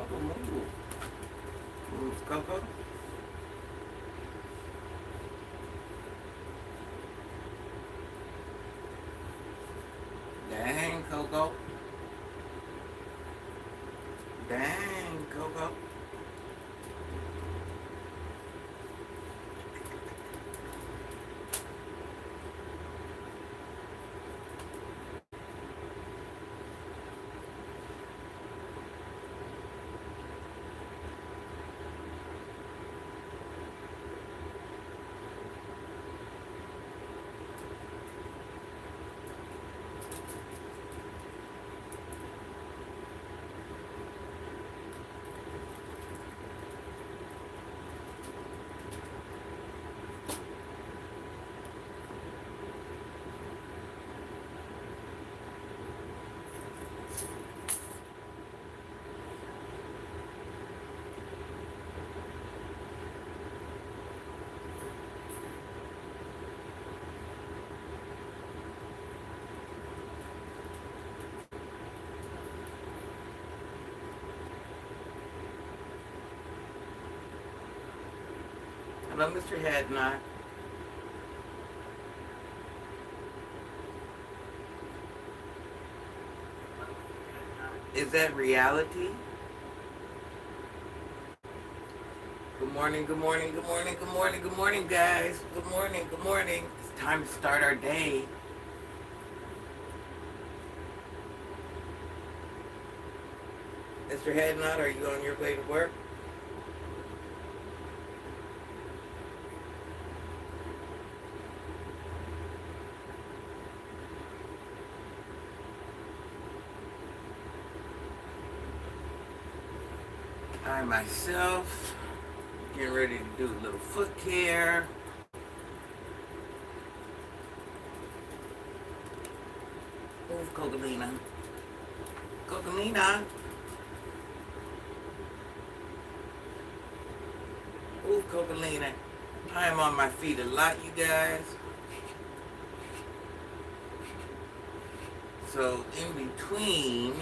Coco, move. Move, Coco. Dang, Coco. Dang, Coco. Hello, Mr. Headknot. Is that reality? Good morning, good morning, good morning, good morning, good morning, guys. Good morning, good morning. It's time to start our day. Mr. Headknot, are you on your way to work? I myself getting ready to do a little foot care. Move, Cocolina. Cocolina. Move, Cocolina. I am on my feet a lot, you guys. So in between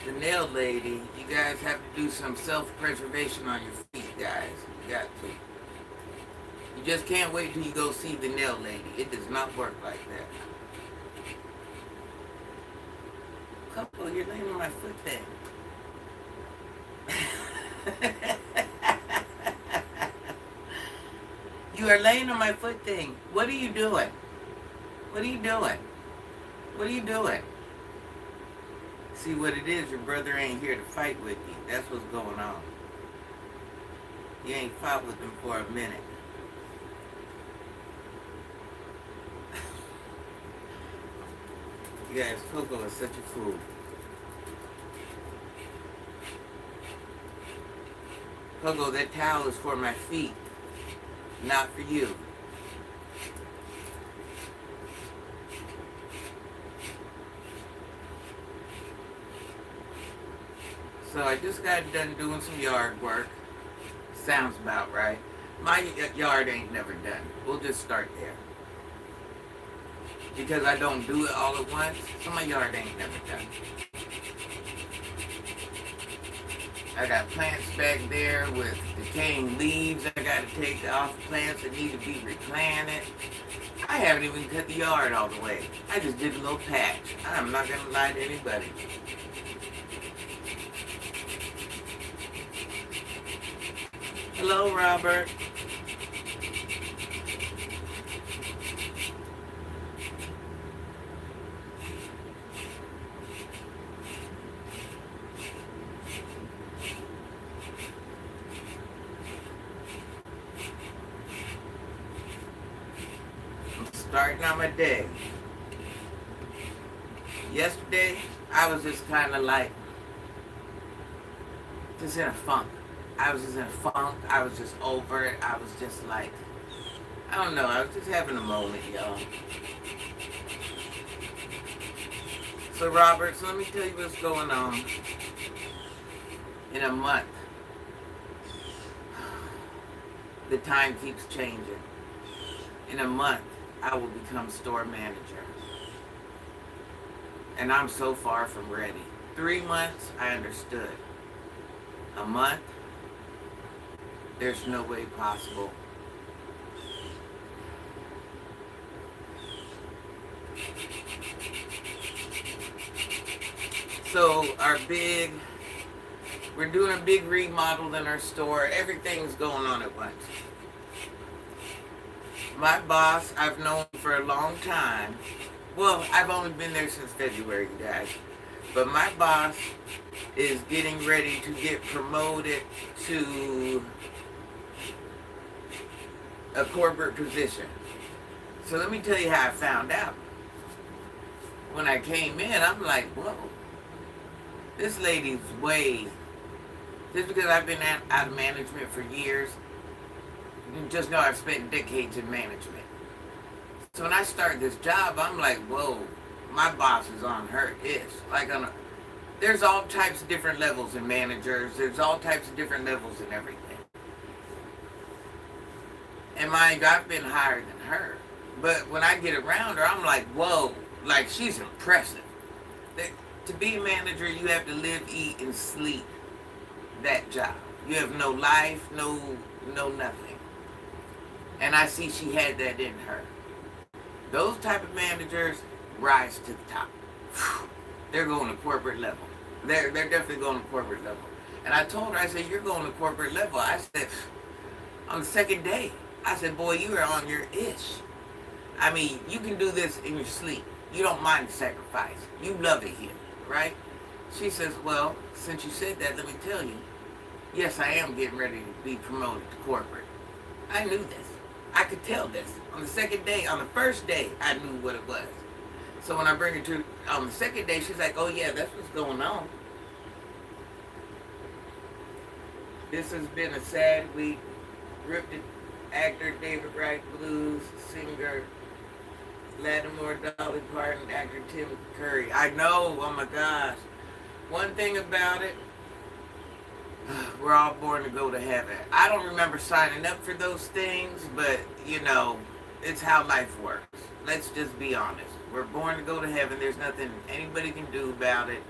the nail lady, you guys have to do some self-preservation on your feet, guys. You got to. You just can't wait till you go see the nail lady. It does not work like that. Couple, you're laying on my foot thing. You are laying on my foot thing. What are you doing? What are you doing? What are you doing? See what it is, your brother ain't here to fight with you. That's what's going on. You ain't fought with him for a minute. You guys, Coco is such a fool. Coco, that towel is for my feet, not for you. So I just got done doing some yard work. Sounds about right. My yard ain't never done. We'll just start there. Because I don't do it all at once, so my yard ain't never done. I got plants back there with decaying leaves I gotta take off, plants that need to be replanted. I haven't even cut the yard all the way. I just did a little patch. I'm not gonna lie to anybody. Hello, Robert. I'm starting out my day. Yesterday, I was just kind of like, just in a funk. I was just in a funk. I was just over it. I was just like, I don't know. I was just having a moment, y'all. So, Robert, so let me tell you what's going on. In a month, the time keeps changing. In a month, I will become store manager. And I'm so far from ready. 3 months, I understood. A month, there's no way possible. So we're doing a big remodel in our store. Everything's going on at once. My boss, I've known for a long time. Well, I've only been there since February, you guys. But my boss is getting ready to get promoted to a corporate position. So let me tell you how I found out. When I came in, I'm like, whoa, this lady's way, just because I've been out of management for years, you just know I've spent decades in management. So when I started this job, I'm like, whoa, my boss is on her ish. There's all types of different levels in managers. There's all types of different levels in everything. And mind you, I've been higher than her. But when I get around her, I'm like, whoa, like she's impressive. To be a manager, you have to live, eat, and sleep that job. You have no life, no nothing. And I see she had that in her. Those type of managers rise to the top. They're going to corporate level. They're definitely going to corporate level. And I told her, I said, you're going to corporate level. I said, on the second day, I said, boy, you are on your ish. I mean, you can do this in your sleep. You don't mind the sacrifice. You love it here, right? She says, well, since you said that, let me tell you, yes, I am getting ready to be promoted to corporate. I knew this. I could tell this. On the second day, on the first day, I knew what it was. So when I bring her to, on the second day, she's like, oh yeah, that's what's going on. This has been a sad week. Ripped actor David Wright Blues, singer Lattimore, Dolly Parton, actor Tim Curry. I know, oh my gosh. One thing about it, we're all born to go to heaven. I don't remember signing up for those things, but, you know, it's how life works. Let's just be honest. We're born to go to heaven. There's nothing anybody can do about it.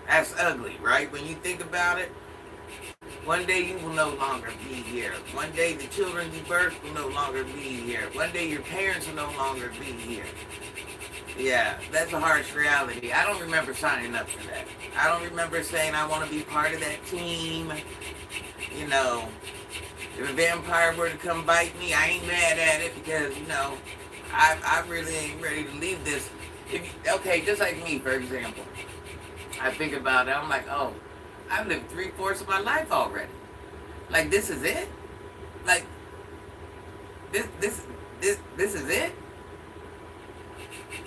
That's ugly, right? When you think about it, one day you will no longer be here. One day the children you birth will no longer be here. One day your parents will no longer be here. Yeah, that's a harsh reality. I don't remember signing up for that. I don't remember saying I want to be part of that team. You know, if a vampire were to come bite me, I ain't mad at it because, you know, I really ain't ready to leave this. Okay, just like me, for example. I think about it, I'm like, oh, I've lived 3/4 of my life already. Like, this is it? Like, this is it?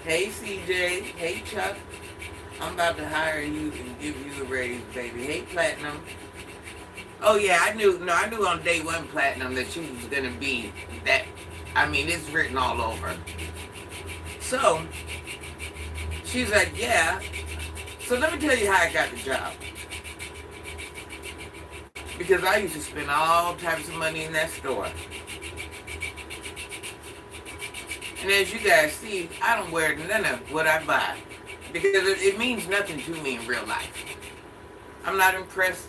Hey, CJ. Hey, Chuck. I'm about to hire you and give you a raise, baby. Hey, Platinum. Oh, yeah, I knew on day one, Platinum, that she was going to be that. I mean, it's written all over. So, she's like, yeah. So let me tell you how I got the job. Because I used to spend all types of money in that store. And as you guys see, I don't wear none of what I buy. Because it means nothing to me in real life. I'm not impressed.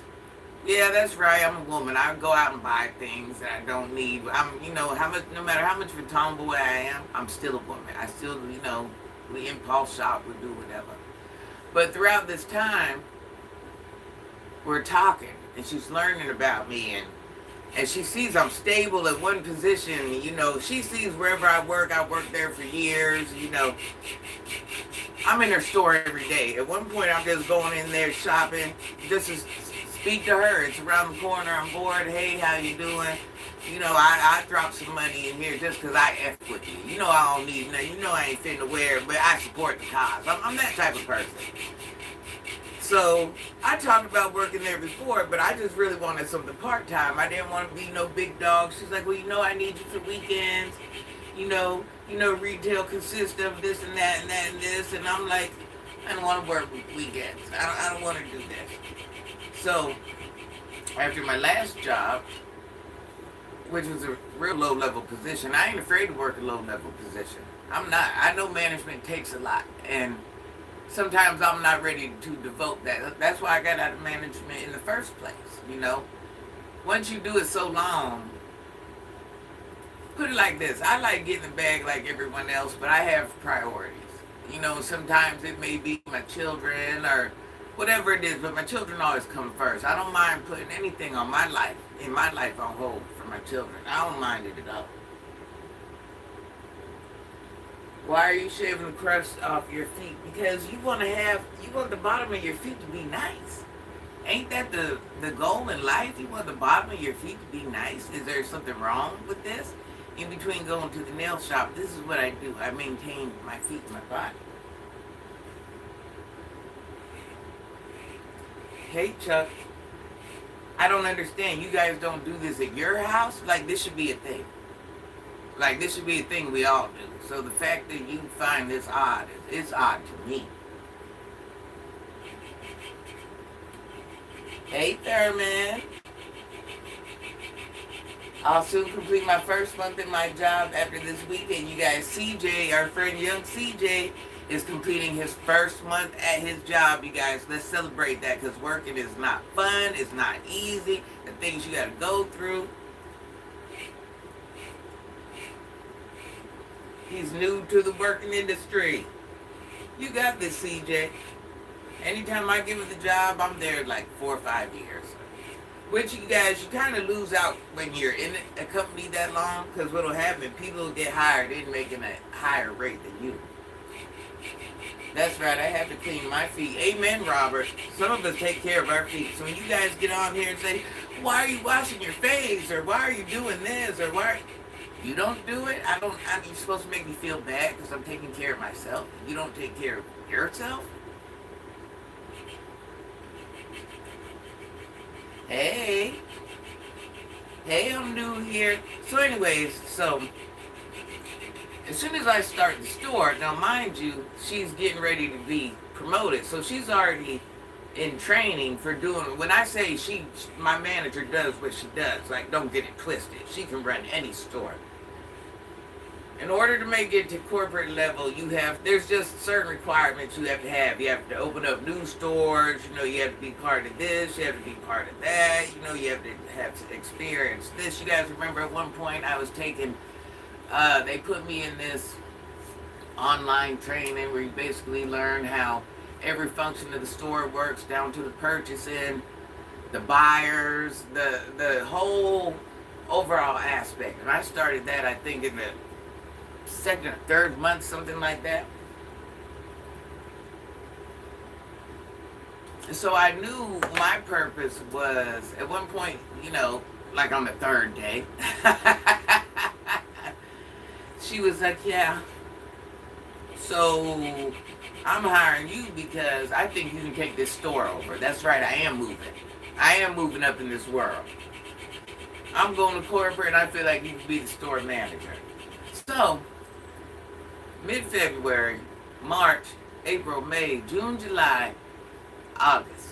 Yeah, that's right, I'm a woman. I go out and buy things that I don't need. No matter how much of a tomboy I am, I'm still a woman. I still, we impulse shop, we do whatever. But throughout this time, we're talking, and she's learning about me, and she sees I'm stable at one position. She sees wherever I work there for years. I'm in her store every day. At one point, I'm just going in there shopping, just to speak to her. It's around the corner. I'm bored. Hey, how you doing? I drop some money in here just because I F with you. I don't need nothing. I ain't finna wear it, but I support the cause. I'm that type of person. So, I talked about working there before, but I just really wanted something part-time. I didn't want to be no big dog. She's like, well, I need you for weekends. Retail consists of this and that and that and this. And I'm like, I don't want to work weekends. I don't want to do that. So, after my last job, which was a real low level position. I ain't afraid to work a low level position. I'm not. I know management takes a lot, and sometimes I'm not ready to devote that. That's why I got out of management in the first place. You know, once you do it so long, put it like this: I like getting the bag like everyone else, but I have priorities. You know, sometimes it may be my children or whatever it is, but my children always come first. I don't mind putting anything on my life, in my life on hold for my children. I don't mind it at all. Why are you shaving the crust off your feet? Because you want the bottom of your feet to be nice. Ain't that the goal in life? You want the bottom of your feet to be nice? Is there something wrong with this? In between going to the nail shop, this is what I do. I maintain my feet and my body. Hey, Chuck. I don't understand. You guys don't do this at your house? Like, this should be a thing. Like, this should be a thing we all do. So the fact that you find this odd, it's odd to me. Hey, Thurman. I'll soon complete my first month in my job after this weekend. You guys, CJ, our friend young CJ, is completing his first month at his job. You guys, let's celebrate that, because working is not fun. It's not easy. The things you got to go through. He's new to the working industry. You got this, CJ. Anytime I give it the job, I'm there like 4 or 5 years. Which, you guys, you kind of lose out when you're in a company that long, because what'll happen, people will get hired in making a higher rate than you. That's right, I have to clean my feet. Amen, Robert. Some of us take care of our feet. So when you guys get on here and say, why are you washing your face? Or why are you doing this? Or why... You don't do it? You're supposed to make me feel bad because I'm taking care of myself. You don't take care of yourself? Hey. Hey, I'm new here. So anyways, as soon as I start the store, now mind you, she's getting ready to be promoted. So she's already in training for doing, when I say my manager does what she does, like, don't get it twisted. She can run any store. In order to make it to corporate level, there's just certain requirements you have to have. You have to open up new stores, you have to be part of this, you have to be part of that, you have to have experience this. You guys remember at one point I was taking, they put me in this online training where you basically learn how every function of the store works, down to the purchasing, the buyers, the whole overall aspect. And I started that, I think, in the second or third month, something like that. So I knew my purpose was, at one point, like on the third day, she was like, yeah, so I'm hiring you because I think you can take this store over. That's right, I am moving up in this world. I'm going to corporate and I feel like you can be the store manager. So mid-February, March, April, May, June, July, August.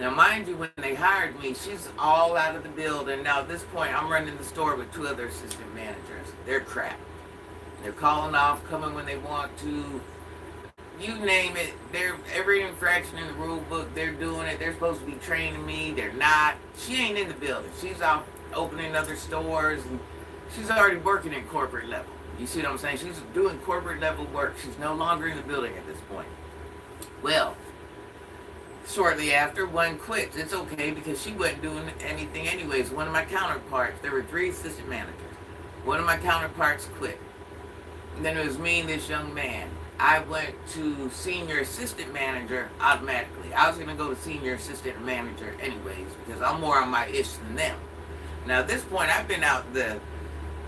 Now, mind you, when they hired me, she's all out of the building. Now, at this point, I'm running the store with 2 other assistant managers. They're crap. They're calling off, coming when they want to. You name it. Every infraction in the rule book, they're doing it. They're supposed to be training me. They're not. She ain't in the building. She's off opening other stores, and she's already working at corporate level. You see what I'm saying? She's doing corporate level work. She's no longer in the building at this point. Well, shortly after, one quits. It's okay because she wasn't doing anything anyways. One of my counterparts, there were 3 assistant managers. One of my counterparts quit. And then it was me and this young man. I went to senior assistant manager automatically. I was going to go to senior assistant manager anyways because I'm more on my ish than them. Now at this point, I've been out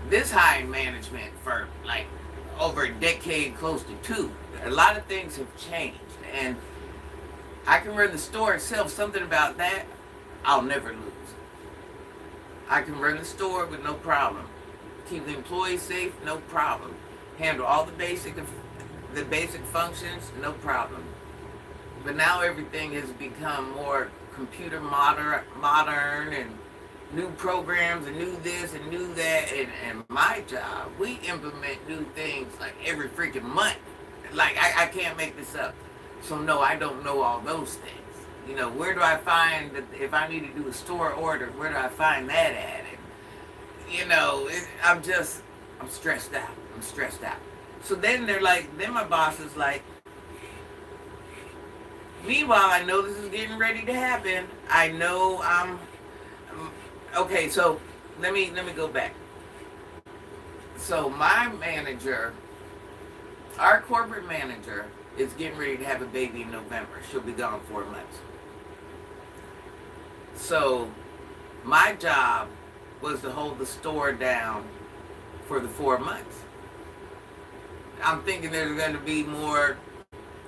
this high in management for like over a decade, close to 2. A lot of things have changed, and I can run the store itself. Something about that, I'll never lose. I can run the store with no problem. Keep the employees safe, no problem. Handle all the basic functions, no problem. But now everything has become more computer modern, and new programs and new this and new that. And my job, we implement new things like every freaking month. Like, I can't make this up. So no, I don't know all those things. You know, where do I find that if I need to do a store order, where do I find that at? And, you know, I'm stressed out. I'm stressed out. So then my boss is like, meanwhile, I know this is getting ready to happen. I know okay, so let me go back. So my manager, our corporate manager, is getting ready to have a baby in November. She'll be gone 4 months. So my job was to hold the store down for the 4 months. I'm thinking there's going to be more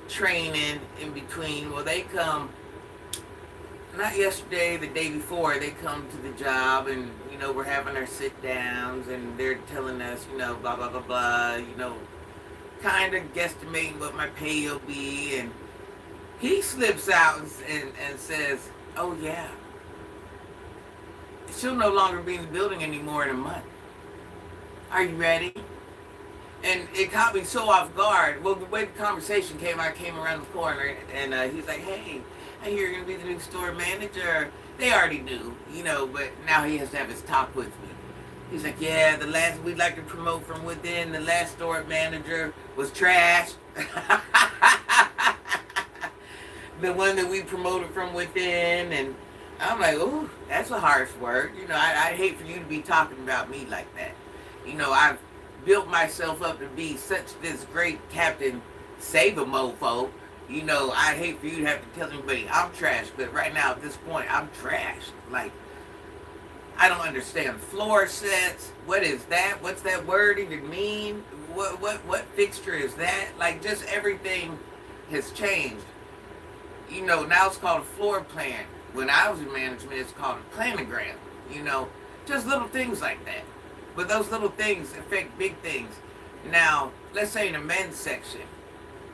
training in between. Well, they come, not yesterday, the day before, they come to the job and, you know, we're having our sit downs and they're telling us, you know, blah, blah, blah, blah, you know, kind of guesstimating what my pay will be. And he slips out and says, oh, yeah, she'll no longer be in the building anymore in a month. Are you ready? And it caught me so off guard. Well, the way the conversation came, I came around the corner, and he's like, hey, I hear you're going to be the new store manager. They already knew, you know, but now he has to have his talk with me. He's like, yeah, we'd like to promote from within. The last store manager was trash. The one that we promoted from within. And I'm like, ooh, that's a harsh word. You know, I'd hate for you to be talking about me like that. You know, I've built myself up to be such this great Captain Save-A-Mofo. You know, I'd hate for you to have to tell anybody I'm trash, but right now at this point, I'm trash. Like, I don't understand floor sets. What is that? What's that word even mean? What fixture is that? Like, just everything has changed. You know, now it's called a floor plan. When I was in management, it's called a planogram. You know, just little things like that. But those little things affect big things. Now, let's say in the men's section,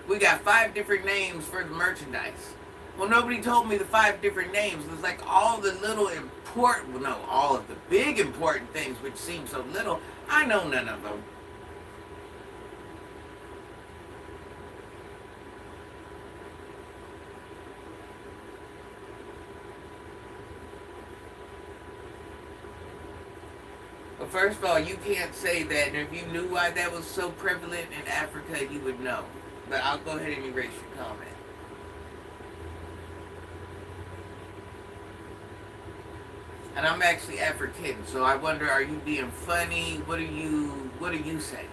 we got 5 different names for the merchandise. Well, nobody told me the 5 different names. It was like all the little important, well, no, all of the big important things, which seem so little, I know none of them. But first of all, you can't say that, and if you knew why that was so prevalent in Africa, you would know. But I'll go ahead and erase your comment. And I'm actually African, so I wonder, are you being funny? What are you saying?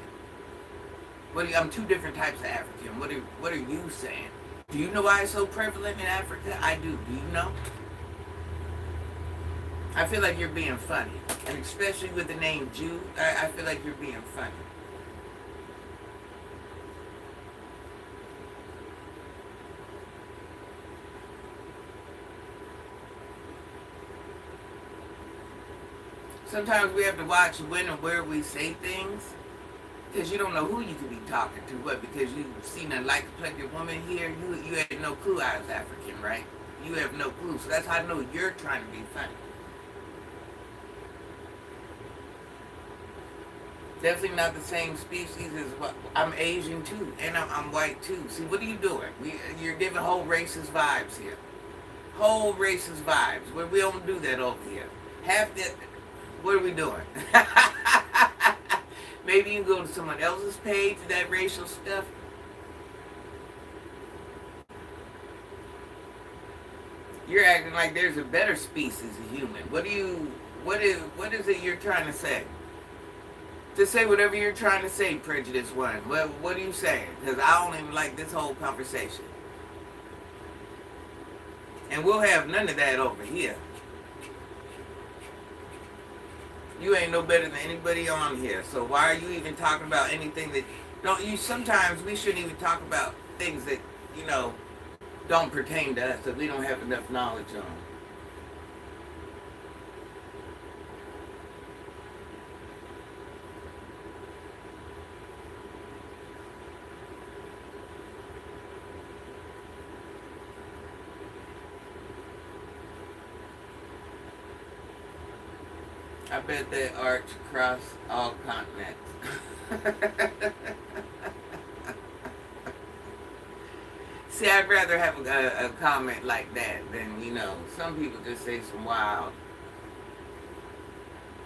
I'm 2 different types of African. What are you saying? Do you know why it's so prevalent in Africa? I do. Do you know? I feel like you're being funny. And especially with the name Jew, I feel like you're being funny. Sometimes we have to watch when and where we say things, because you don't know who you could be talking to. What? Because you've seen a light-complected woman here, you had no clue I was African, right? You have no clue. So that's how I know you're trying to be funny. Definitely not the same species as what I'm Asian too, and I'm white too. See, what are you doing? You're giving whole racist vibes here. Whole racist vibes. Where we don't do that over here. Half that. What are we doing? Maybe you can go to someone else's page for that racial stuff. You're acting like there's a better species of human. What is it you're trying to say? Just say whatever you're trying to say, Prejudice One. What are you saying? Because I don't even like this whole conversation. And we'll have none of that over here. You ain't no better than anybody on here. So why are you even talking about anything that sometimes we shouldn't even talk about things that, you know, don't pertain to us, that we don't have enough knowledge on. I bet they arch across all continents. See, I'd rather have a comment like that than, some people just say some wild,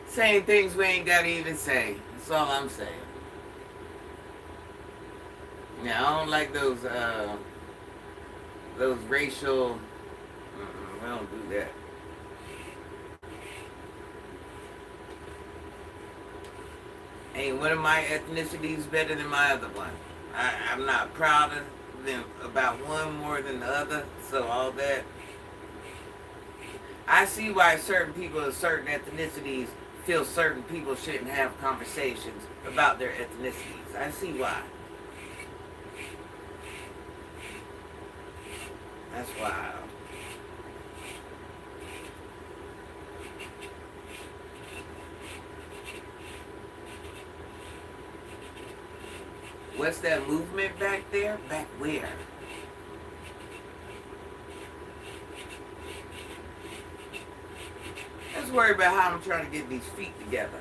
saying things we ain't got to even say. That's all I'm saying. Yeah, I don't like those racial, we don't do that. Ain't one of my ethnicities better than my other one. I'm not proud of them about one more than the other, so all that. I see why certain people of certain ethnicities feel certain people shouldn't have conversations about their ethnicities. I see why. That's wild. What's that movement back there? Back where? Let's worry about how I'm trying to get these feet together.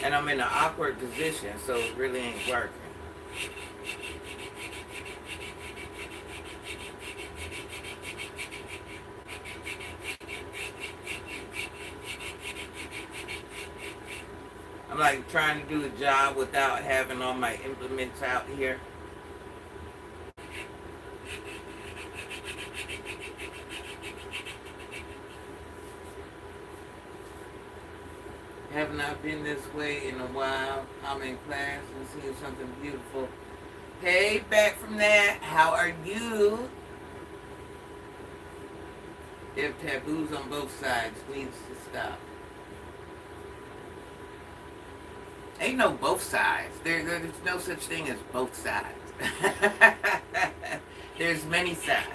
And I'm in an awkward position, so it really ain't working. I'm like trying to do a job without having all my implements out here. Have not been this way in a while. I'm in class and seeing something beautiful. Hey, back from that. How are you? If taboos on both sides needs to stop. Ain't no both sides. There's no such thing as both sides. There's many sides.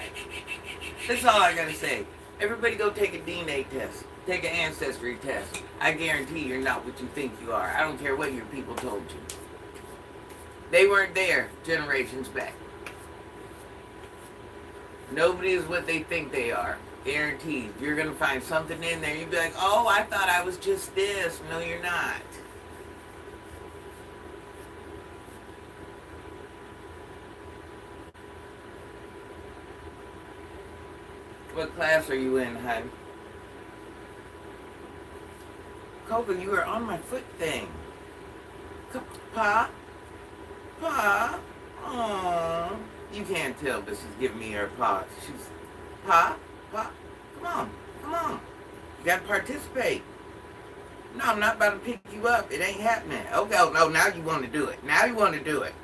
That's all I gotta say. Everybody go take a DNA test. Take an ancestry test. I guarantee you're not what you think you are. I don't care what your people told you. They weren't there generations back. Nobody is what they think they are. Guaranteed. You're gonna find something in there. You'll be like, oh, I thought I was just this. No, you're not. What class are you in, hon? Coca, you are on my foot thing. Pa? Pa? Aww. You can't tell, but she's giving me her paw. She's, Pa? Pa? Come on. Come on. You gotta participate. No, I'm not about to pick you up. It ain't happening. Okay, oh, no, now you want to do it. Now you want to do it.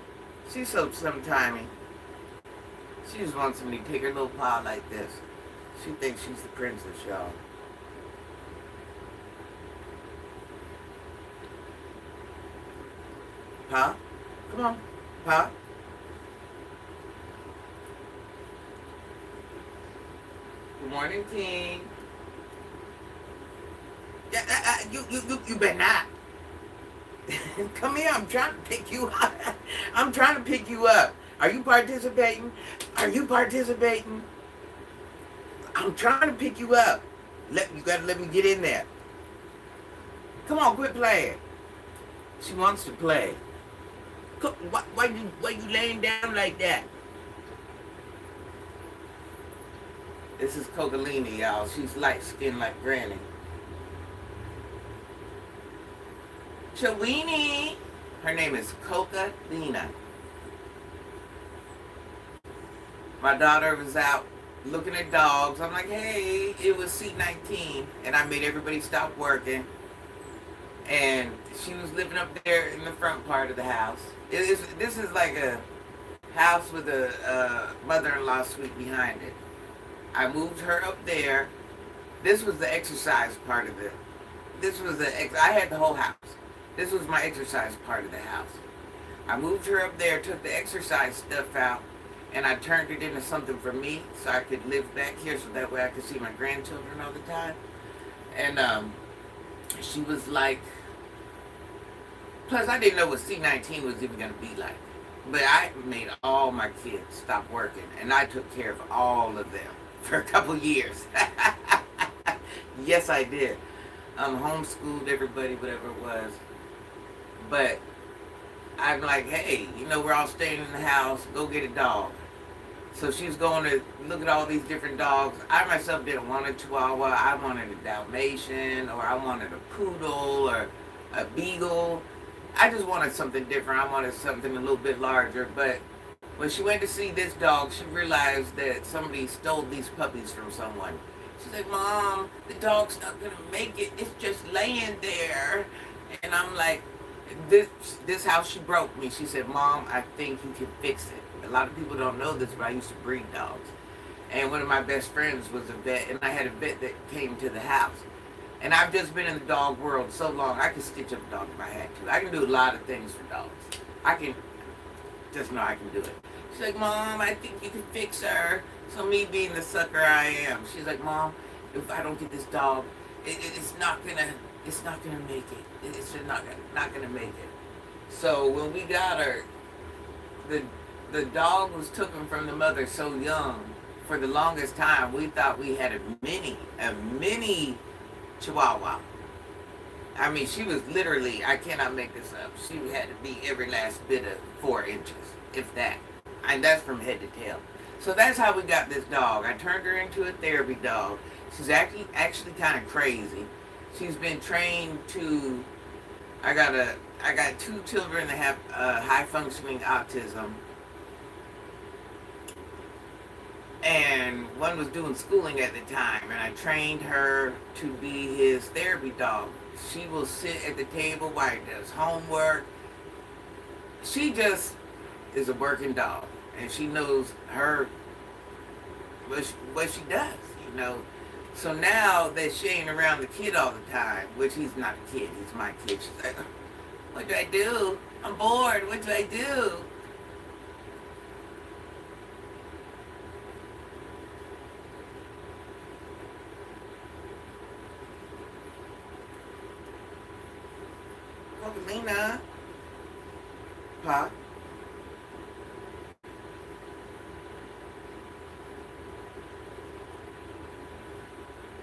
She's so sometimey. She just wants somebody to take her little paw like this. She thinks she's the princess, y'all. Pa? Come on. Pa? Good morning, King. Yeah, you better not. Come here, I'm trying to pick you up. I'm trying to pick you up. Are you participating? Are you participating? I'm trying to pick you up. You gotta let me get in there. Come on, quit playing. She wants to play. Why you laying down like that? This is Cocalini, y'all. She's light skinned like Granny. Chawini. Her name is Cocalina. My daughter was out looking at dogs. I'm like, hey, it was C19, and I made everybody stop working. And she was living up there in the front part of the house. This is like a house with a mother-in-law suite behind it. I moved her up there. This was the exercise part of it. I had the whole house. This was my exercise part of the house. I moved her up there, took the exercise stuff out, and I turned it into something for me so I could live back here so that way I could see my grandchildren all the time. And she was like, plus I didn't know what C19 was even going to be like. But I made all my kids stop working, and I took care of all of them for a couple years. Yes, I did. homeschooled everybody, whatever it was. But I'm like, hey, we're all staying in the house. Go get a dog. So she was going to look at all these different dogs. I myself didn't want a Chihuahua. I wanted a Dalmatian, or I wanted a poodle, or a beagle. I just wanted something different. I wanted something a little bit larger. But when she went to see this dog, she realized that somebody stole these puppies from someone. She's like, Mom, the dog's not going to make it. It's just laying there. And I'm like, this how she broke me. She said, Mom, I think you can fix it. A lot of people don't know this, but I used to breed dogs. And one of my best friends was a vet, and I had a vet that came to the house. And I've just been in the dog world so long, I could stitch up a dog if I had to. I can do a lot of things for dogs. I can do it. She's like, Mom, I think you can fix her. So me being the sucker I am, she's like, Mom, if I don't get this dog, it's not gonna make it. It's just not gonna make it. So when we got her, the dog was taken from the mother so young. For the longest time, we thought we had a mini Chihuahua. I mean, she was literally, I cannot make this up. She had to be every last bit of 4 inches, if that. And that's from head to tail. So that's how we got this dog. I turned her into a therapy dog. She's actually kind of crazy. She's been trained to, I got 2 children that have high functioning autism. And one was doing schooling at the time, and I trained her to be his therapy dog. She will sit at the table while he does homework. She just is a working dog, and she knows what she does, So now that she ain't around the kid all the time, which he's not a kid, he's my kid, she's like, what do I do? I'm bored, what do I do? Lena. Pop.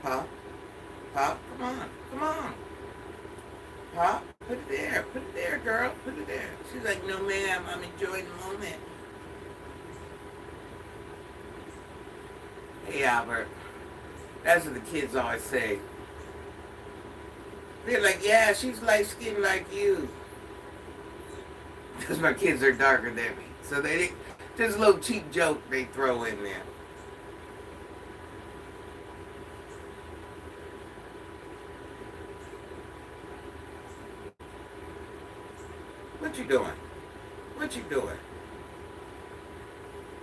Pop. Pop. Come on. Pop. Put it there, girl. Put it there. She's like, no ma'am, I'm enjoying the moment. Hey Albert. That's what the kids always say. They're like, yeah, she's light skinned like you. Because my kids are darker than me. So there's a little cheap joke they throw in there. What you doing? What you doing?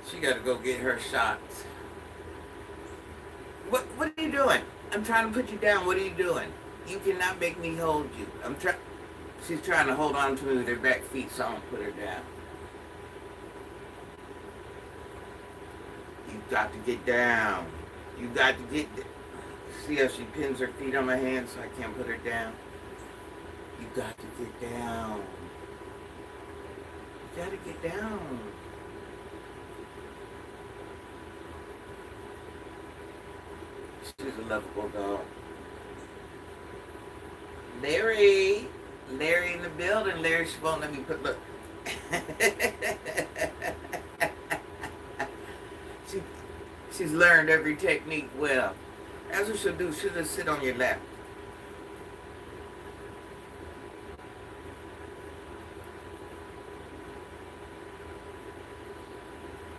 She got to go get her shots. What are you doing? I'm trying to put you down. What are you doing? You cannot make me hold you. She's trying to hold on to me with her back feet, so I'm going to put her down. You got to get down. You got to get... See how she pins her feet on my hand so I can't put her down? You got to get down. You got to get down. She's a lovable dog. Larry in the building. Larry, she won't let me look. She's learned every technique well. That's what she'll do. She'll just sit on your lap.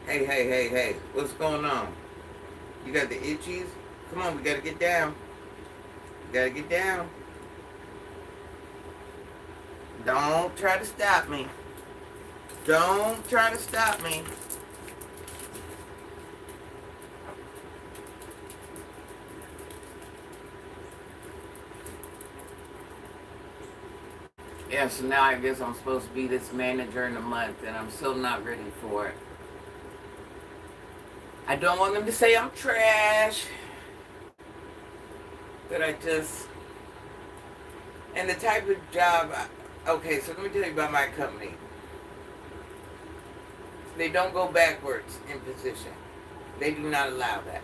Hey. What's going on? You got the itchies? Come on, we gotta get down. Don't try to stop me. Yeah, so now I guess I'm supposed to be this manager in a month, and I'm still not ready for it. I don't want them to say I'm trash, but and the type of job, okay, so let me tell you about my company. They don't go backwards in position. They do not allow that.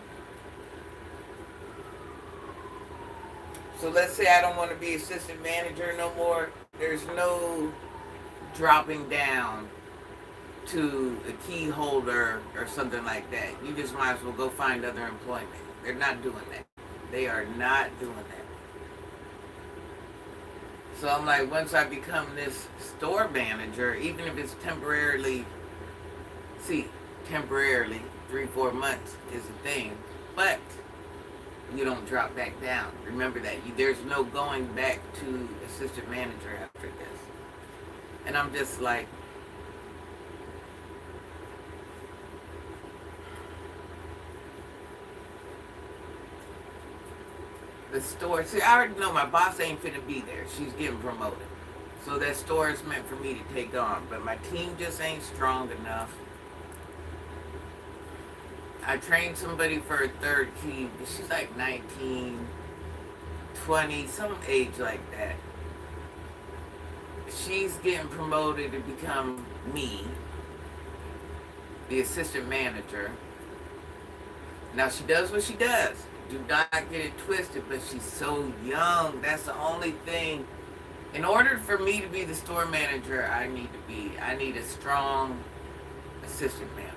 So let's say I don't want to be assistant manager no more. There's no dropping down to a key holder or something like that. You just might as well go find other employment. They're not doing that. They are not doing that. So I'm like, once I become this store manager, even if it's temporarily, temporarily, 3-4 months is a thing, but you don't drop back down. Remember that. There's no going back to assistant manager after this. And I'm just like, the store, see, I already know my boss ain't finna be there. She's getting promoted. So that store is meant for me to take on. But my team just ain't strong enough. I trained somebody for a third key, but she's like 19, 20, some age like that. She's getting promoted to become me, the assistant manager. Now she does what she does. Do not get it twisted, but she's so young. That's the only thing. In order for me to be the store manager, I need a strong assistant manager.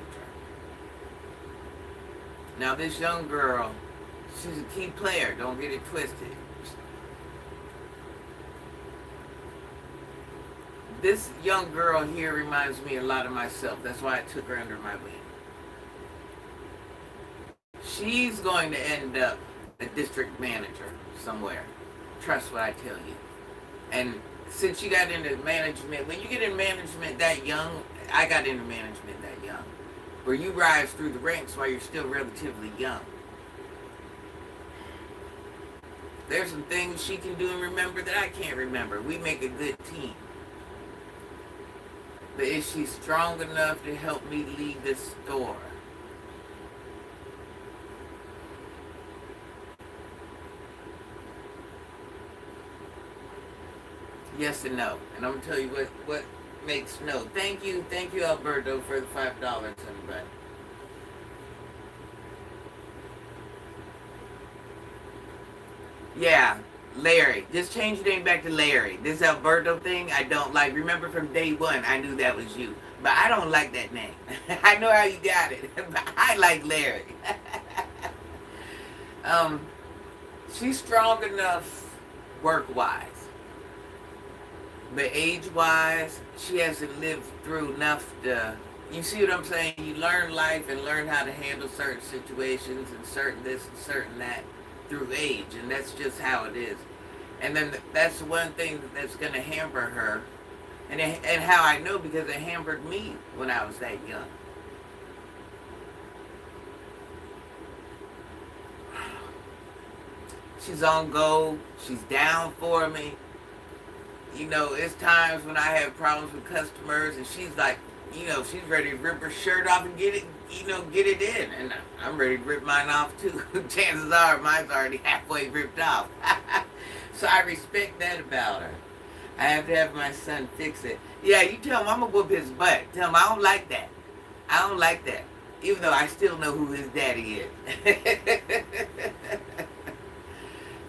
Now this young girl, she's a key player. Don't get it twisted. This young girl here reminds me a lot of myself. That's why I took her under my wing. She's going to end up a district manager somewhere. Trust what I tell you. And since she got into management, when you get in management that young, I got into management that young, where you rise through the ranks while you're still relatively young. There's some things she can do and remember that I can't remember. We make a good team. But is she strong enough to help me lead this store? Yes and no. And I'm going to tell you what makes no. Thank you, Alberto, for the $5, everybody. Yeah, Larry. Just change your name back to Larry. This Alberto thing, I don't like. Remember from day one, I knew that was you. But I don't like that name. I know how you got it. But I like Larry. She's strong enough work-wise. But age-wise, she hasn't lived through enough to... You see what I'm saying? You learn life and learn how to handle certain situations and certain this and certain that through age, and that's just how it is. And then that's one thing that's going to hamper her, and how I know, because it hampered me when I was that young. She's on go. She's down for me. You know, it's times when I have problems with customers, and she's like, you know, she's ready to rip her shirt off and get it, get it in. And I'm ready to rip mine off too. Chances are mine's already halfway ripped off. So I respect that about her. I have to have my son fix it. Yeah, you tell him I'm going to whoop his butt. Tell him I don't like that. I don't like that. Even though I still know who his daddy is.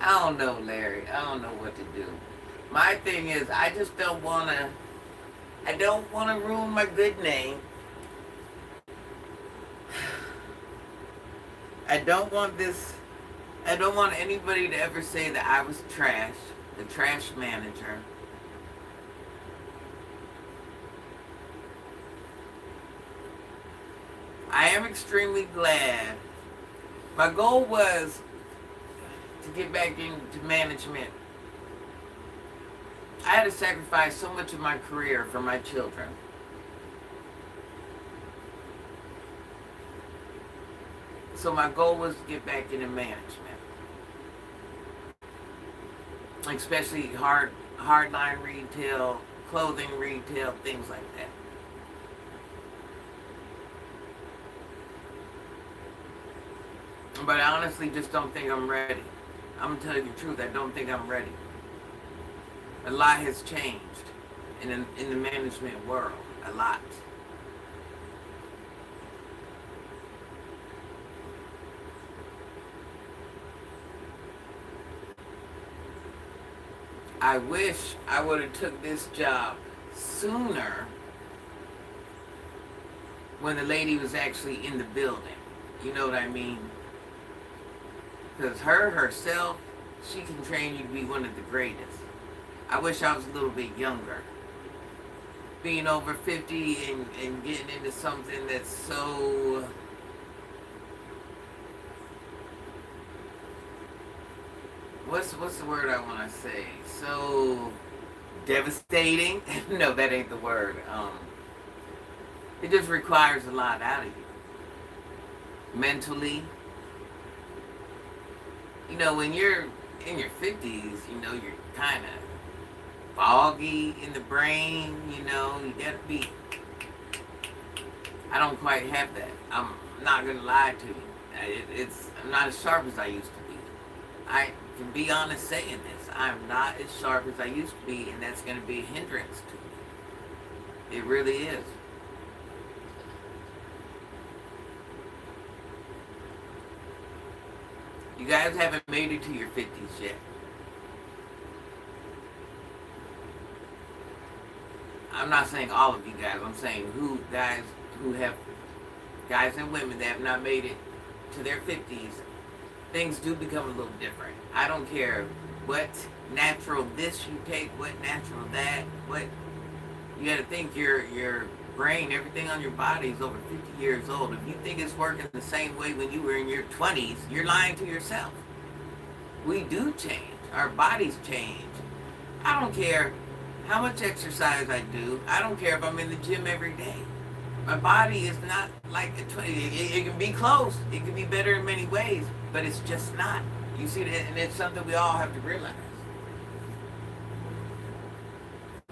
I don't know, Larry. I don't know what to do. My thing is, I just don't want to ruin my good name. I don't want anybody to ever say that I was trash, the trash manager. I am extremely glad. My goal was to get back into management. I had to sacrifice so much of my career for my children. So my goal was to get back into management. Especially hardline retail, clothing retail, things like that. But I honestly just don't think I'm ready. I'm going to tell you the truth, I don't think I'm ready. A lot has changed in the management world. A lot. I wish I would have took this job sooner when the lady was actually in the building. You know what I mean? Because her herself, she can train you to be one of the greatest. I wish I was a little bit younger. Being over 50 and getting into something that's so... What's the word I want to say? So devastating? No, that ain't the word. It just requires a lot out of you. Mentally. You know, when you're in your 50s, you know, you're kind of foggy in the brain, you know, you gotta be... I don't quite have that. I'm not gonna lie to you. I'm not as sharp as I used to be. I can be honest saying this. I'm not as sharp as I used to be, and that's gonna be a hindrance to me. It really is. You guys haven't made it to your 50s yet. I'm not saying all of you guys. I'm saying guys and women that have not made it to their 50s. Things do become a little different. I don't care what natural this you take, what natural that, what... You gotta think your brain, everything on your body is over 50 years old. If you think it's working the same way when you were in your 20s, you're lying to yourself. We do change. Our bodies change. I don't care how much exercise I do. I don't care if I'm in the gym every day. My body is not like a 20. It can be close. It can be better in many ways, but it's just not. You see that, and it's something we all have to realize.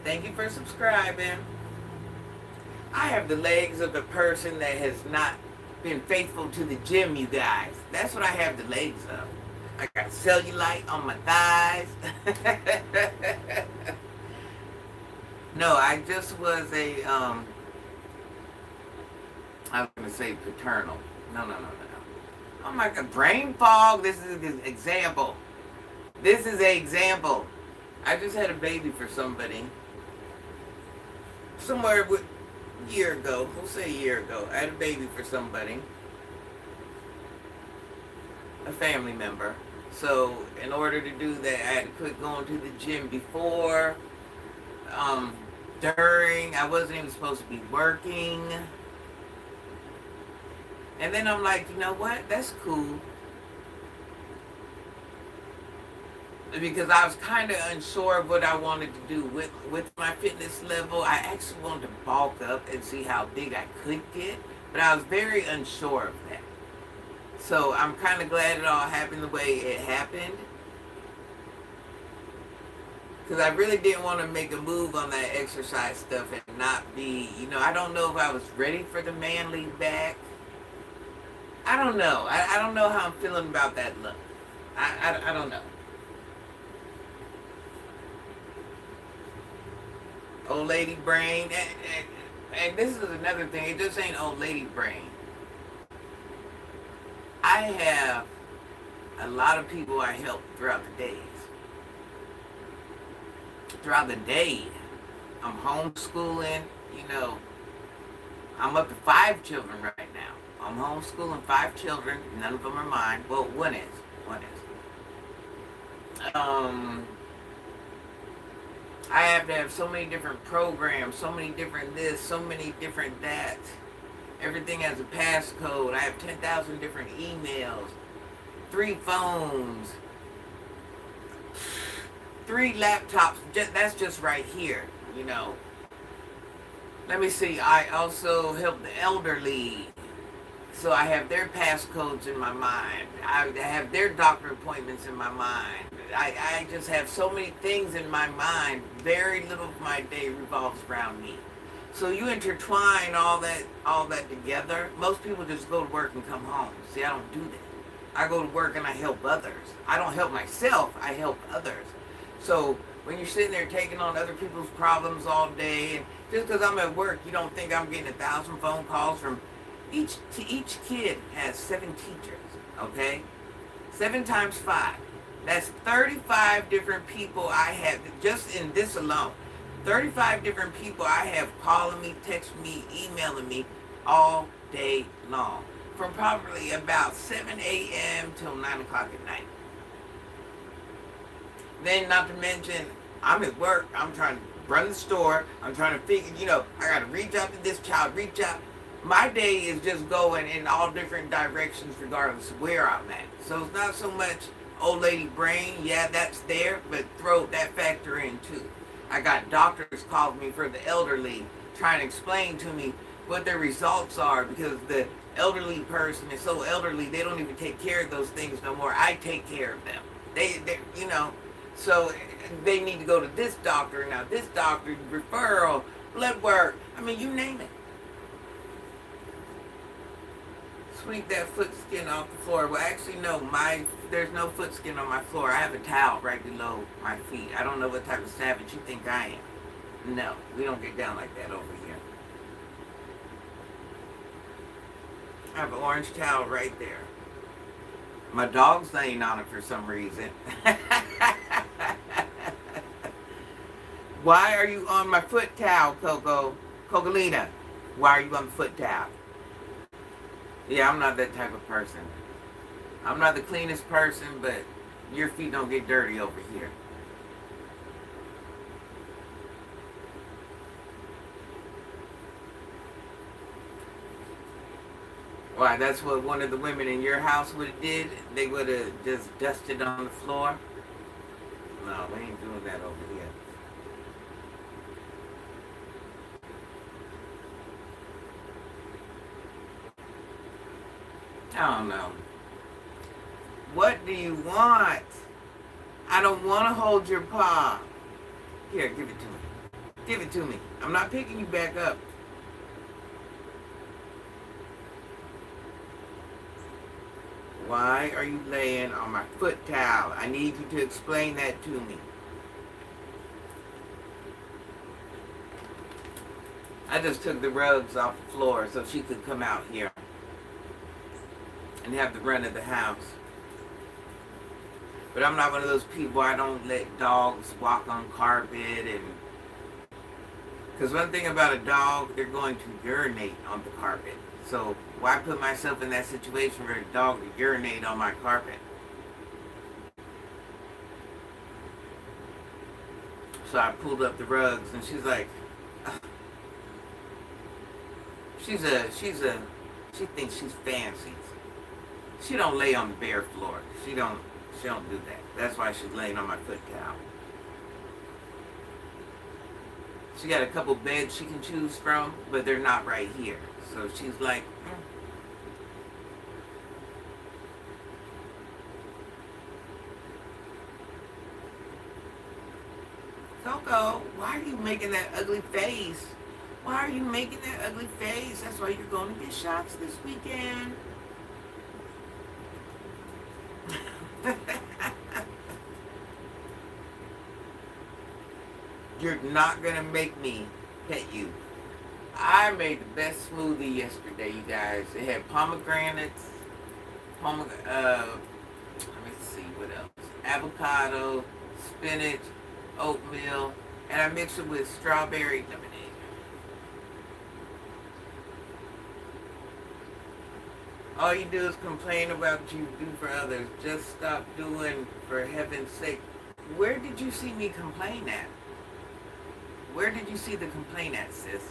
Thank you for subscribing. I have the legs of the person that has not been faithful to the gym, you guys. That's what I have the legs of. I got cellulite on my thighs. No, I just was a, I was going to say paternal. No. Oh my God, brain fog. This is an example. This is an example. I just had a baby for somebody. Somewhere a year ago. We'll say a year ago. I had a baby for somebody. A family member. So in order to do that, I had to quit going to the gym before, during. I wasn't even supposed to be working. And then I'm like, you know what? That's cool. Because I was kind of unsure of what I wanted to do with my fitness level. I actually wanted to bulk up and see how big I could get. But I was very unsure of that. So I'm kind of glad it all happened the way it happened. Because I really didn't want to make a move on that exercise stuff and not be, you know, I don't know if I was ready for the manly back. I don't know. I don't know how I'm feeling about that look. I don't know. Old lady brain. And this is another thing. It just ain't old lady brain. I have a lot of people I help throughout the days. Throughout the day, I'm homeschooling, you know. I'm up to 5 children right now. I'm homeschooling 5 children. None of them are mine. Well, one is. I have to have so many different programs, so many different this, so many different that. Everything has a passcode. I have 10,000 different emails, 3 phones, 3 laptops. That's just right here, you know. Let me see. I also help the elderly. So I have their passcodes in my mind. I have their doctor appointments in my mind. I just have so many things in my mind. Very little of my day revolves around me. So you intertwine all that together. Most people just go to work and come home. See, I don't do that. I go to work and I help others. I don't help myself, I help others. So when you're sitting there taking on other people's problems all day, and just because I'm at work, you don't think I'm getting 1,000 phone calls from each kid has 7 teachers, okay? 7 times 5. That's 35 different people I have, just in this alone. 35 different people I have calling me, texting me, emailing me all day long. From probably about 7 a.m. till 9 o'clock at night. Then not to mention, I'm at work, I'm trying to run the store, I'm trying to figure, I got to reach out to this child, reach out. My day is just going in all different directions regardless of where I'm at. So it's not so much old lady brain, yeah, that's there, but throw that factor in too. I got doctors calling me for the elderly, trying to explain to me what their results are, because the elderly person is so elderly, they don't even take care of those things no more. I take care of them. So they need to go to this doctor, now this doctor, referral, blood work, I mean, you name it. Sweep that foot skin off the floor. Well, actually, no, there's no foot skin on my floor. I have a towel right below my feet. I don't know what type of savage you think I am. No, we don't get down like that over here. I have an orange towel right there. My dog's laying on it for some reason. Why are you on my foot towel, Cocolina? Why are you on the foot towel? Yeah, I'm not that type of person. I'm not the cleanest person, but your feet don't get dirty over here. Why, that's what one of the women in your house would have did? They would have just dusted on the floor? No, we ain't doing that over here. I don't know. What do you want? I don't want to hold your paw. Here, give it to me. Give it to me. I'm not picking you back up. Why are you laying on my foot towel? I need you to explain that to me. I just took the rugs off the floor so she could come out here and have the run of the house. But I'm not one of those people, I don't let dogs walk on carpet. Because one thing about a dog, they're going to urinate on the carpet. So why put myself in that situation for a dog to urinate on my carpet? So I pulled up the rugs and she's like, ugh. She thinks she's fancy. She don't lay on the bare floor. She don't do that. That's why she's laying on my foot towel. She got a couple beds she can choose from, but they're not right here. So she's like, Coco, why are you making that ugly face? Why are you making that ugly face? That's why you're going to get shots this weekend. You're not going to make me pet you. I made the best smoothie yesterday, you guys. It had pomegranates, let me see, what else? Avocado, spinach, oatmeal, and I mixed it with strawberry lemonade. All you do is complain about what you do for others. Just stop doing, for heaven's sake. Where did you see me complain at? Where did you see the complaint at, sis?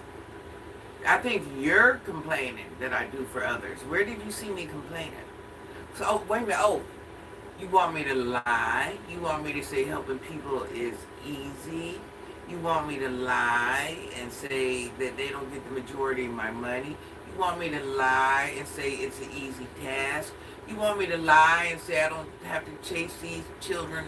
I think you're complaining that I do for others. Where did you see me complaining? So, oh, wait a minute. Oh, you want me to lie? You want me to say helping people is easy? You want me to lie and say that they don't get the majority of my money? You want me to lie and say it's an easy task? You want me to lie and say I don't have to chase these children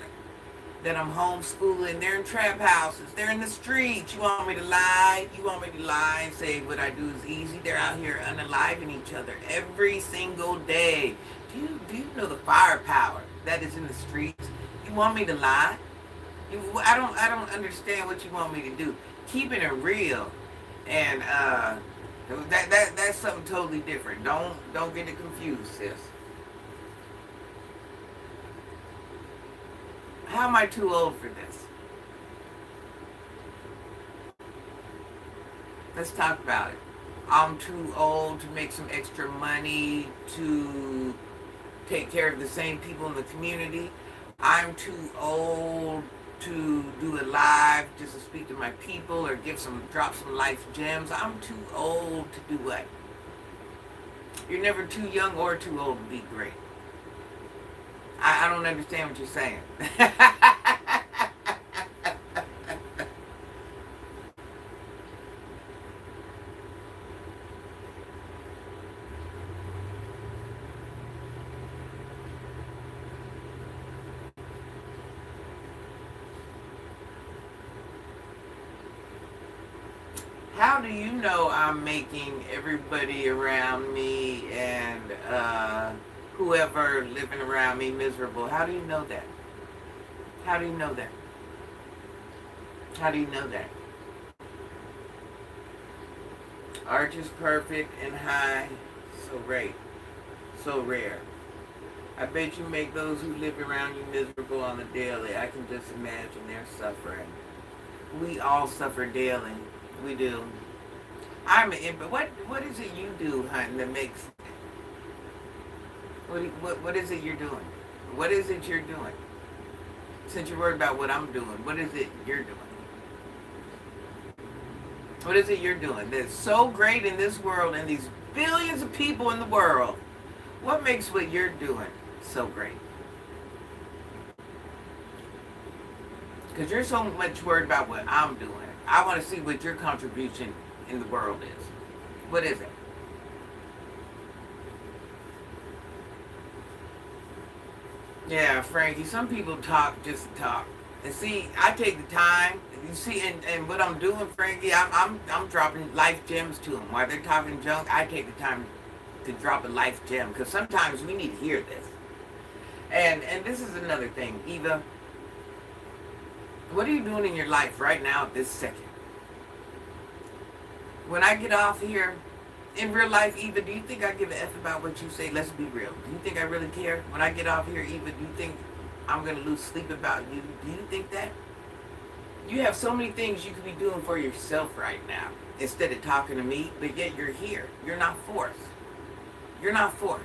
that I'm homeschooling? They're in trap houses. They're in the streets. You want me to lie? You want me to lie and say what I do is easy? They're out here unaliving each other every single day. Do you know the firepower that is in the streets? You want me to lie? I don't understand what you want me to do. Keeping it real, and that's something totally different. Don't get it confused, sis. How am I too old for this? Let's talk about it. I'm too old to make some extra money to take care of the same people in the community. I'm too old to do a live just to speak to my people or drop some life gems. I'm too old to do what? You're never too young or too old to be great. I don't understand what you're saying. How do you know I'm making everybody around me and whoever living around me miserable? How do you know that? How do you know that? How do you know that? Arch is perfect and high, so rare. So rare. I bet you make those who live around you miserable on the daily. I can just imagine their suffering. We all suffer daily. We do. But what is it you do, honey, that makes what is it you're doing? What is it you're doing? Since you're worried about what I'm doing, what is it you're doing? What is it you're doing that's so great in this world and these billions of people in the world? What makes what you're doing so great? Because you're so much worried about what I'm doing. I want to see what your contribution in the world is. What is it? Yeah, Frankie, some people talk just to talk. And see, I take the time. You see, and what I'm doing, Frankie, I'm dropping life gems to them. While they're talking junk, I take the time to drop a life gem. Because sometimes we need to hear this. And this is another thing, Eva. What are you doing in your life right now at this second? When I get off here, in real life, Eva, do you think I give a F about what you say? Let's be real. Do you think I really care? When I get off here, Eva, do you think I'm going to lose sleep about you? Do you think that? You have so many things you could be doing for yourself right now instead of talking to me, but yet you're here. You're not forced. You're not forced.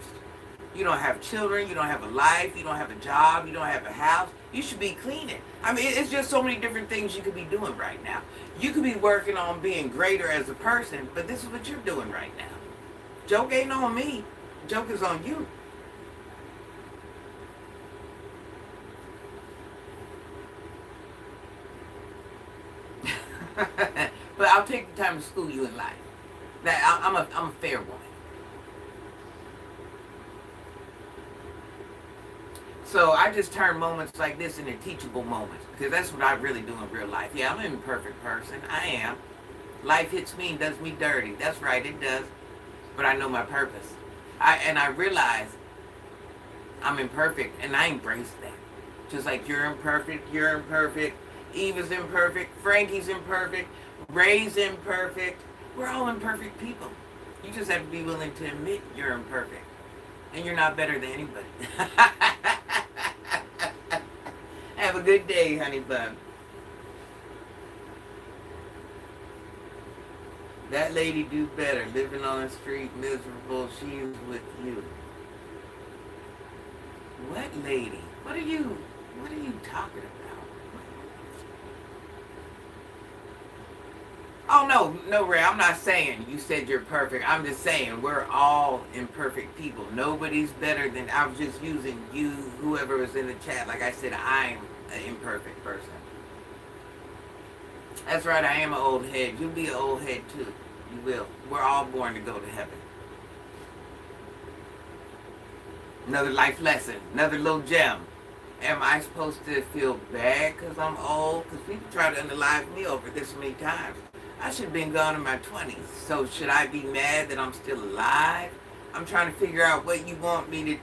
You don't have children. You don't have a life. You don't have a job. You don't have a house. You should be cleaning. I mean, it's just so many different things you could be doing right now. You could be working on being greater as a person, but this is what you're doing right now. Joke ain't on me. Joke is on you. But I'll take the time to school you in life. That I'm a fair woman. So I just turn moments like this into teachable moments because that's what I really do in real life. Yeah, I'm an imperfect person. I am. Life hits me and does me dirty. That's right, it does. But I know my purpose. I realize I'm imperfect and I embrace that. Just like you're imperfect, Eva's imperfect, Frankie's imperfect, Ray's imperfect. We're all imperfect people. You just have to be willing to admit you're imperfect. And you're not better than anybody. Have a good day, honey bun. That lady do better. Living on the street, miserable. She's with you. What lady? What are you talking about? Oh, no, Ray, I'm not saying you said you're perfect. I'm just saying we're all imperfect people. Nobody's better than, I was just using you, whoever was in the chat. Like I said, I'm an imperfect person. That's right, I am an old head. You'll be an old head too. You will. We're all born to go to heaven. Another life lesson. Another little gem. Am I supposed to feel bad because I'm old? Because people try to unalive me over this many times. I should have been gone in my 20s. So should I be mad that I'm still alive? I'm trying to figure out what you want me to...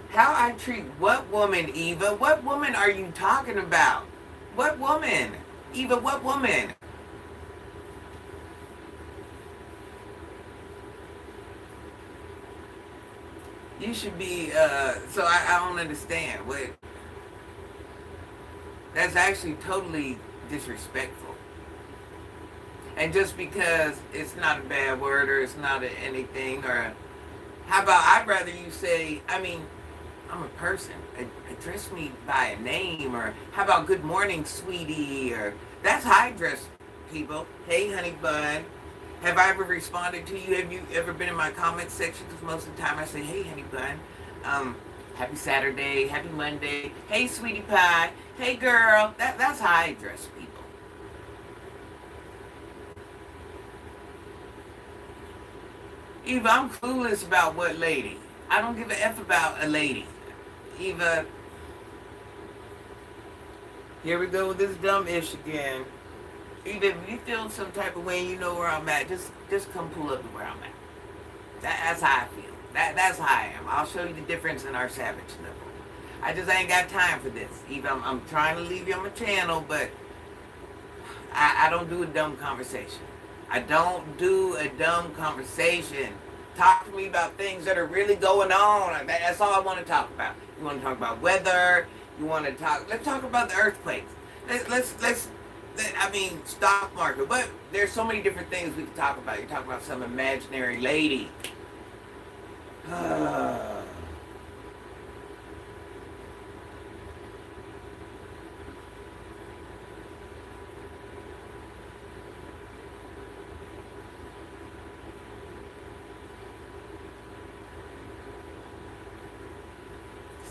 How I treat what woman, Eva? What woman are you talking about? What woman? Eva, what woman? You should be, so I don't understand. What, that's actually totally disrespectful. And just because it's not a bad word or it's not anything, or how about I'd rather you say, I mean, I'm a person. Address me by a name, or how about good morning, sweetie, or that's how I address people. Hey, honey bun. Have I ever responded to you? Have you ever been in my comment section? Because most of the time I say, hey, honey bun. Happy Saturday, happy Monday. Hey, sweetie pie. Hey, girl. That's how I address people. Eva, I'm clueless about what lady. I don't give a F about a lady. Eva, here we go with this dumb ish again. Eva, if you feel some type of way and you know where I'm at, just come pull up to where I'm at. That's how I feel. That's how I am. I'll show you the difference in our savage level. I just ain't got time for this. Eva, I'm trying to leave you on my channel, but I don't do a dumb conversation. I don't do a dumb conversation. Talk to me about things that are really going on. That's all I want to talk about. You want to talk about weather. You want to talk. Let's talk about the earthquakes. Let's. I mean, stock market. But there's so many different things we can talk about. You're talking about some imaginary lady.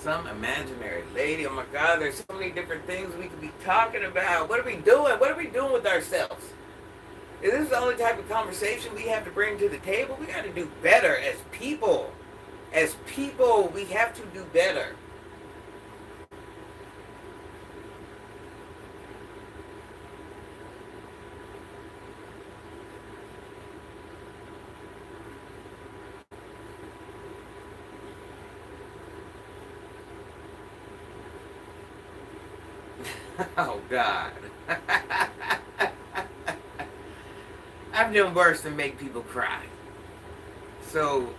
Some imaginary lady. Oh my God, there's so many different things we could be talking about. What are we doing? What are we doing with ourselves? Is this the only type of conversation we have to bring to the table? We got to do better as people. As people, we have to do better. Oh, God. I've done worse than make people cry. So,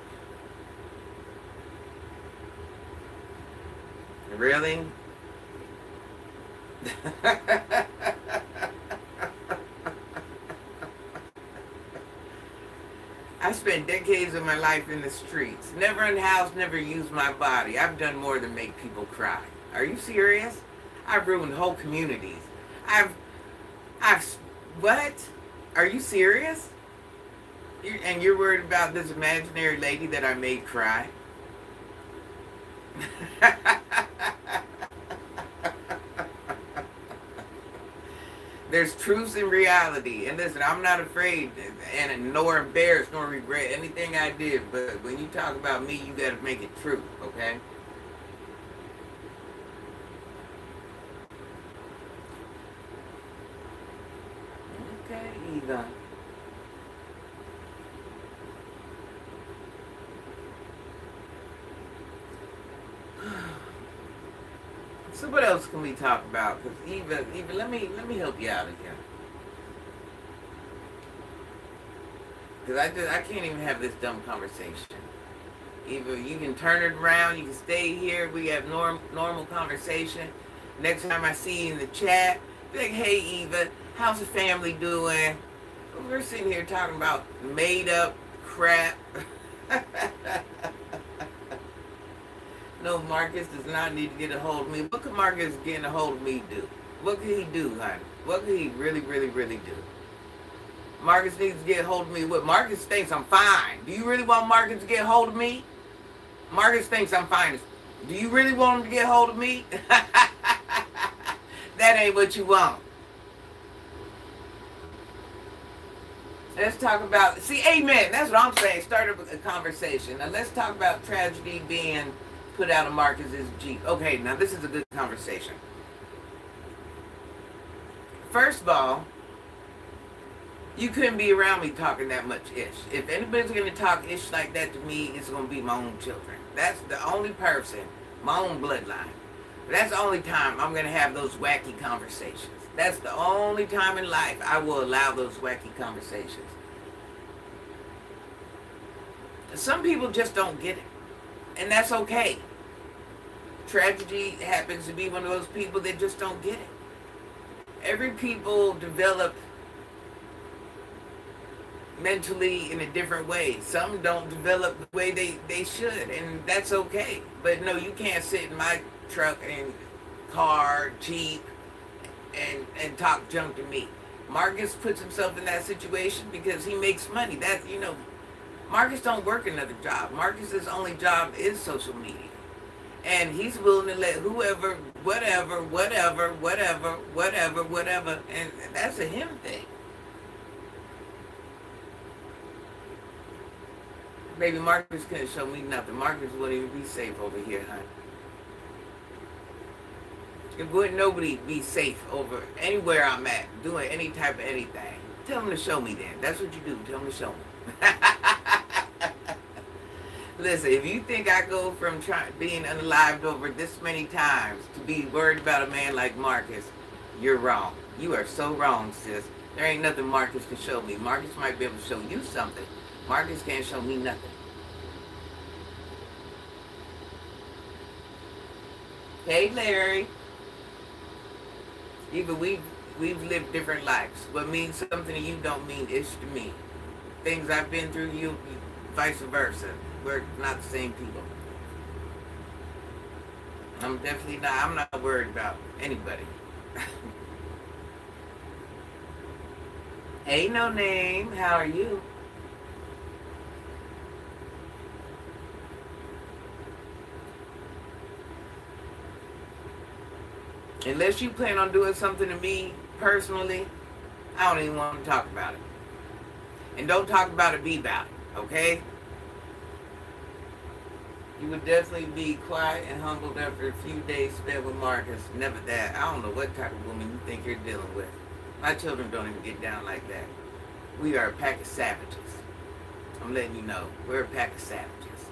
really? I spent decades of my life in the streets. Never in the house, never used my body. I've done more than make people cry. Are you serious? I've ruined whole communities. I've, what? Are you serious? And you're worried about this imaginary lady that I made cry? There's truth and reality. And listen, I'm not afraid and nor embarrassed nor regret anything I did. But when you talk about me, you got to make it true, okay? Okay, Eva. So what else can we talk about? Because Eva, let me help you out again. Because I can't even have this dumb conversation. Eva, you can turn it around. You can stay here. We have normal conversation. Next time I see you in the chat, be like, hey, Eva, how's the family doing? We're sitting here talking about made up crap. No, Marcus does not need to get a hold of me. What could Marcus getting a hold of me do? What could he do, honey? What could he really do? Marcus needs to get a hold of me. What? Marcus thinks I'm fine. Do you really want Marcus to get a hold of me? Marcus thinks I'm fine. Do you really want him to get a hold of me? That ain't what you want. Let's talk about, see, amen. That's what I'm saying. Start a conversation. Now let's talk about tragedy being put out of Marcus's Jeep. Okay, now this is a good conversation. First of all, you couldn't be around me talking that much ish. If anybody's going to talk ish like that to me, it's going to be my own children. That's the only person, my own bloodline. That's the only time I'm going to have those wacky conversations. That's the only time in life I will allow those wacky conversations. Some people just don't get it. And that's okay. Tragedy happens to be one of those people that just don't get it. Every people develop mentally in a different way. Some don't develop the way they should, and that's okay. But no, you can't sit in my truck and car, Jeep, and talk junk to me. Marcus puts himself in that situation because he makes money. That, you know, Marcus don't work another job. Marcus's only job is social media. And he's willing to let whoever, whatever, and that's a him thing. Baby, Marcus couldn't show me nothing. Marcus wouldn't even be safe over here, honey. It wouldn't nobody be safe over anywhere I'm at, doing any type of anything. Tell him to show me then. That's what you do. Tell him to show me. Listen, if you think I go from being unalived over this many times to be worried about a man like Marcus, you're wrong. You are so wrong, sis. There ain't nothing Marcus can show me. Marcus might be able to show you something. Marcus can't show me nothing. Hey, Larry. Even we've lived different lives. What means something to you don't mean it's to me. Things I've been through, you vice versa. We're not the same people. I'm not worried about anybody. Hey, no name. How are you? Unless you plan on doing something to me personally, I don't even want to talk about it. And don't talk about it, be about it, okay? You would definitely be quiet and humbled after a few days spent with Marcus. Never that. I don't know what type of woman you think you're dealing with. My children don't even get down like that. We are a pack of savages. I'm letting you know. We're a pack of savages.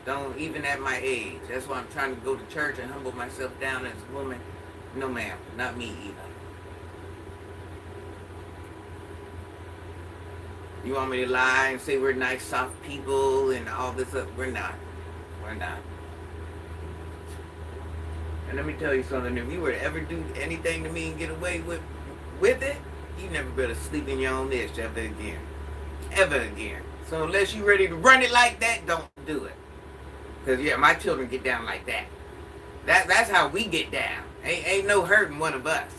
Don't, even at my age. That's why I'm trying to go to church and humble myself down as a woman. No, ma'am. Not me either. You want me to lie and say we're nice, soft people and all this up? We're not. We're not. And let me tell you something. If you were to ever do anything to me and get away with it, you never better sleep in your own itch ever again. Ever again. So unless you're ready to run it like that, don't do it. Because, yeah, my children get down like that. That's how we get down. Ain't no hurting one of us.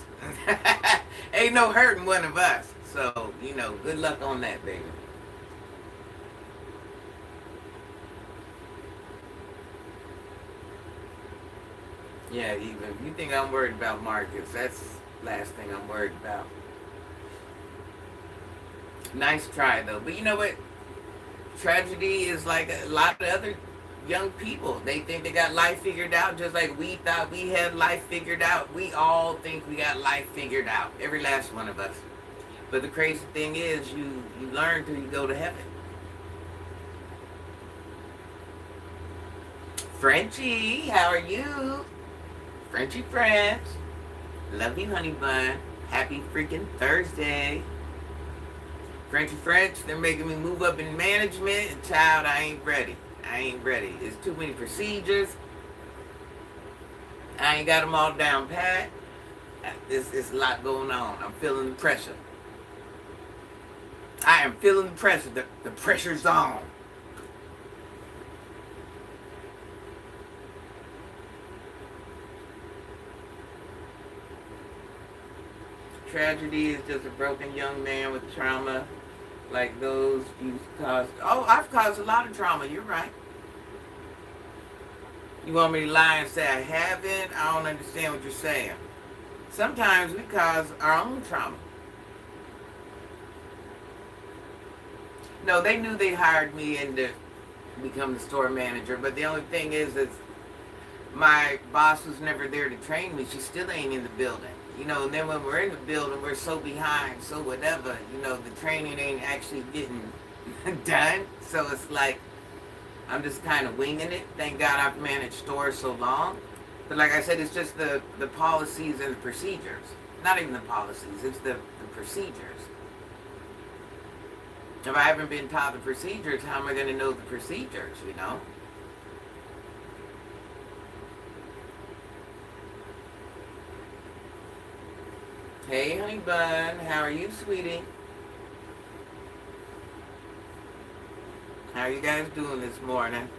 Ain't no hurting one of us. So, you know, good luck on that, baby. Yeah, even you think I'm worried about Marcus, that's the last thing I'm worried about. Nice try, though. But you know what? Tragedy is like a lot of other young people. They think they got life figured out just like we thought we had life figured out. We all think we got life figured out. Every last one of us. But the crazy thing is you learn till you go to heaven. Frenchie, how are you? Frenchie French. Love you, honey bun. Happy freaking Thursday. Frenchie French, they're making me move up in management. And child, I ain't ready. I ain't ready. There's too many procedures. I ain't got them all down pat. It's a lot going on. I'm feeling the pressure. I am feeling the pressure. The pressure's on. Tragedy is just a broken young man with trauma like those you caused. Oh, I've caused a lot of trauma. You're right. You want me to lie and say I haven't? I don't understand what you're saying. Sometimes we cause our own trauma. No, they knew they hired me in to become the store manager, but the only thing is my boss was never there to train me. She still ain't in the building. You know, and then when we're in the building, we're so behind, so whatever, you know, the training ain't actually getting done. So it's like, I'm just kind of winging it. Thank God I've managed stores so long. But like I said, it's just the policies and the procedures. Not even the policies, it's the procedures. If I haven't been taught the procedures, how am I going to know the procedures, you know? Hey, honey bun, how are you, sweetie? How are you guys doing this morning?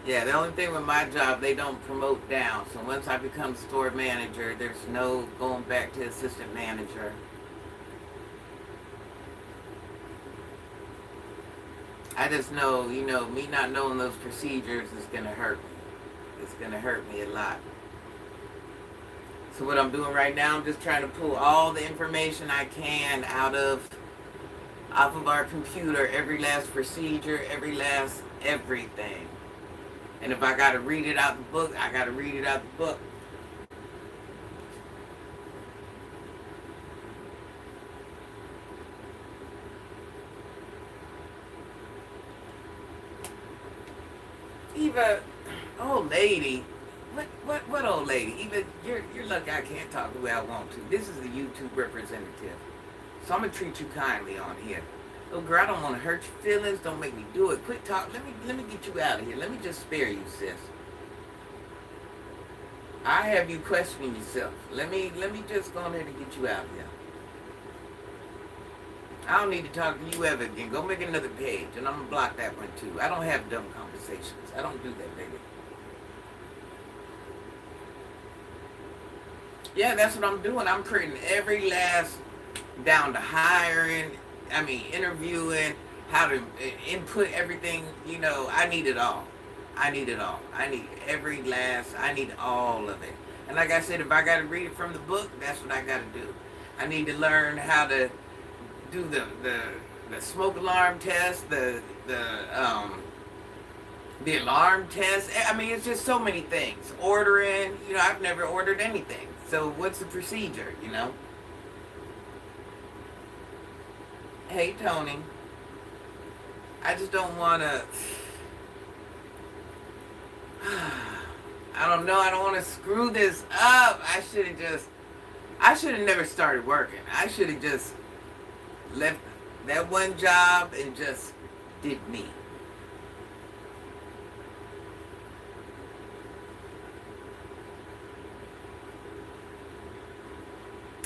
Yeah, the only thing with my job, they don't promote down. So once I become store manager, there's no going back to assistant manager. I just know, me not knowing those procedures is going to hurt me. It's going to hurt me a lot. So what I'm doing right now, I'm just trying to pull all the information I can off of our computer, every last procedure, every last everything. And if I got to read it out the book, I got to read it out the book. Eva, old lady, what old lady? Eva, you're lucky I can't talk the way I want to. This is the YouTube representative, so I'm gonna treat you kindly on here. Oh girl, I don't want to hurt your feelings. Don't make me do it. Quit talk. Let me get you out of here. Let me just spare you, sis. I have you questioning yourself. Let me just go ahead and get you out of here. I don't need to talk to you ever again. Go make another page, and I'm gonna block that one too. I don't have dumb conversations. I don't do that, baby. Yeah, that's what I'm doing. I'm creating every last down to hiring. I mean, interviewing, how to input everything. I need it all. I need it all. I need every last. I need all of it. And like I said, if I got to read it from the book, that's what I got to do. I need to learn how to do the smoke alarm test, the alarm test. I mean, it's just so many things. Ordering, I've never ordered anything. So what's the procedure? Hey, Tony. I just don't want to. I don't know. I don't want to screw this up. I should have never started working. I should have just left that one job and just did me.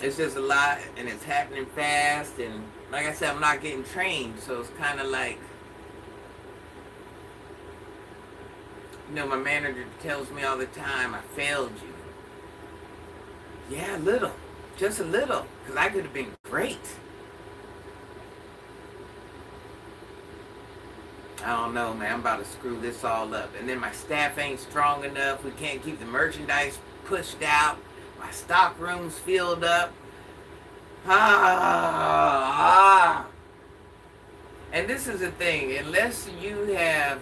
It's just a lot, and it's happening fast, and like I said, I'm not getting trained, so it's kind of like, my manager tells me all the time, I failed you. Yeah, a little. Just a little, because I could have been great. I don't know, man. I'm about to screw this all up. And then my staff ain't strong enough. We can't keep the merchandise pushed out. My stock room's filled up. And this is the thing. Unless you have...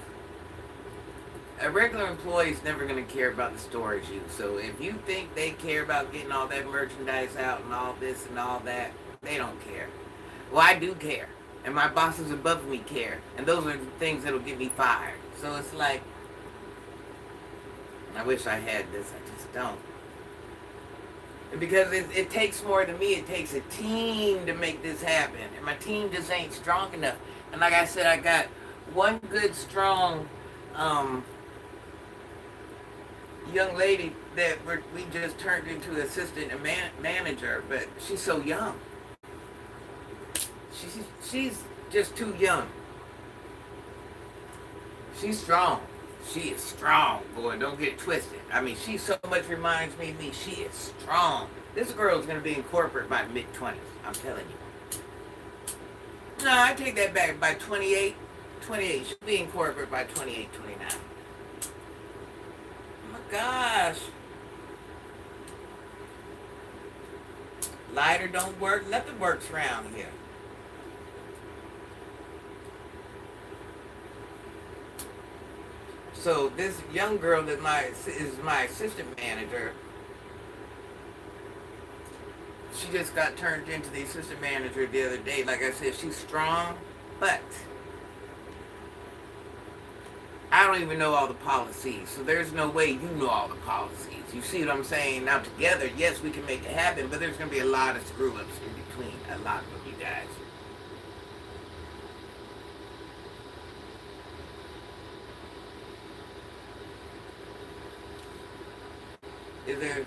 A regular employee is never going to care about the store as you. So if you think they care about getting all that merchandise out and all this and all that, they don't care. Well, I do care. And my bosses above me care. And those are the things that'll get me fired. So it's like, I wish I had this. I just don't. Because it takes more than me. It takes a team to make this happen. And my team just ain't strong enough. And like I said, I got one good, strong young lady that we just turned into assistant and manager. But she's so young. She's just too young. She's strong. She is strong, boy. Don't get twisted. I mean, she so much reminds me of me. She is strong. This girl's going to be in corporate by mid-20s. I'm telling you. No, I take that back. By 28. She'll be in corporate by 28, 29. Oh my gosh. Lighter don't work. Nothing works around here. So this young girl that is my assistant manager, she just got turned into the assistant manager the other day. Like I said, she's strong, but I don't even know all the policies. So there's no way you know all the policies. You see what I'm saying? Now together, yes, we can make it happen, but there's going to be a lot of screw-ups in between. A lot of them, you guys. Is there...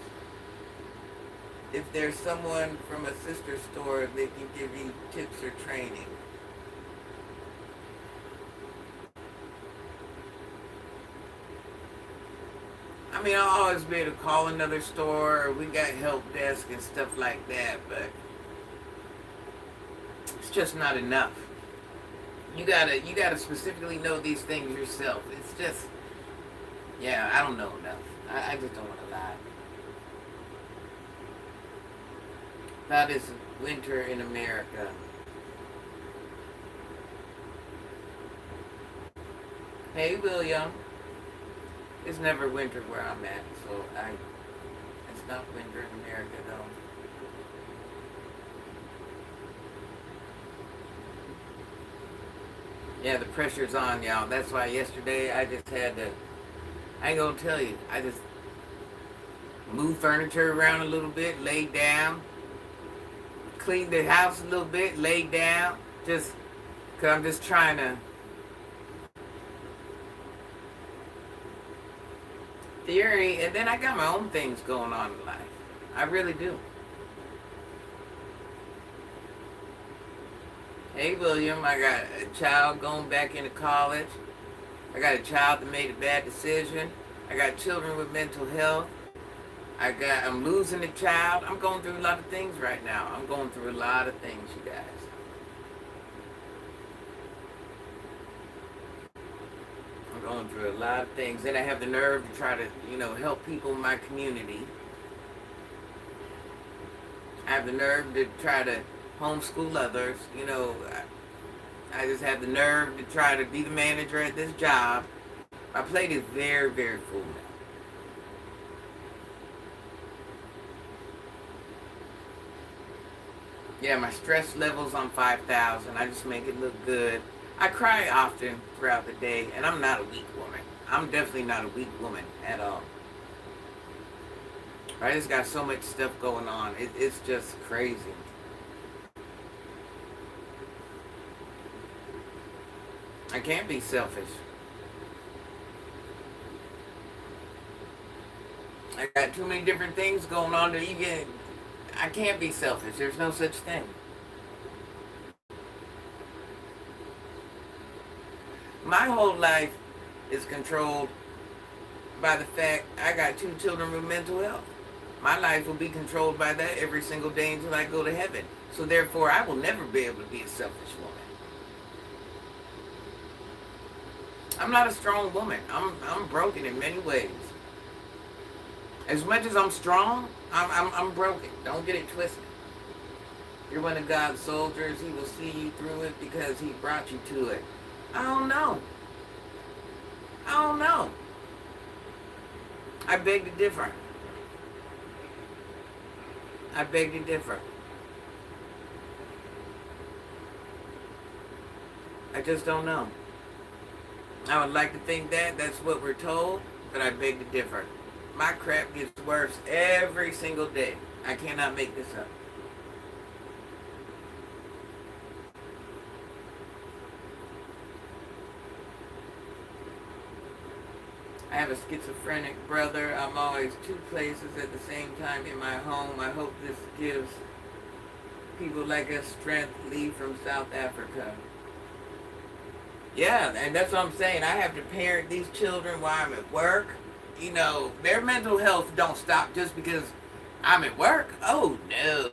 if there's someone from a sister store that can give you tips or training. I mean, I'll always be able to call another store, or we got help desk and stuff like that, but it's just not enough. You gotta specifically know these things yourself. It's just, yeah, I don't know enough. I just don't want to lie. About this winter in America. Hey, William. It's never winter where I'm at, so it's not winter in America though. Yeah, the pressure's on, y'all. That's why yesterday I just had to, I ain't gonna tell you, I just moved furniture around a little bit, laid down, cleaned the house a little bit, laid down, just, cause I'm just trying to theory, and then I got my own things going on in life. I really do. Hey, William, I got a child going back into college. I got a child that made a bad decision. I got children with mental health. I'm losing a child. I'm going through a lot of things right now. I'm going through a lot of things, you guys. I'm going through a lot of things. Then I have the nerve to try to, help people in my community. I have the nerve to try to homeschool others. I just have the nerve to try to be the manager at this job. My plate is very, very full now. Yeah, my stress level's on 5,000. I just make it look good. I cry often throughout the day, and I'm not a weak woman. I'm definitely not a weak woman at all. I just got so much stuff going on. It's just crazy. I can't be selfish. I got too many different things going on that I can't be selfish. There's no such thing. My whole life is controlled by the fact I got 2 children with mental health. My life will be controlled by that every single day until I go to heaven. So therefore, I will never be able to be a selfish woman. I'm not a strong woman. I'm broken in many ways. As much as I'm strong, I'm broken. Don't get it twisted. You're one of God's soldiers. He will see you through it because he brought you to it. I don't know. I beg to differ. I beg to differ. I just don't know. I would like to think that's what we're told, but I beg to differ. My crap gets worse every single day. I cannot make this up. I have a schizophrenic brother. I'm always 2 places at the same time in my home. I hope this gives people like us strength. Leave from South Africa. Yeah, and that's what I'm saying. I have to parent these children while I'm at work. Their mental health don't stop just because I'm at work. Oh, no.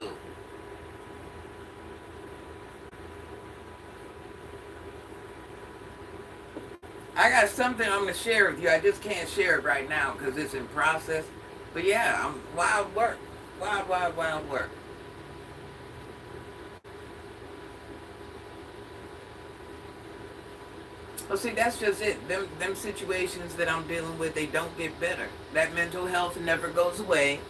I got something I'm going to share with you. I just can't share it right now because it's in process. But yeah, I'm wild work. Wild work. Well, see, that's just it. Them situations that I'm dealing with, they don't get better. That mental health never goes away.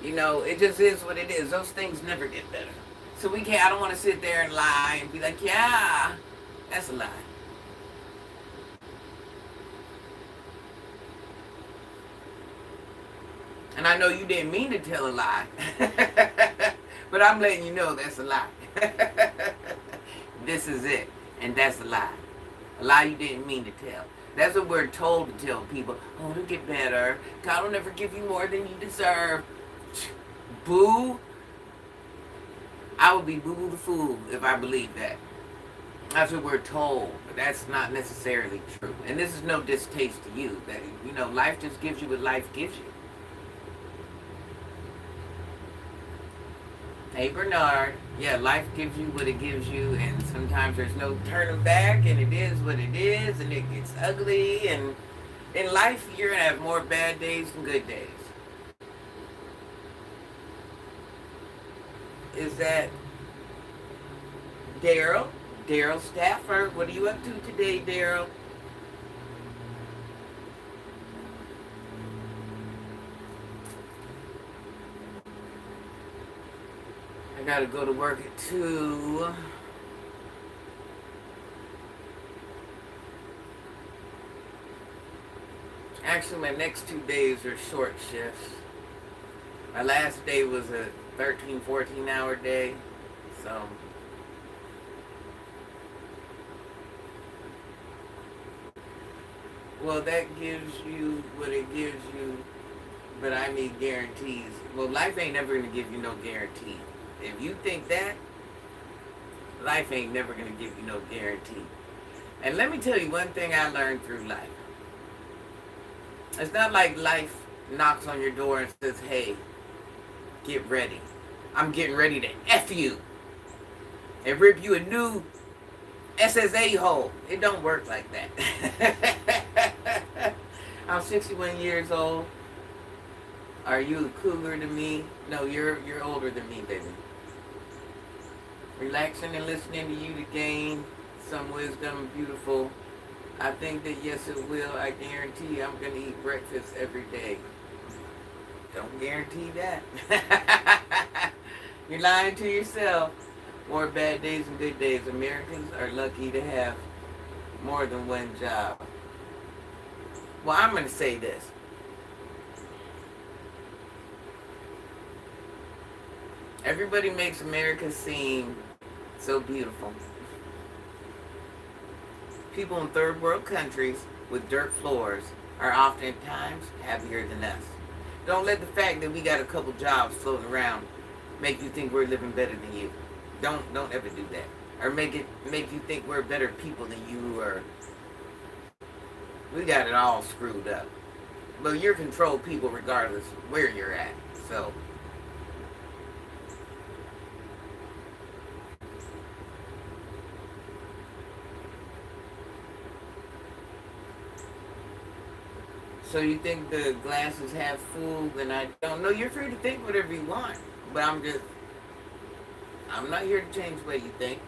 It just is what it is. Those things never get better. So I don't want to sit there and lie and be like, yeah, that's a lie. And I know you didn't mean to tell a lie. But I'm letting you know that's a lie. This is it. And that's a lie. A lie you didn't mean to tell. That's what we're told to tell people. Oh, it'll get better. God will never give you more than you deserve. Boo. I would be boo the fool if I believed that. That's what we're told, but that's not necessarily true. And this is no distaste to you. That, you know, life just gives you what life gives you. Hey Bernard, yeah, life gives you what it gives you, and sometimes there's no turning back, and it is what it is, and it gets ugly, and in life you're gonna have more bad days than good days. Is that Daryl? Daryl Stafford, what are you up to today, Daryl? I gotta go to work at 2. Actually, my next 2 days are short shifts. My last day was a 13, 14-hour day, so well, that gives you what it gives you, but I need guarantees. Well, life ain't never gonna give you no guarantee. If you think that, life ain't never gonna give you no guarantee. And let me tell you one thing I learned through life. It's not like life knocks on your door and says, hey, get ready. I'm getting ready to F you and rip you a new SSA hole. It don't work like that. I'm 61 years old. Are you cooler than me? No, you're older than me, baby. Relaxing and listening to you to gain some wisdom, beautiful. I think that yes, it will. I guarantee I'm going to eat breakfast every day. Don't guarantee that. You're lying to yourself. More bad days than good days. Americans are lucky to have more than one job. Well, I'm going to say this. Everybody makes America seem so beautiful. People in third world countries with dirt floors are oftentimes happier than us. Don't let the fact that we got a couple jobs floating around make you think we're living better than you. Don't ever do that. Or make you think we're better people than you, or we got it all screwed up. But you're controlled people regardless of where you're at. So So you think the glass is half full, then I don't know. You're free to think whatever you want. But I'm not here to change the way you think.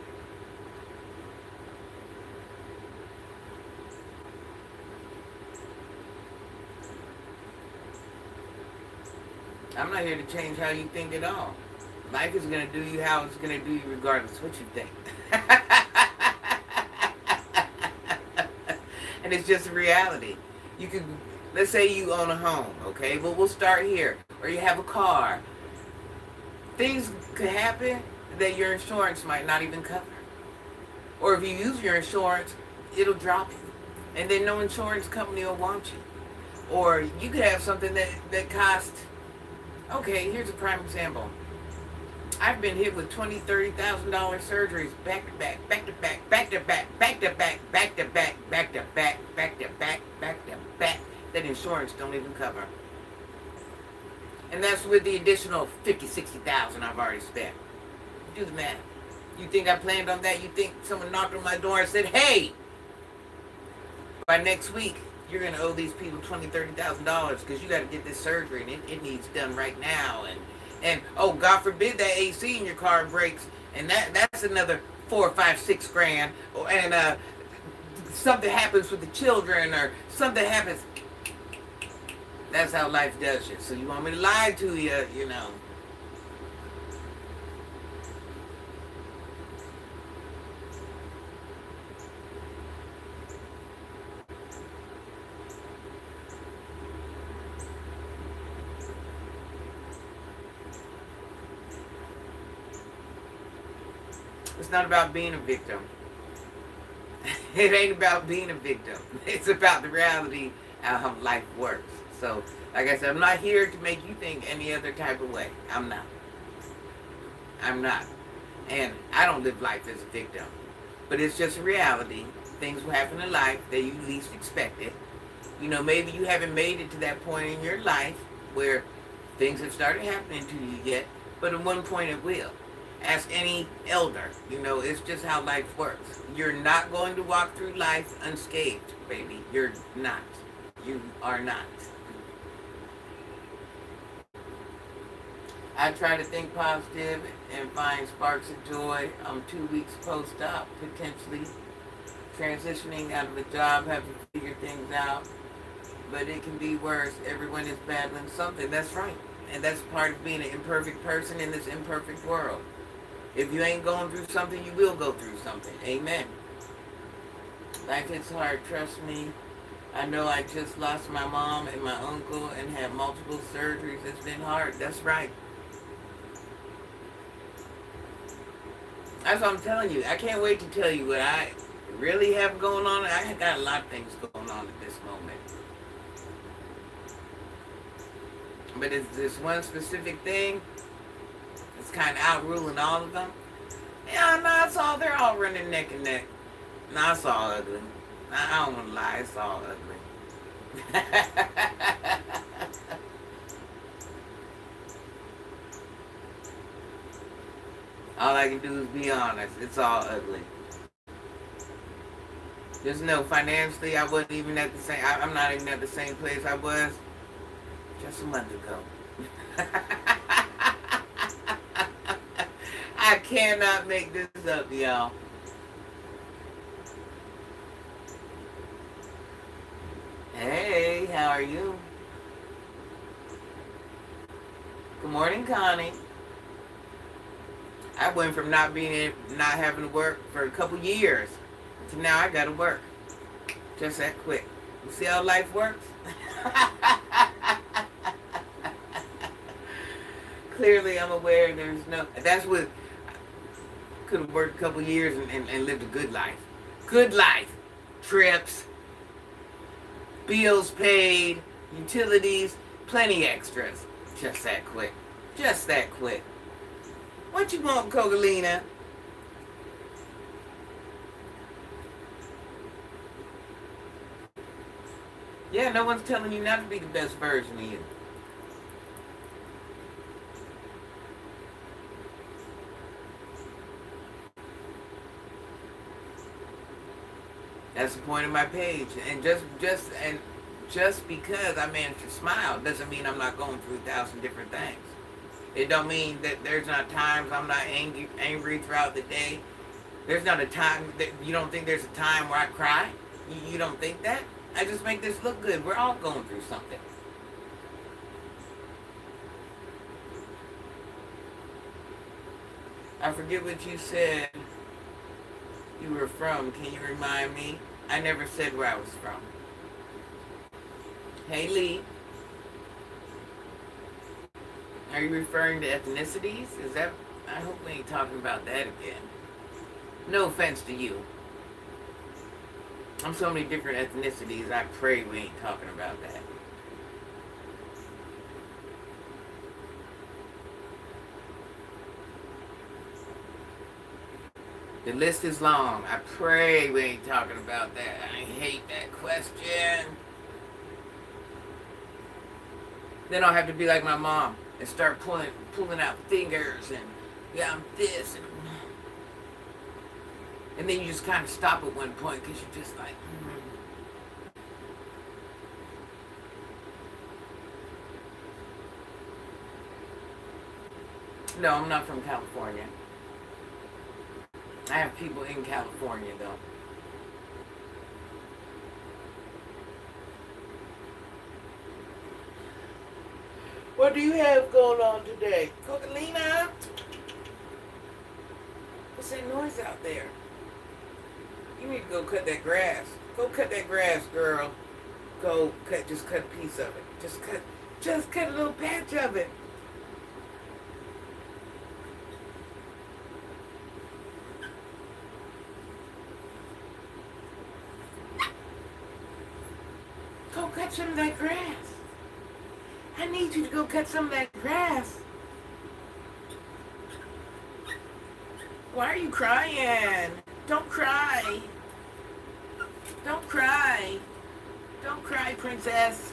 I'm not here to change how you think at all. Life is going to do you how it's going to do you regardless of what you think. And it's just a reality. You could, let's say you own a home, okay? But we'll start here. Or you have a car. Things could happen that your insurance might not even cover. Or if you use your insurance, it'll drop you. And then no insurance company will want you. Or you could have something that costs, okay, here's a prime example. I've been hit with $20,000, $30,000 surgeries back to back, back to back, back to back, back to back, back to back, back to back, back to back, back to back, that insurance don't even cover. And that's with the additional $50,000, $60,000 I've already spent. Do the math. You think I planned on that? You think someone knocked on my door and said, hey, by next week, you're going to owe these people $20,000, $30,000 because you got to get this surgery and it needs done right now. And oh, God forbid that AC in your car breaks, and that's another $4, $5, $6 grand. And something happens with the children, or something happens. That's how life does you. So you want me to lie to you, you know. It's not about being a victim. It ain't about being a victim. It's about the reality of how life works. So Like I said, I'm not here to make you think any other type of way. I'm not. I'm not. And I don't live life as a victim. But it's just a reality. Things will happen in life that you least expect it. You know, maybe you haven't made it to that point in your life where things have started happening to you yet, but at one point it will. Ask any elder. You know, it's just how life works. You're not going to walk through life unscathed, baby. You're not. You are not. I try to think positive and find sparks of joy. I'm 2 weeks post-op, potentially transitioning out of a job, having to figure things out. But it can be worse. Everyone is battling something. That's right. And that's part of being an imperfect person in this imperfect world. If you ain't going through something, you will go through something. Amen. Life is hard, trust me. I know I just lost my mom and my uncle and had multiple surgeries. It's been hard. That's right. That's what I'm telling you. I can't wait to tell you what I really have going on. I got a lot of things going on at this moment. But it's this one specific thing. It's kind of outruling all of them. Yeah, no, it's all, they're all running neck and neck. No, it's all ugly. I don't want to lie, it's all ugly. All I can do is be honest. It's all ugly. Just know financially I wasn't even at the same, I'm not even at the same place I was just a month ago. I cannot make this up, y'all. Hey, how are you? Good morning, Connie. I went from not having to work for a couple years to now I gotta work. Just that quick. You see how life works? Clearly I'm aware there's no, that's what, could have worked a couple years and lived a good life. Good life. Trips, bills paid, utilities, plenty extras. Just that quick. Just that quick. What you want, Cogalina? Yeah, no one's telling you not to be the best version of you. That's the point of my page. And just because I managed to smile doesn't mean I'm not going through 1,000 different things. It don't mean that there's not times I'm not angry throughout the day. There's not a time that you don't think there's a time where I cry. You don't think that? I just make this look good. We're all going through something. I forget what you said you were from. Can you remind me? I never said where I was from. Hey, Lee. Are you referring to ethnicities? Is that... I hope we ain't talking about that again. No offense to you. I'm so many different ethnicities, I pray we ain't talking about that. The list is long. I pray we ain't talking about that. I hate that question. Then I'll have to be like my mom and start pulling out fingers and yeah, I'm this and then you just kind of stop at one point because you're just like, No, I'm not from California. I have people in California though. What do you have going on today? Coquelina? What's that noise out there? You need to go cut that grass. Go cut that grass, girl. Go cut, just cut a piece of it. Just cut a little patch of it. Go cut some of that grass. I need you to go cut some of that grass. Why are you crying? Don't cry. Don't cry. Don't cry, princess.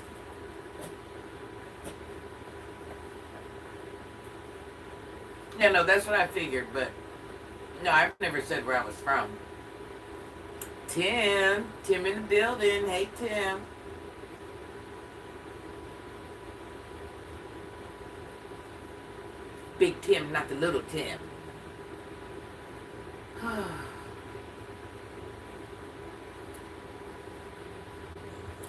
Yeah, no, that's what I figured, but no, I've never said where I was from. Tim in the building. Hey, Tim. Big Tim, not the little Tim. I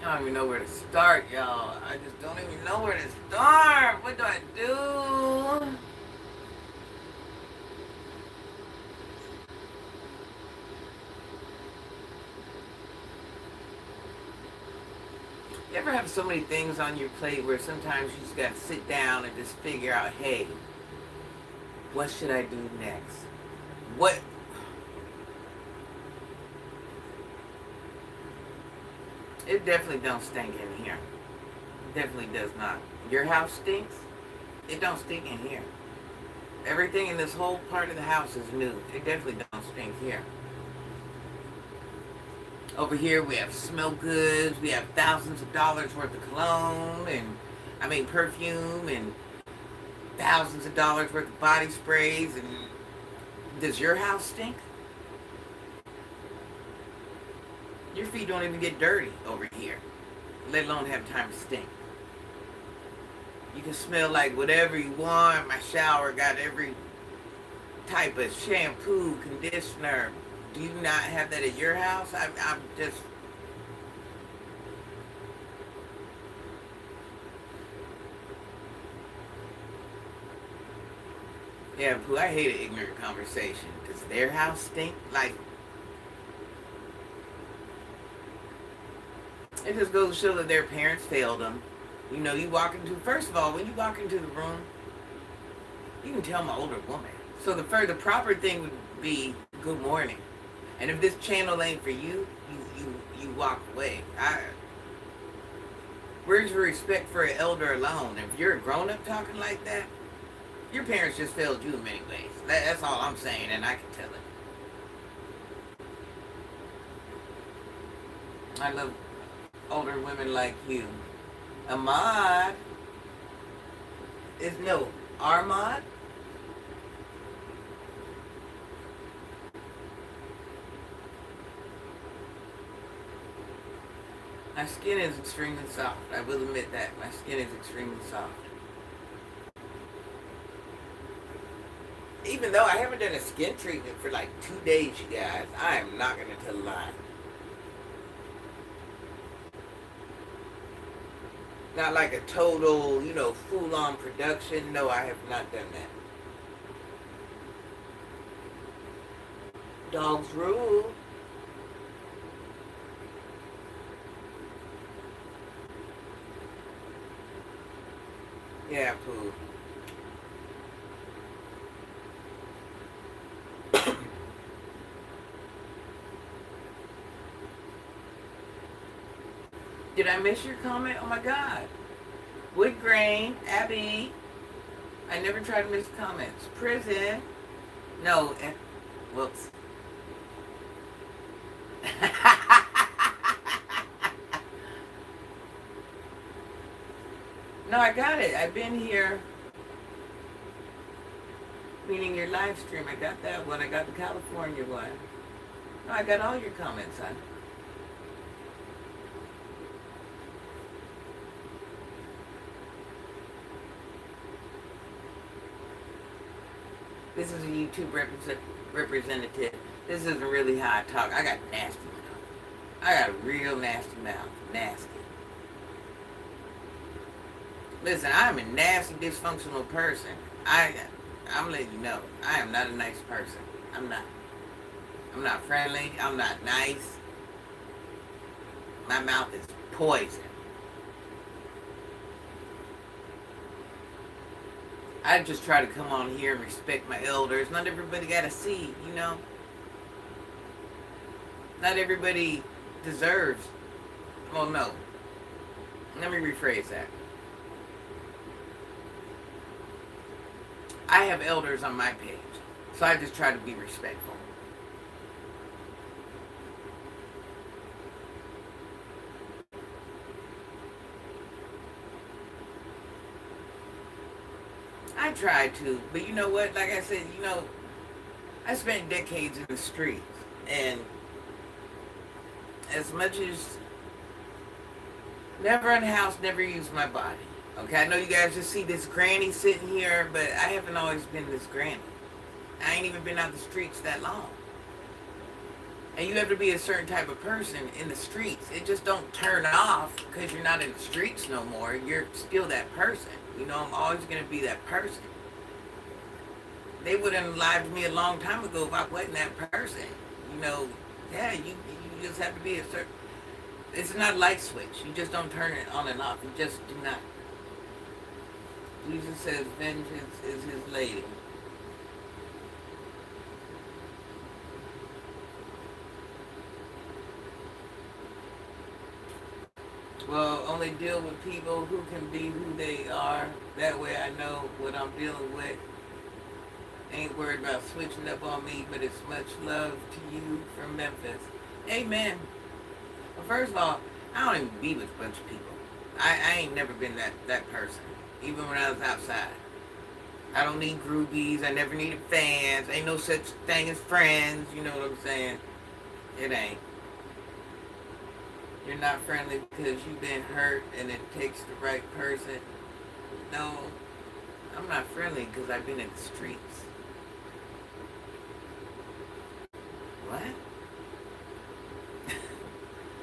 don't even know where to start, y'all. I just don't even know where to start. What do I do? You ever have so many things on your plate where sometimes you just gotta sit down and just figure out, hey, what should I do next? What? It definitely don't stink in here. It definitely does not. Your house stinks? It don't stink in here. Everything in this whole part of the house is new. It definitely don't stink here. Over here we have smell goods. We have thousands of dollars worth of cologne and, perfume and thousands of dollars worth of body sprays. And does your house stink? Your feet don't even get dirty over here, let alone have time to stink. You can smell like whatever you want. My shower got every type of shampoo, conditioner. Do you not have that at your house? I'm just... Yeah, Pooh, I hate an ignorant conversation. Does their house stink? Like, it just goes to show that their parents failed them. You know, first of all, when you walk into the room, you can tell I'm an older woman. So the proper thing would be, good morning. And if this channel ain't for you, you walk away. Where's your respect for an elder alone? If you're a grown-up talking like that, your parents just failed you in many ways. That's all I'm saying, and I can tell it. I love older women like you. Armand. My skin is extremely soft. I will admit that. My skin is extremely soft. Even though I haven't done a skin treatment for like 2 days, you guys, I am not going to tell a lie. Not like a total, full-on production. No, I have not done that. Dogs rule. Yeah, Pooh. Did I miss your comment? Oh my God. Wood grain, Abby. I never try to miss comments. Prison. No. Whoops. No, I got it. I've been here. Meaning your live stream. I got that one. I got the California one. No, I got all your comments, hon. This is a YouTube representative. This isn't really how I talk. I got nasty mouth. I got a real nasty mouth. Nasty. Listen, I'm a nasty, dysfunctional person. I'm letting you know. I am not a nice person. I'm not. I'm not friendly. I'm not nice. My mouth is poison. I just try to come on here and respect my elders. Not everybody got a seat, Not everybody deserves. Well, no. Let me rephrase that. I have elders on my page, so I just try to be respectful. I try to, but you know what? Like I said, I spent decades in the streets, and as much as never in the house, never use my body. Okay, I know you guys just see this granny sitting here, but I haven't always been this granny. I ain't even been out the streets that long. And you have to be a certain type of person in the streets. It just don't turn off because you're not in the streets no more. You're still that person. I'm always going to be that person. They would have lived me a long time ago if I wasn't that person. Yeah, you just have to be a certain... It's not a light switch. You just don't turn it on and off. You just do not. Jesus says vengeance is his lady. Well, only deal with people who can be who they are. That way I know what I'm dealing with. Ain't worried about switching up on me, but it's much love to you from Memphis. Amen. Well, first of all, I don't even be with a bunch of people. I ain't never been that person, even when I was outside. I don't need groupies. I never needed fans. Ain't no such thing as friends. You know what I'm saying? It ain't. You're not friendly because you've been hurt and it takes the right person. No, I'm not friendly because I've been in the streets. What?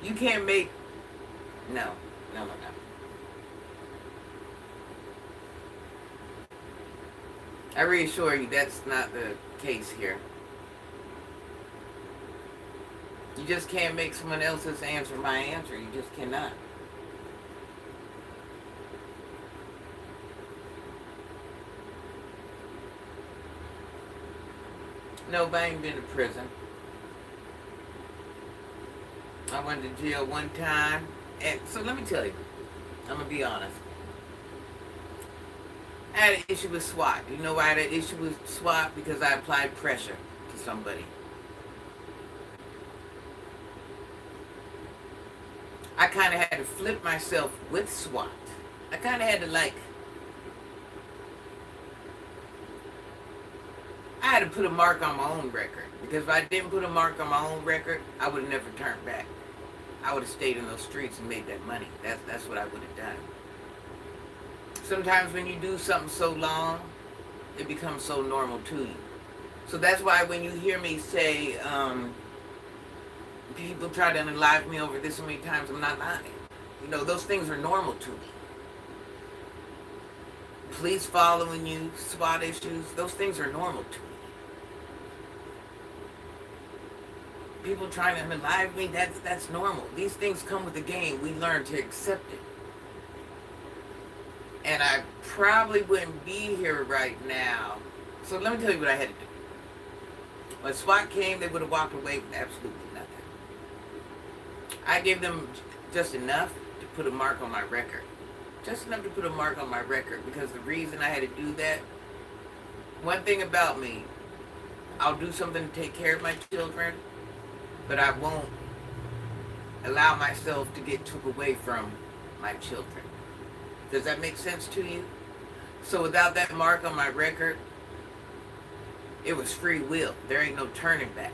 You can't make... No. I reassure you that's not the case here. You just can't make someone else's answer my answer. You just cannot. No, I ain't been to prison. I went to jail one time. And so let me tell you, I'm going to be honest. I had an issue with SWAT. You know why I had an issue with SWAT? Because I applied pressure to somebody. I kind of had to flip myself with SWAT. I kind of had to I had to put a mark on my own record. Because if I didn't put a mark on my own record, I would have never turned back. I would have stayed in those streets and made that money. That's what I would have done. Sometimes when you do something so long, it becomes so normal to you. So that's why when you hear me say, people try to unalive me over this so many times, I'm not lying. Those things are normal to me. Police following you, SWAT issues, those things are normal to me. People trying to unalive me, that's normal. These things come with the game. We learn to accept it. And I probably wouldn't be here right now. So let me tell you what I had to do. When SWAT came, they would have walked away with absolutely nothing. I gave them just enough to put a mark on my record. Just enough to put a mark on my record, because the reason I had to do that, one thing about me, I'll do something to take care of my children, but I won't allow myself to get took away from my children. Does that make sense to you? So without that mark on my record, it was free will. There ain't no turning back.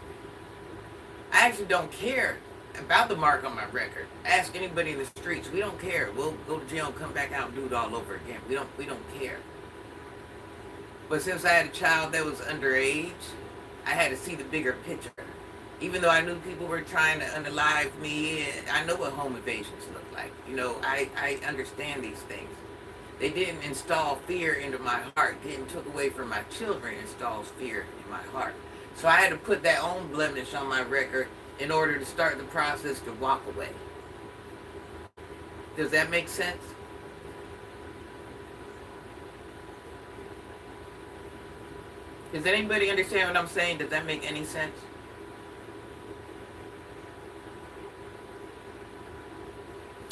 I actually don't care about the mark on my record. Ask anybody in the streets. We don't care. We'll go to jail and come back out and do it all over again. We don't care. But since I had a child that was underage, I had to see the bigger picture. Even though I knew people were trying to unalive me, I know what home invasions look like. I understand these things. They didn't install fear into my heart. Getting took away from my children installs fear in my heart. So I had to put that own blemish on my record in order to start the process to walk away. Does that make sense? Does anybody understand what I'm saying? Does that make any sense?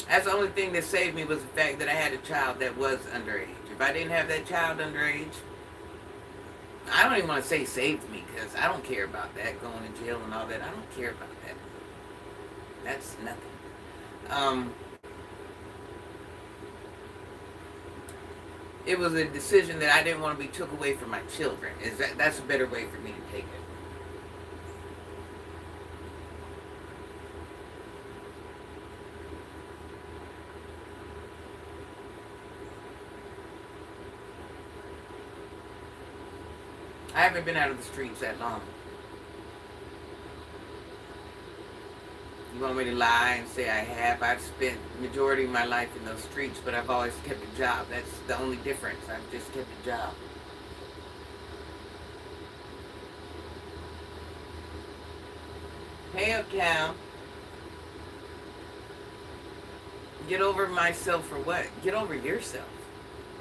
That's the only thing that saved me, was the fact that I had a child that was underage. If I didn't have that child underage, I don't even want to say saved me because I don't care about that, going to jail and all that. I don't care about that. That's nothing. It was a decision that I didn't want to be took away from my children. That's a better way for me to take it. I haven't been out of the streets that long. You want me to lie and say I have? I've spent the majority of my life in those streets, but I've always kept a job. That's the only difference. I've just kept a job. Hey, Uptown. Get over myself for what? Get over yourself.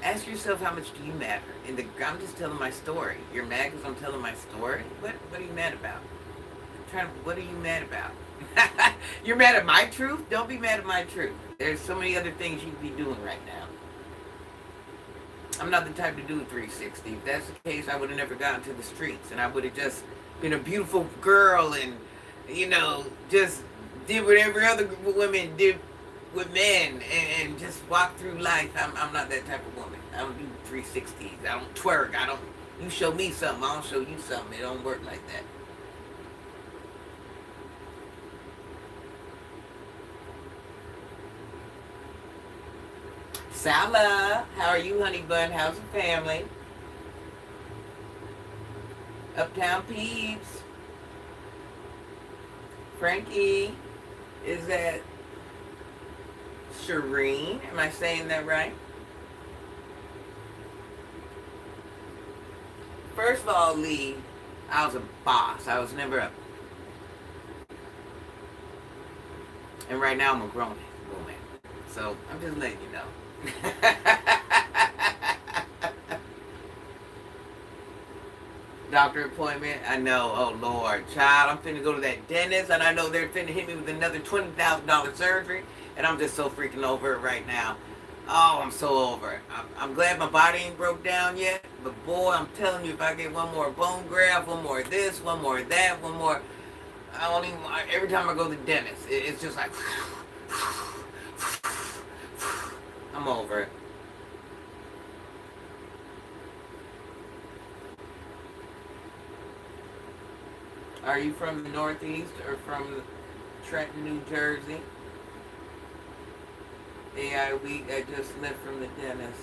Ask yourself, how much do you matter? I'm just telling my story. You're mad because I'm telling my story? What are you mad about? What are you mad about? You're mad at my truth? Don't be mad at my truth. There's so many other things you could be doing right now. I'm not the type to do a 360. If that's the case, I would have never gotten to the streets, and I would have just been a beautiful girl and, just did what every other woman did with men and just walk through life. I'm not that type of woman. I don't do 360s. I don't twerk. You show me something, I'll show you something. It don't work like that. Sala, how are you, honey bun? How's the family? Uptown peeps. Frankie, is that Shireen? Am I saying that right? First of all, Lee, I was a boss. I was never a... And right now I'm a grown woman. So I'm just letting you know. Doctor appointment, I know. Oh Lord, child, I'm finna go to that dentist, and I know they're finna hit me with another $20,000 surgery, and I'm just so freaking over it right now. Oh, I'm so over it. I'm glad my body ain't broke down yet, but boy, I'm telling you, if I get one more bone graft, one more of this, one more of that, one more, I don't even. Every time I go to the dentist, it's just like. I'm over it. Are you from the Northeast or from Trenton, New Jersey? AI week, I just left from the dentist.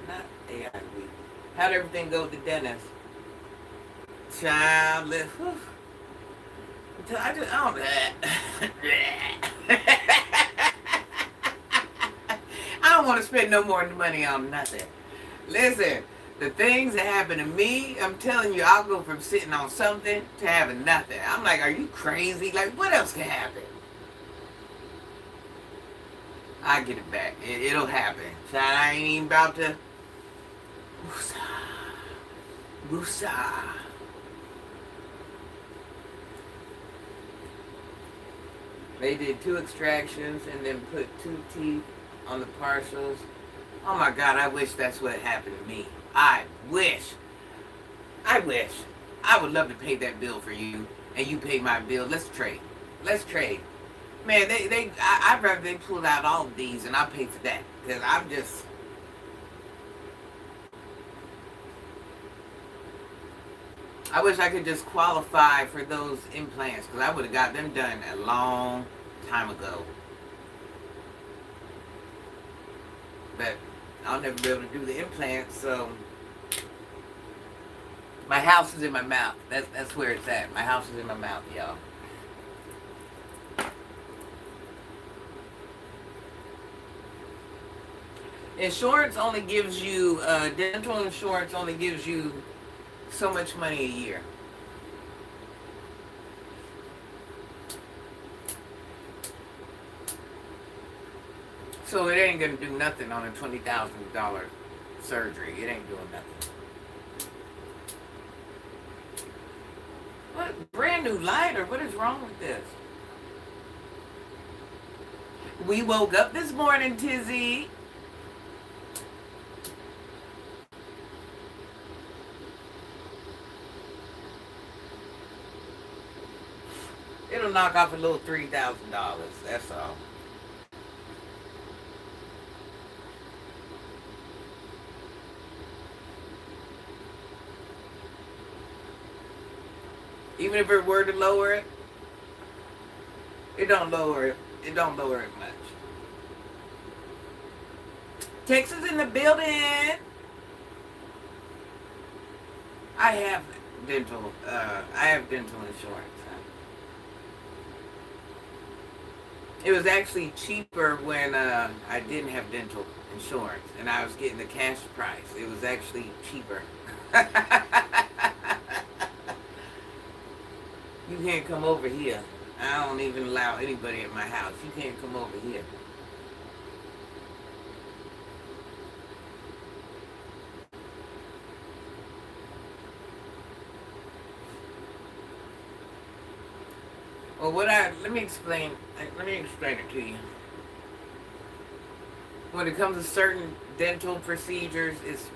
Not AI week. How'd everything go with the dentist? Child, I don't. I don't want to spend no more money on nothing. Listen, the things that happen to me, I'm telling you, I'll go from sitting on something to having nothing. I'm like, are you crazy? Like, what else can happen? I get it back. It'll happen. So I ain't even about to. Woosah. They did 2 extractions and then put 2 teeth on the partials. Oh my God, I wish that's what happened to me. I wish. I would love to pay that bill for you, and you pay my bill. Let's trade. Man, I'd rather they pull out all of these and I pay for that. Because I'm just... I wish I could just qualify for those implants, because I would have got them done a long time ago. But I'll never be able to do the implants, so... My house is in my mouth. That's where it's at. My house is in my mouth, y'all. Insurance only gives you, dental insurance only gives you so much money a year. So it ain't gonna do nothing on a $20,000 surgery. It ain't doing nothing. What? Brand new lighter? What is wrong with this? We woke up this morning, Tizzy. knock off a little $3,000. That's all. Even if it were to lower it, it don't lower it. It don't lower it much. Texas in the building. I have dental. I have dental insurance. It was actually cheaper when I didn't have dental insurance and I was getting the cash price. It was actually cheaper. You can't come over here. I don't even allow anybody at my house. You can't come over here. Well, let me explain it to you. When it comes to certain dental procedures, it's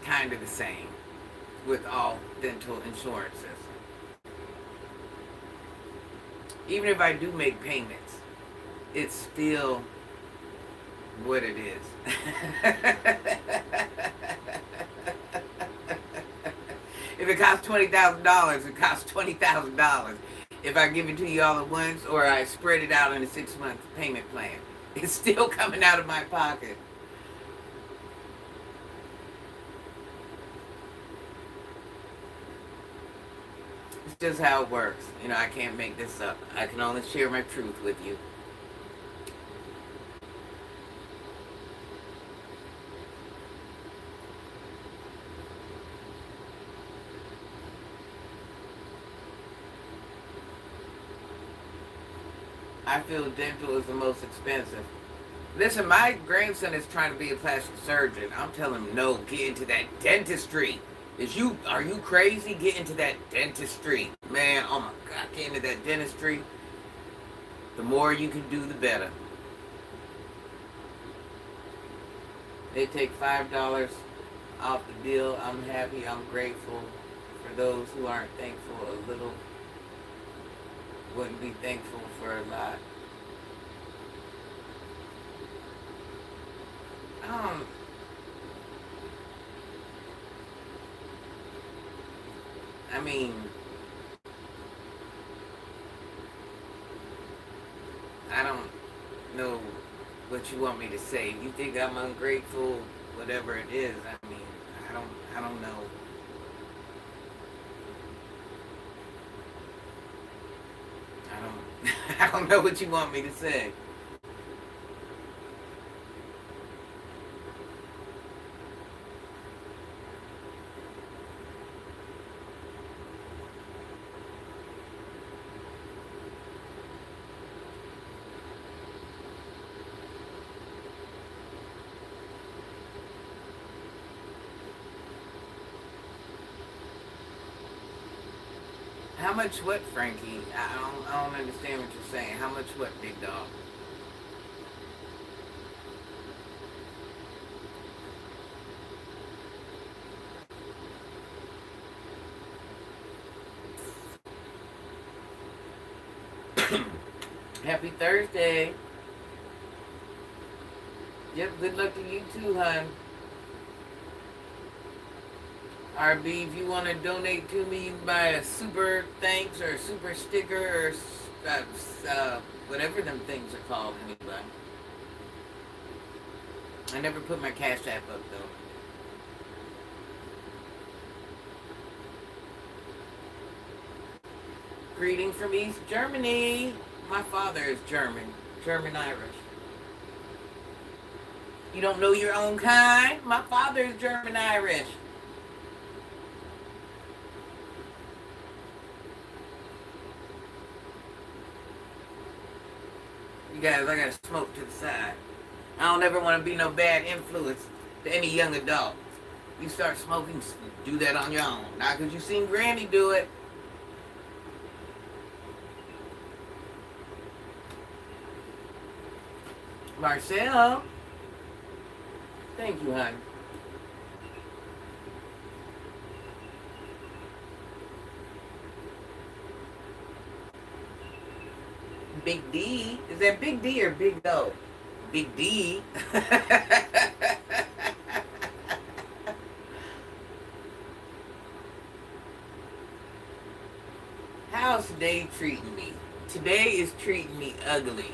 kind of the same with all dental insurances. Even if I do make payments, it's still what it is. If it costs $20,000, it costs $20,000. If I give it to you all at once or I spread it out in a 6-month payment plan, it's still coming out of my pocket. It's just how it works. You know, I can't make this up. I can only share my truth with you. I feel dental is the most expensive. Listen, my grandson is trying to be a plastic surgeon. I'm telling him, no, get into that dentistry. Are you crazy? Get into that dentistry. Man, oh my God, get into that dentistry. The more you can do, the better. They take $5 off the bill. I'm happy, I'm grateful. For those who aren't thankful, a little wouldn't be thankful for a lot. I mean, I don't know what you want me to say. If you think I'm ungrateful, whatever it is, I mean, I don't know. I don't know what you want me to say. How much what, Frankie? I don't understand what you're saying. How much what, big dog? Happy Thursday. Yep, good luck to you too, hon. RB, if you want to donate to me, you can buy a super thanks or a super sticker or whatever them things are called anyway. I never put my Cash App up though. Greetings from East Germany. My father is German Irish. You don't know your own kind? My father is German Irish. You guys, I gotta smoke to the side. I don't ever want to be no bad influence to any young adult. You start smoking, do that on your own. Not because you seen Granny do it. Marcel. Thank you, hon. Big D. Is that Big D or Big O? Big D. How's today treating me? Today is treating me ugly.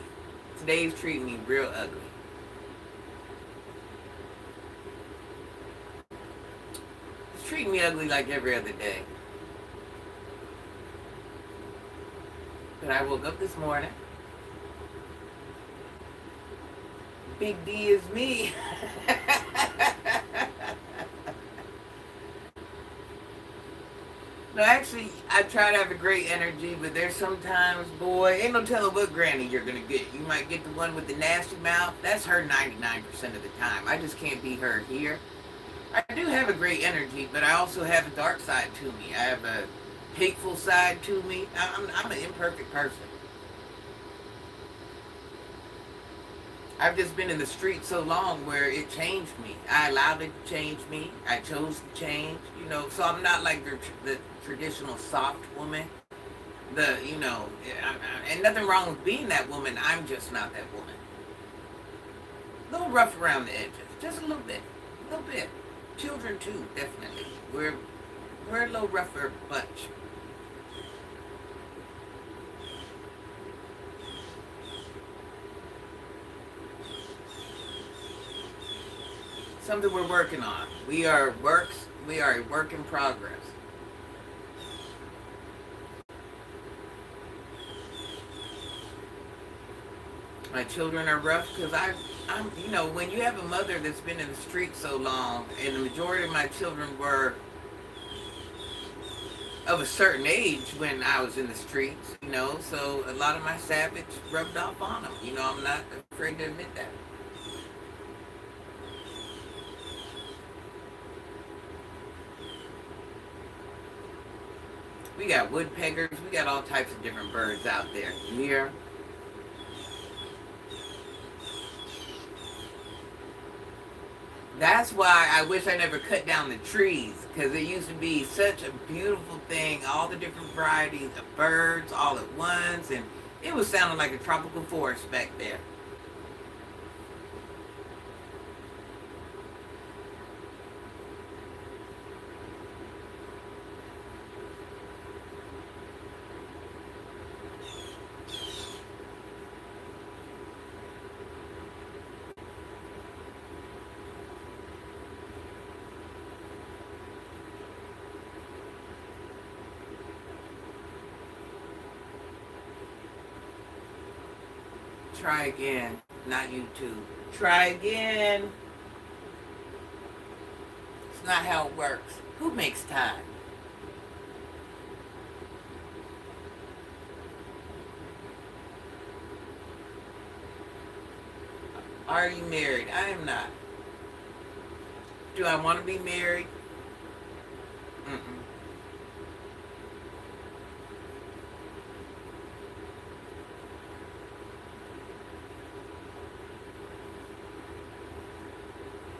Today is treating me real ugly. It's treating me ugly like every other day. But I woke up this morning. Big D is me. No, actually, I try to have a great energy, but there's sometimes, boy, ain't no telling what granny you're going to get. You might get the one with the nasty mouth. That's her 99% of the time. I just can't be her here. I do have a great energy, but I also have a dark side to me. I have a hateful side to me. I'm an imperfect person. I've just been in the street so long where it changed me. I allowed it to change me. I chose to change, you know. So I'm not like the traditional soft woman. And nothing wrong with being that woman. I'm just not that woman. A little rough around the edges, just a little bit, a little bit. Children too, definitely. We're a little rougher bunch. Something we're working on. We are a work in progress. My children are rough because I'm, you know, when you have a mother that's been in the street so long, and the majority of my children were of a certain age when I was in the streets, you know, so a lot of my savage rubbed off on them. You know, I'm not afraid to admit that. We got woodpeckers. We got all types of different birds out there. You hear? That's why I wish I never cut down the trees, because it used to be such a beautiful thing. All the different varieties of birds all at once, and it was sounding like a tropical forest back there. Try again. Not YouTube. Try again. It's not how it works. Who makes time? Are you married? I am not. Do I want to be married? Mm-mm.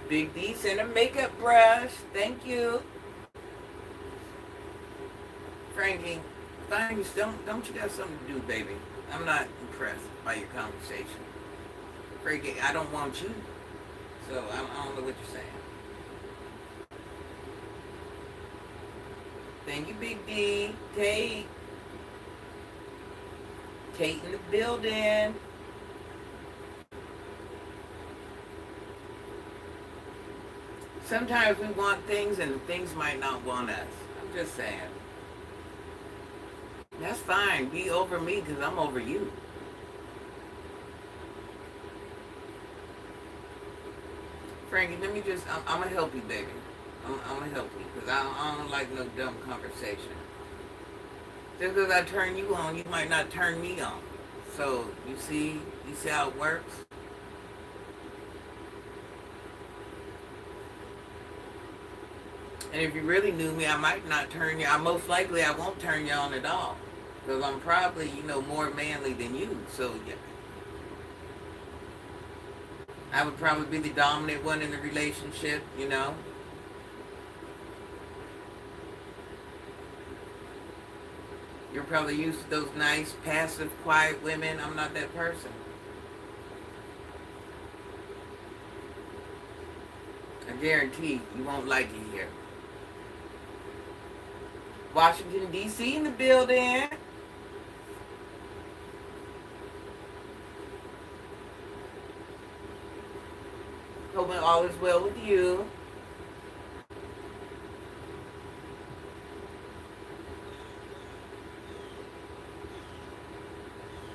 Big D sent a makeup brush. Thank you. Frankie, don't you got something to do, baby? I'm not impressed by your conversation. Frankie, I don't want you. So I don't know what you're saying. Thank you, Big D. Tate. Tate in the building. Sometimes we want things and things might not want us. I'm just saying. That's fine. Be over me because I'm over you. Frankie, let me just, I'm going to help you, baby. I'm going to help you because I don't like no dumb conversation. Just because I turn you on, you might not turn me on. So, you see how it works? And if you really knew me, I might not turn you, most likely I won't turn you on at all. Because I'm probably, more manly than you. So, yeah. I would probably be the dominant one in the relationship, You're probably used to those nice, passive, quiet women. I'm not that person. I guarantee you won't like it here. Washington, D.C. in the building. Hoping all is well with you.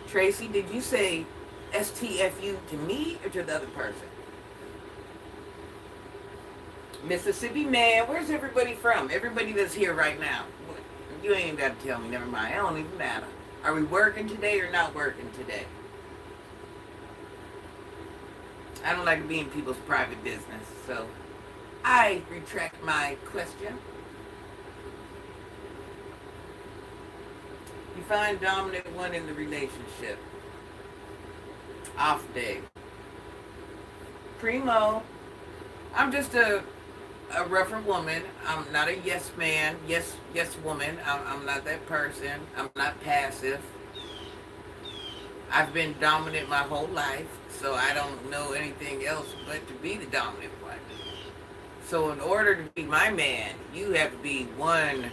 Tracy, did you say STFU to me or to the other person? Mississippi man, where's everybody from? Everybody that's here right now. You ain't even got to tell me, never mind. It don't even matter. Are we working today or not working today? I don't like to be in people's private business, so I retract my question. You find dominant one in the relationship. Off day. Primo, I'm just a rougher woman. I'm not a yes man, yes woman. I'm not that person. I'm not passive. I've been dominant my whole life, so I don't know anything else but to be the dominant one. So in order to be my man, you have to be one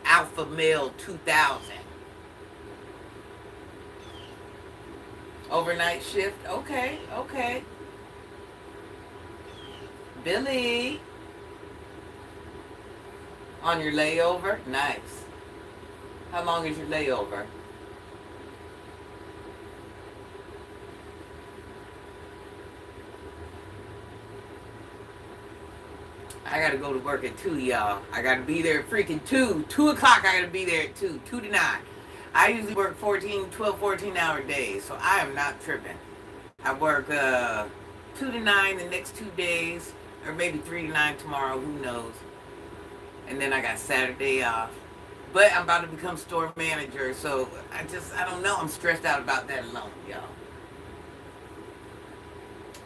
alpha male 2000. Overnight shift? Okay. Billy. On your layover? Nice. How long is your layover? I gotta go to work at 2, y'all. I gotta be there at freaking 2. 2 o'clock, I gotta be there at 2. 2 to 9. I usually work 14-hour days, so I am not tripping. I work 2 to 9 the next 2 days, or maybe 3 to 9 tomorrow, who knows. And then I got Saturday off. But I'm about to become store manager, so I don't know. I'm stressed out about that alone, y'all.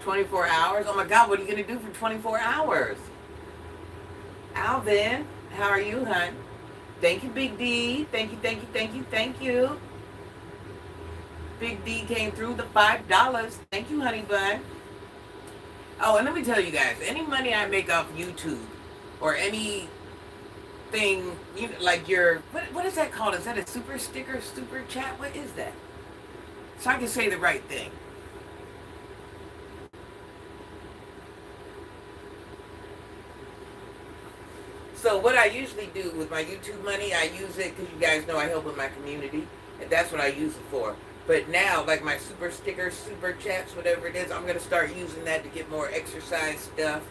24 hours? Oh my God, what are you gonna do for 24 hours? Alvin, how are you, hon? Thank you, Big D. Thank you. Big D came through the $5. Thank you, honey bun. Oh, and let me tell you guys, any money I make off YouTube or anything, you know, like your, what is that called? Is that a super sticker, super chat? What is that? So I can say the right thing. So what I usually do with my YouTube money, I use it because you guys know I help with my community, and that's what I use it for. But now, like my super stickers, super chats, whatever it is, I'm going to start using that to get more exercise stuff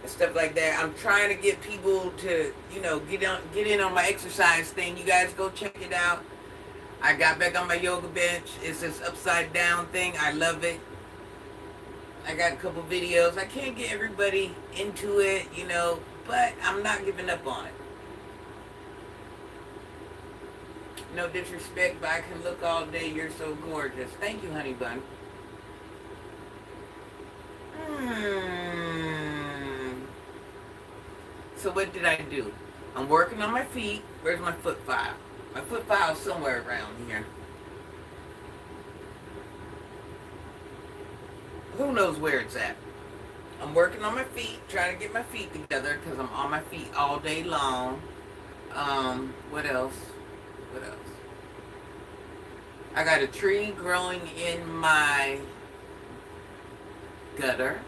and stuff like that. I'm trying to get people to, you know, get in on my exercise thing. You guys go check it out. I got back on my yoga bench. It's this upside down thing. I love it. I got a couple videos. I can't get everybody into it, you know, but I'm not giving up on it. No disrespect, but I can look all day. You're so gorgeous. Thank you, honey bun. So what did I do? I'm working on my feet. Where's my foot file? My foot file is somewhere around here. Who knows where it's at? I'm working on my feet, trying to get my feet together because I'm on my feet all day long. What else? I got a tree growing in my gutter.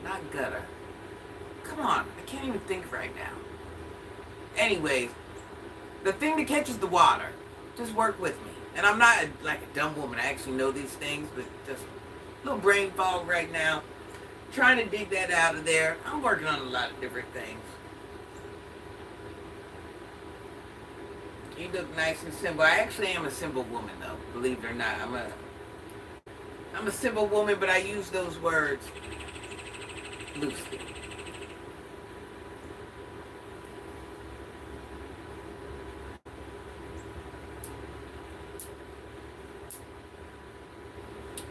Not gutter. Come on, I can't even think right now. Anyways, the thing that catches the water, just work with me. And I'm not like a dumb woman. I actually know these things, but just a little brain fog right now. Trying to dig that out of there. I'm working on a lot of different things. You look nice and simple. I actually am a simple woman, though. Believe it or not, I'm a simple woman, but I use those words loosely.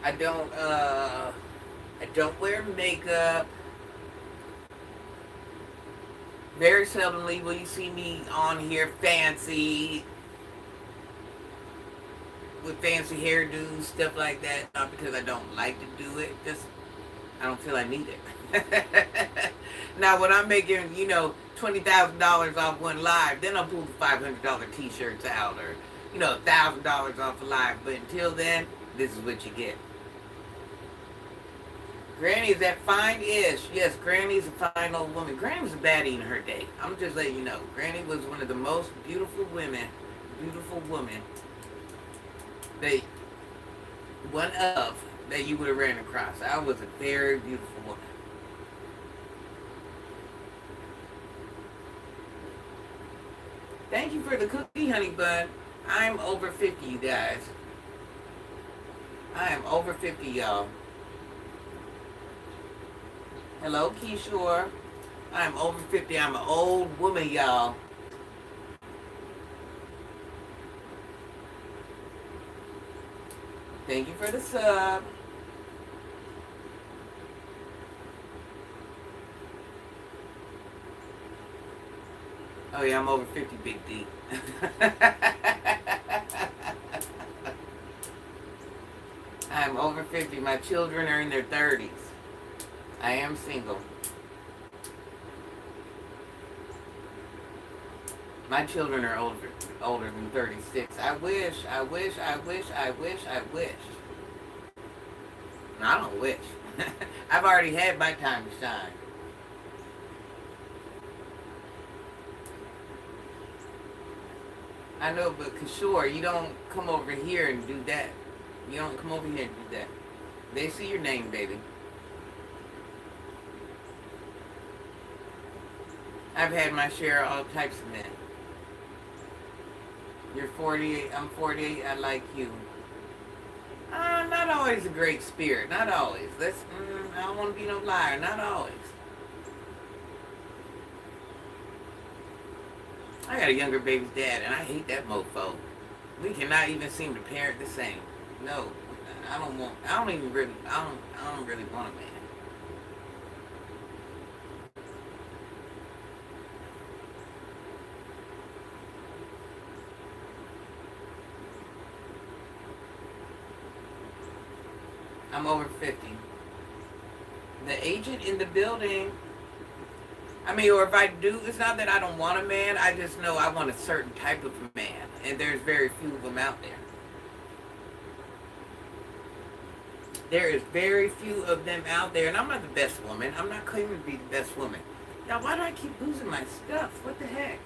I don't wear makeup. Very seldomly will you see me on here fancy, with fancy hairdos, stuff like that. Not because I don't like to do it, just I don't feel I need it. Now, when I'm making, $20,000 off one live, then I'll pull the $500 t-shirts out, or, $1,000 off a live. But until then, this is what you get. Granny, is that fine-ish? Yes, Granny's a fine old woman. Granny was a baddie in her day. I'm just letting you know. Granny was one of the most beautiful women that that you would have ran across. I was a very beautiful woman. Thank you for the cookie, honey bun. I'm over 50, you guys. I am over 50, y'all. Hello, Keyshore. I'm over 50. I'm an old woman, y'all. Thank you for the sub. Oh yeah, I'm over 50, Big D. I'm over 50. My children are in their 30s. I am single. My children are older than 36. I wish. No, I don't wish. I've already had my time to shine. I know, but Kishore, you don't come over here and do that. You don't come over here and do that. They see your name, baby. I've had my share of all types of men. You're 48, I'm 48, I like you. Not always a great spirit, not always. I don't want to be no liar, not always. I got a younger baby's dad, and I hate that mofo. We cannot even seem to parent the same. No, I don't really want a man. I'm over 50. The agent in the building. Or if I do, it's not that I don't want a man. I just know I want a certain type of man. And there's very few of them out there. There is very few of them out there. And I'm not the best woman. I'm not claiming to be the best woman. Now, why do I keep losing my stuff? What the heck?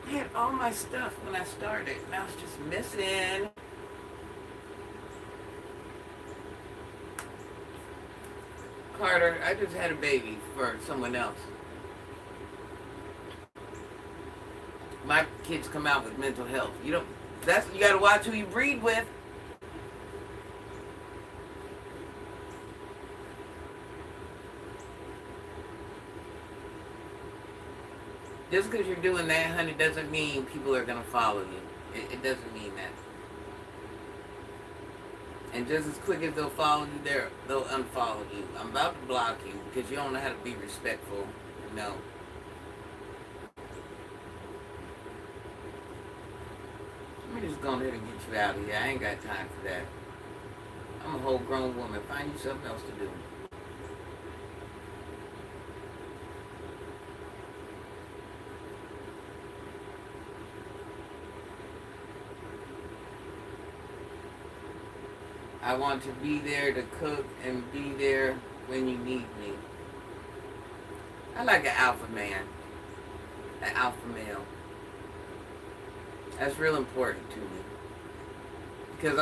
I had all my stuff when I started. Now it's just missing. Carter, I just had a baby for someone else. My kids come out with mental health. You gotta watch who you breed with. Just because you're doing that, honey, doesn't mean people are gonna follow you. It doesn't mean that. And just as quick as they'll follow you, they'll unfollow you. I'm about to block you because you don't know how to be respectful. No. Let me just go ahead and get you out of here. I ain't got time for that. I'm a whole grown woman. Find you something else to do. I want to be there to cook and be there when you need me. I like an alpha man, an alpha male. That's real important to me. Because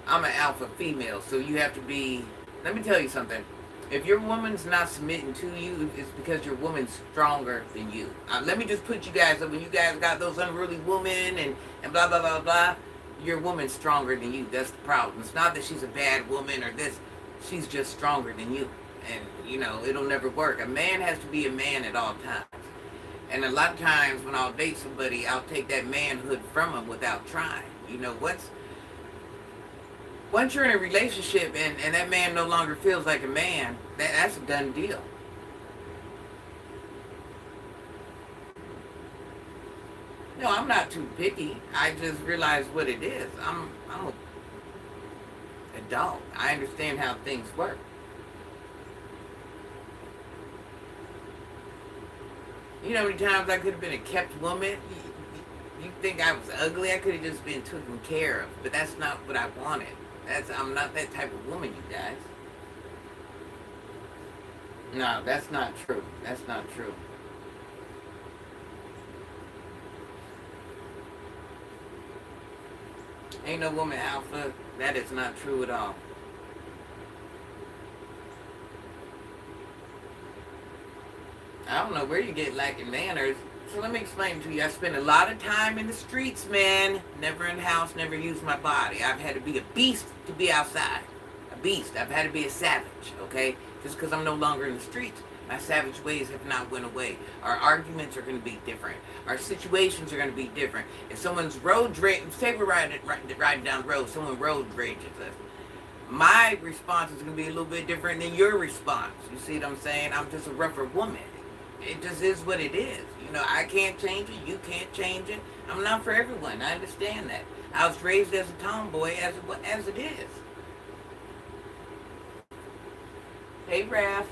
I'm an alpha female, so you have to be, let me tell you something. If your woman's not submitting to you, it's because your woman's stronger than you. Let me just put you guys up, when you guys got those unruly women and blah, blah, blah, blah, your woman's stronger than you. That's the problem. It's not that she's a bad woman or this. She's just stronger than you. And, it'll never work. A man has to be a man at all times. And a lot of times when I'll date somebody, I'll take that manhood from them without trying. Once you're in a relationship and that man no longer feels like a man, that's a done deal. No, I'm not too picky. I just realize what it is. I'm an adult. I understand how things work. You know how many times I could have been a kept woman? You think I was ugly? I could have just been taken care of. But that's not what I wanted. I'm not that type of woman, you guys. No, that's not true. That's not true. Ain't no woman alpha. That is not true at all. I don't know where you get lacking manners. So let me explain to you. I spend a lot of time in the streets, man. Never in the house, never used my body. I've had to be a beast to be outside. A beast. I've had to be a savage, okay? Just because I'm no longer in the streets. My savage ways have not went away. Our arguments are going to be different. Our situations are going to be different. If someone's road rage, say we're riding down the road, someone road rages us. My response is going to be a little bit different than your response. You see what I'm saying? I'm just a rougher woman. It just is what it is. You know, I can't change it. You can't change it. I'm not for everyone. I understand that. I was raised as a tomboy as it is. Hey, Raph.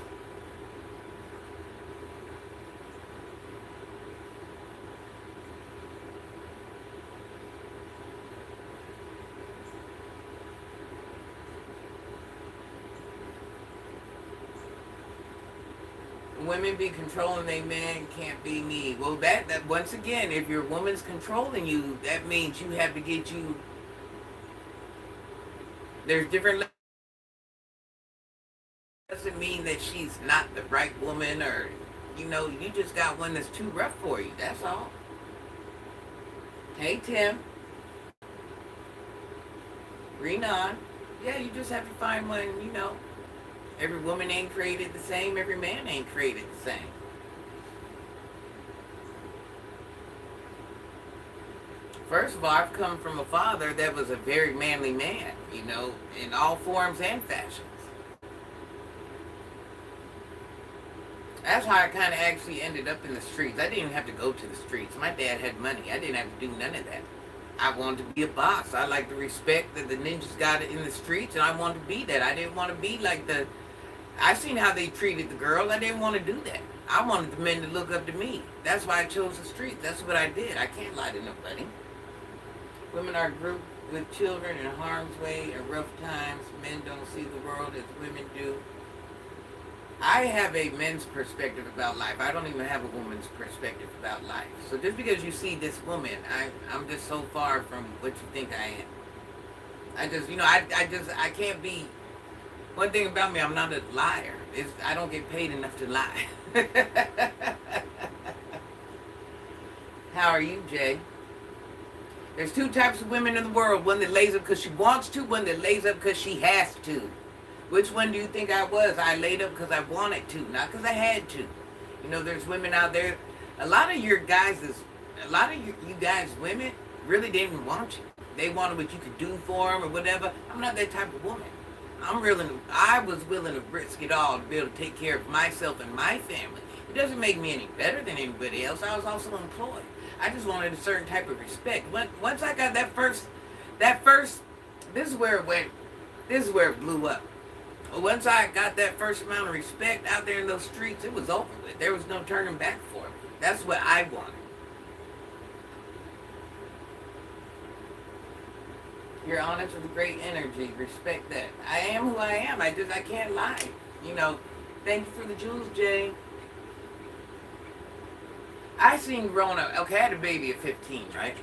Women be controlling their man, can't be me. Well, that once again, if your woman's controlling you, that means you have to get you. There's different. Doesn't mean that she's not the right woman, or you just got one that's too rough for you. That's all. Hey, Tim. Renan. Yeah, you just have to find one. Every woman ain't created the same. Every man ain't created the same. First of all, I've come from a father that was a very manly man, in all forms and fashions. That's how I kind of actually ended up in the streets. I didn't even have to go to the streets. My dad had money. I didn't have to do none of that. I wanted to be a boss. I like the respect that the ninjas got in the streets, and I wanted to be that. I didn't want to be like I seen how they treated the girl. I didn't want to do that. I wanted the men to look up to me. That's why I chose the streets. That's what I did. I can't lie to nobody. Women are grouped with children in harm's way and rough times. Men don't see the world as women do. I have a men's perspective about life. I don't even have a woman's perspective about life. So just because you see this woman, I'm just so far from what you think I am. I can't be. One thing about me, I'm not a liar. I don't get paid enough to lie. How are you, Jay? There's two types of women in the world. One that lays up because she wants to, one that lays up because she has to. Which one do you think I was? I laid up because I wanted to, not because I had to. There's women out there. A lot of you guys, women, really didn't want you. They wanted what you could do for them or whatever. I'm not that type of woman. I was willing to risk it all to be able to take care of myself and my family. It doesn't make me any better than anybody else. I was also employed. I just wanted a certain type of respect. Once I got that first, this is where it went. This is where it blew up. Once I got that first amount of respect out there in those streets, it was over with. There was no turning back for me. That's what I wanted. You're honest with great energy. Respect that. I am who I am. I can't lie. Thank you for the jewels, Jay. I seen growing up. Okay, I had a baby at 15, right?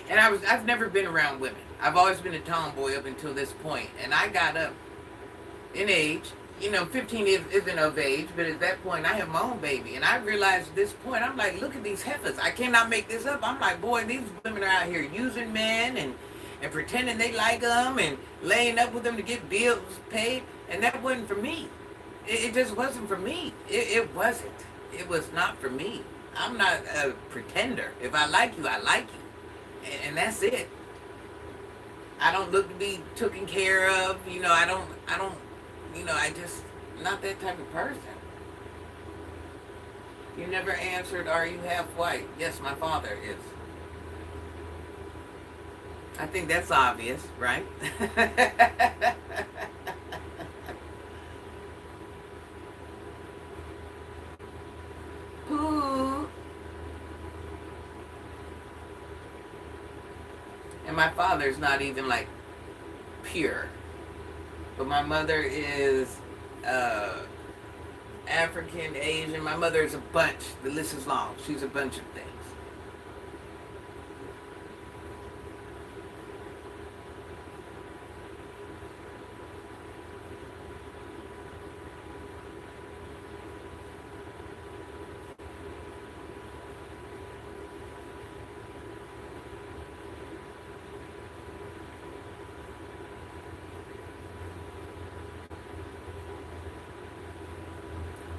And I've never been around women. I've always been a tomboy up until this point. And I got up in age. 15 isn't of age, but at that point, I have my own baby. And I realized at this point, I'm like, look at these heifers. I cannot make this up. I'm like, boy, these women are out here using men and pretending they like them and laying up with them to get bills paid. And that wasn't for me. It just wasn't for me. It wasn't. It was not for me. I'm not a pretender. If I like you, I like you. And that's it. I don't look to be taken care of. I don't, I just, not that type of person. You never answered, are you half white? Yes, my father is. I think that's obvious, right? Ooh. And my father's not even like pure. But my mother is African, Asian. My mother is a bunch. The list is long. She's a bunch of things.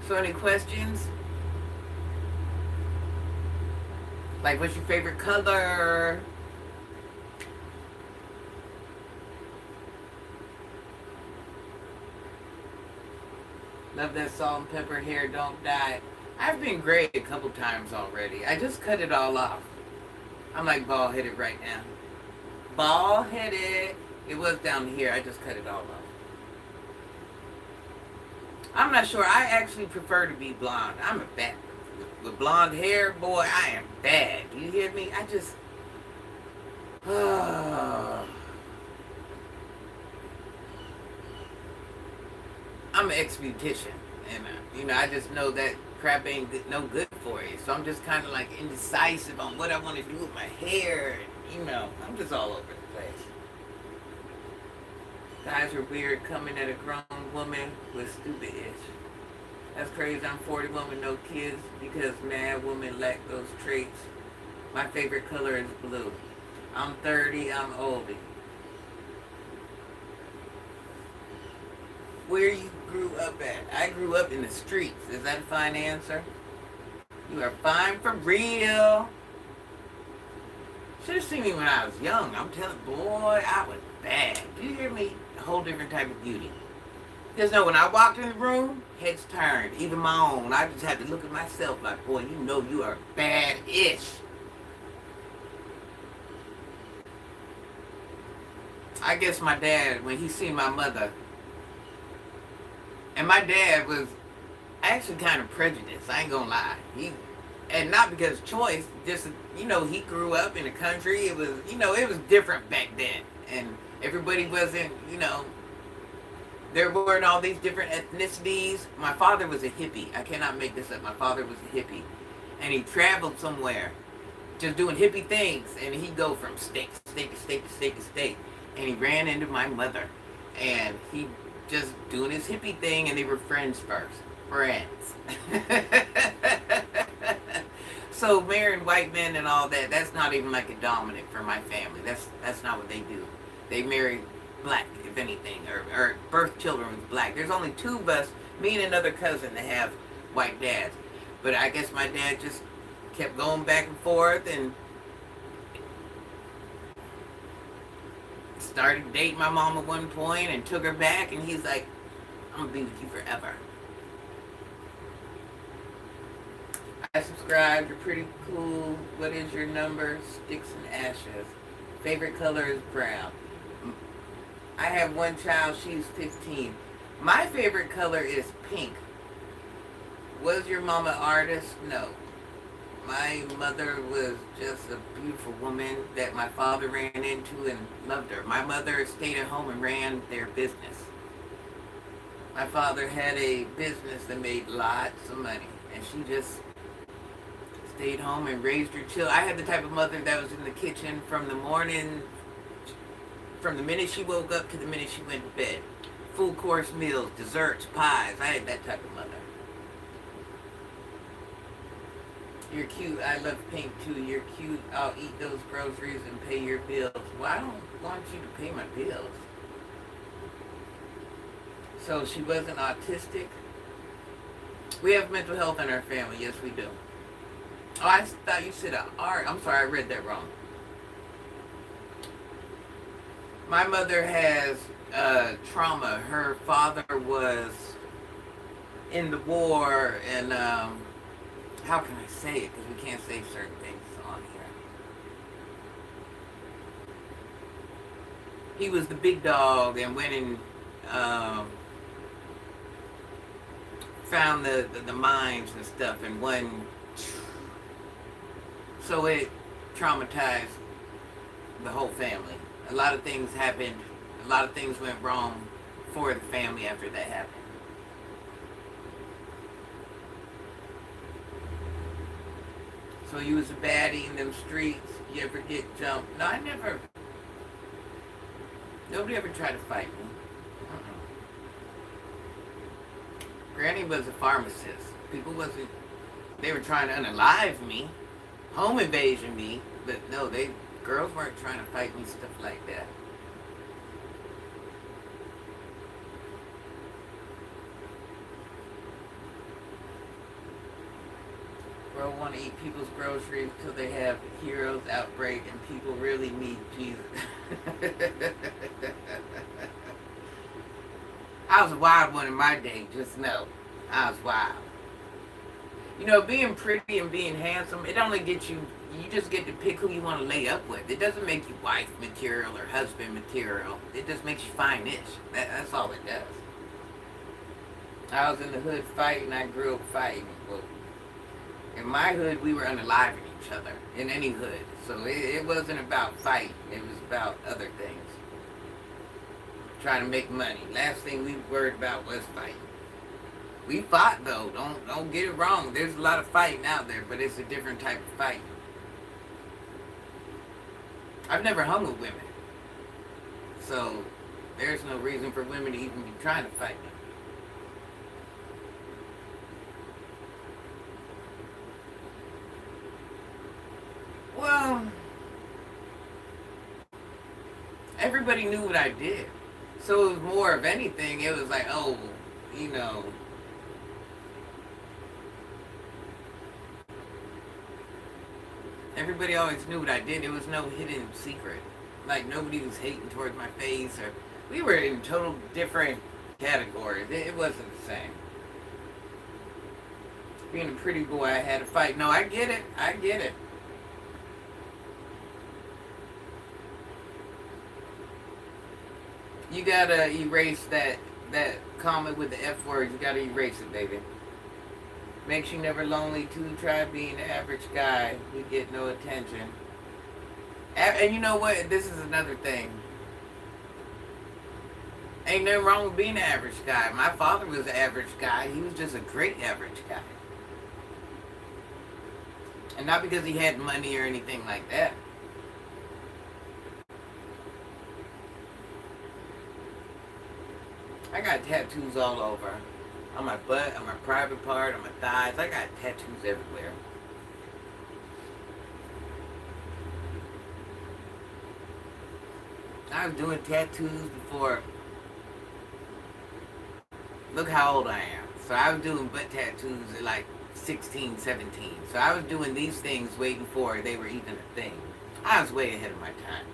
So any questions? Like, what's your favorite color? Love that salt and pepper hair don't dye. I've been gray a couple times already. I just cut it all off. I'm like bald-headed right now. Bald-headed. It was down here. I just cut it all off. I'm not sure. I actually prefer to be blonde. I'm a bad. With blonde hair, boy, I am bad. You hear me? I just... I'm an ex-beautician. And, I just know that crap ain't no good for you. So I'm just kind of like indecisive on what I want to do with my hair. And, I'm just all over the place. Guys are weird coming at a grown woman with stupid itch. That's crazy. I'm 41 with no kids because mad women lack those traits. My favorite color is blue. I'm 30. I'm oldie. Where you grew up at? I grew up in the streets. Is that a fine answer? You are fine for real. Should have seen me when I was young. I'm telling boy, I was bad. Do you hear me? A whole different type of beauty. Because when I walked in the room, heads turned. Even my own. I just had to look at myself like, boy, you are bad-ish. I guess my dad, when he seen my mother, and my dad was actually kind of prejudiced. I ain't gonna lie. And not because of choice, just, he grew up in the country. It was, it was different back then. And everybody wasn't, there weren't all these different ethnicities. My father was a hippie. I cannot make this up. My father was a hippie. And he traveled somewhere just doing hippie things. And he'd go from state to state to state to state to state. And he ran into my mother. And he just doing his hippie thing, and they were friends first. Friends. So marrying white men and all that, that's not even like a dominant for my family. That's not what they do. They marry black, if anything, or birth children with black. There's only two of us, me and another cousin, that have white dads. But I guess my dad just kept going back and forth and started dating my mom at one point and took her back, and he's like, I'm gonna be with you forever. I subscribed. You're pretty cool. What is your number? Sticks and ashes. Favorite color is brown. I have one child. She's 15. My favorite color is pink. Was your mama an artist? No. My mother was just a beautiful woman that my father ran into and loved her. My mother stayed at home and ran their business. My father had a business that made lots of money, and she just stayed home and raised her children. I had the type of mother that was in the kitchen from the morning, from the minute she woke up to the minute she went to bed. Full course meals, desserts, pies. I had that type of mother. You're cute. I love pink too. You're cute. I'll eat those groceries and pay your bills. Well, I don't want you to pay my bills. So she wasn't autistic. We have mental health in our family. Yes, we do. Oh, I thought you said art. I'm sorry, I read that wrong. My mother has trauma. Her father was in the war, and how can I say it? Because we can't say certain things on here. He was the big dog and went and found the mines and stuff, and one. So it traumatized the whole family. A lot of things happened. A lot of things went wrong for the family after that happened. So you was a baddie in them streets. You ever get jumped? No, I never. Nobody ever tried to fight me. Granny was a pharmacist. People wasn't. They were trying to unalive me, home invasion me, but no, girls weren't trying to fight me, stuff like that. Bro want to eat people's groceries till they have heroes outbreak and people really need Jesus. I was a wild one in my day, just know. I was wild. You know, being pretty and being handsome, it only gets you just get to pick who you want to lay up with. It doesn't make you wife material or husband material. It just makes you fine-ish. That's all it does. I was in the hood fighting, I grew up fighting. Well, in my hood, we were unaliving each other, in any hood. So it wasn't about fighting, it was about other things. Trying to make money. Last thing we worried about was fighting. We fought though, don't get it wrong. There's a lot of fighting out there, but it's a different type of fight. I've never hung with women. So there's no reason for women to even be trying to fight me. Well, everybody knew what I did. So it was more of anything, it was like, oh, you know, everybody always knew what I did. There was no hidden secret. Like, nobody was hating towards my face, or we were in total different categories. It wasn't the same. Being a pretty boy, I had to fight. No, I get it. I get it. You gotta erase that comment with the F word. You gotta erase it, baby. Makes you never lonely too. Try being the average guy. We get no attention. And you know what? This is another thing. Ain't nothing wrong with being an average guy. My father was an average guy. He was just a great average guy. And not because he had money or anything like that. I got tattoos all over. On my butt, on my private part, on my thighs. I got tattoos everywhere. I was doing tattoos before. Look how old I am. So I was doing butt tattoos at like 16, 17. So I was doing these things way before they were even a thing. I was way ahead of my time.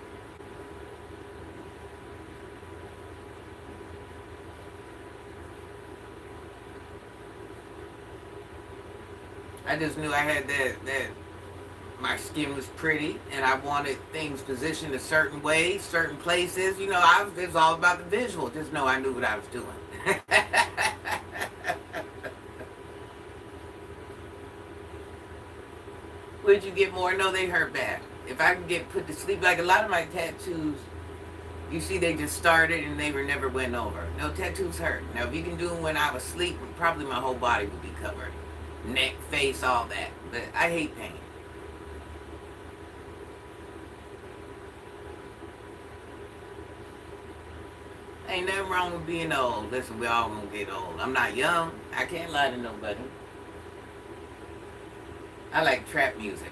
I just knew I had that my skin was pretty and I wanted things positioned a certain way, certain places. You know, it was all about the visual. Just know I knew what I was doing. Would you get more? No, they hurt bad. If I could get put to sleep, like a lot of my tattoos, you see they just started and they were never went over. No, tattoos hurt. Now, if you can do them when I was asleep, probably my whole body would be covered. Neck, face, all that. But I hate pain. Ain't nothing wrong with being old. Listen, we all gonna get old. I'm not young. I can't lie to nobody. I like trap music.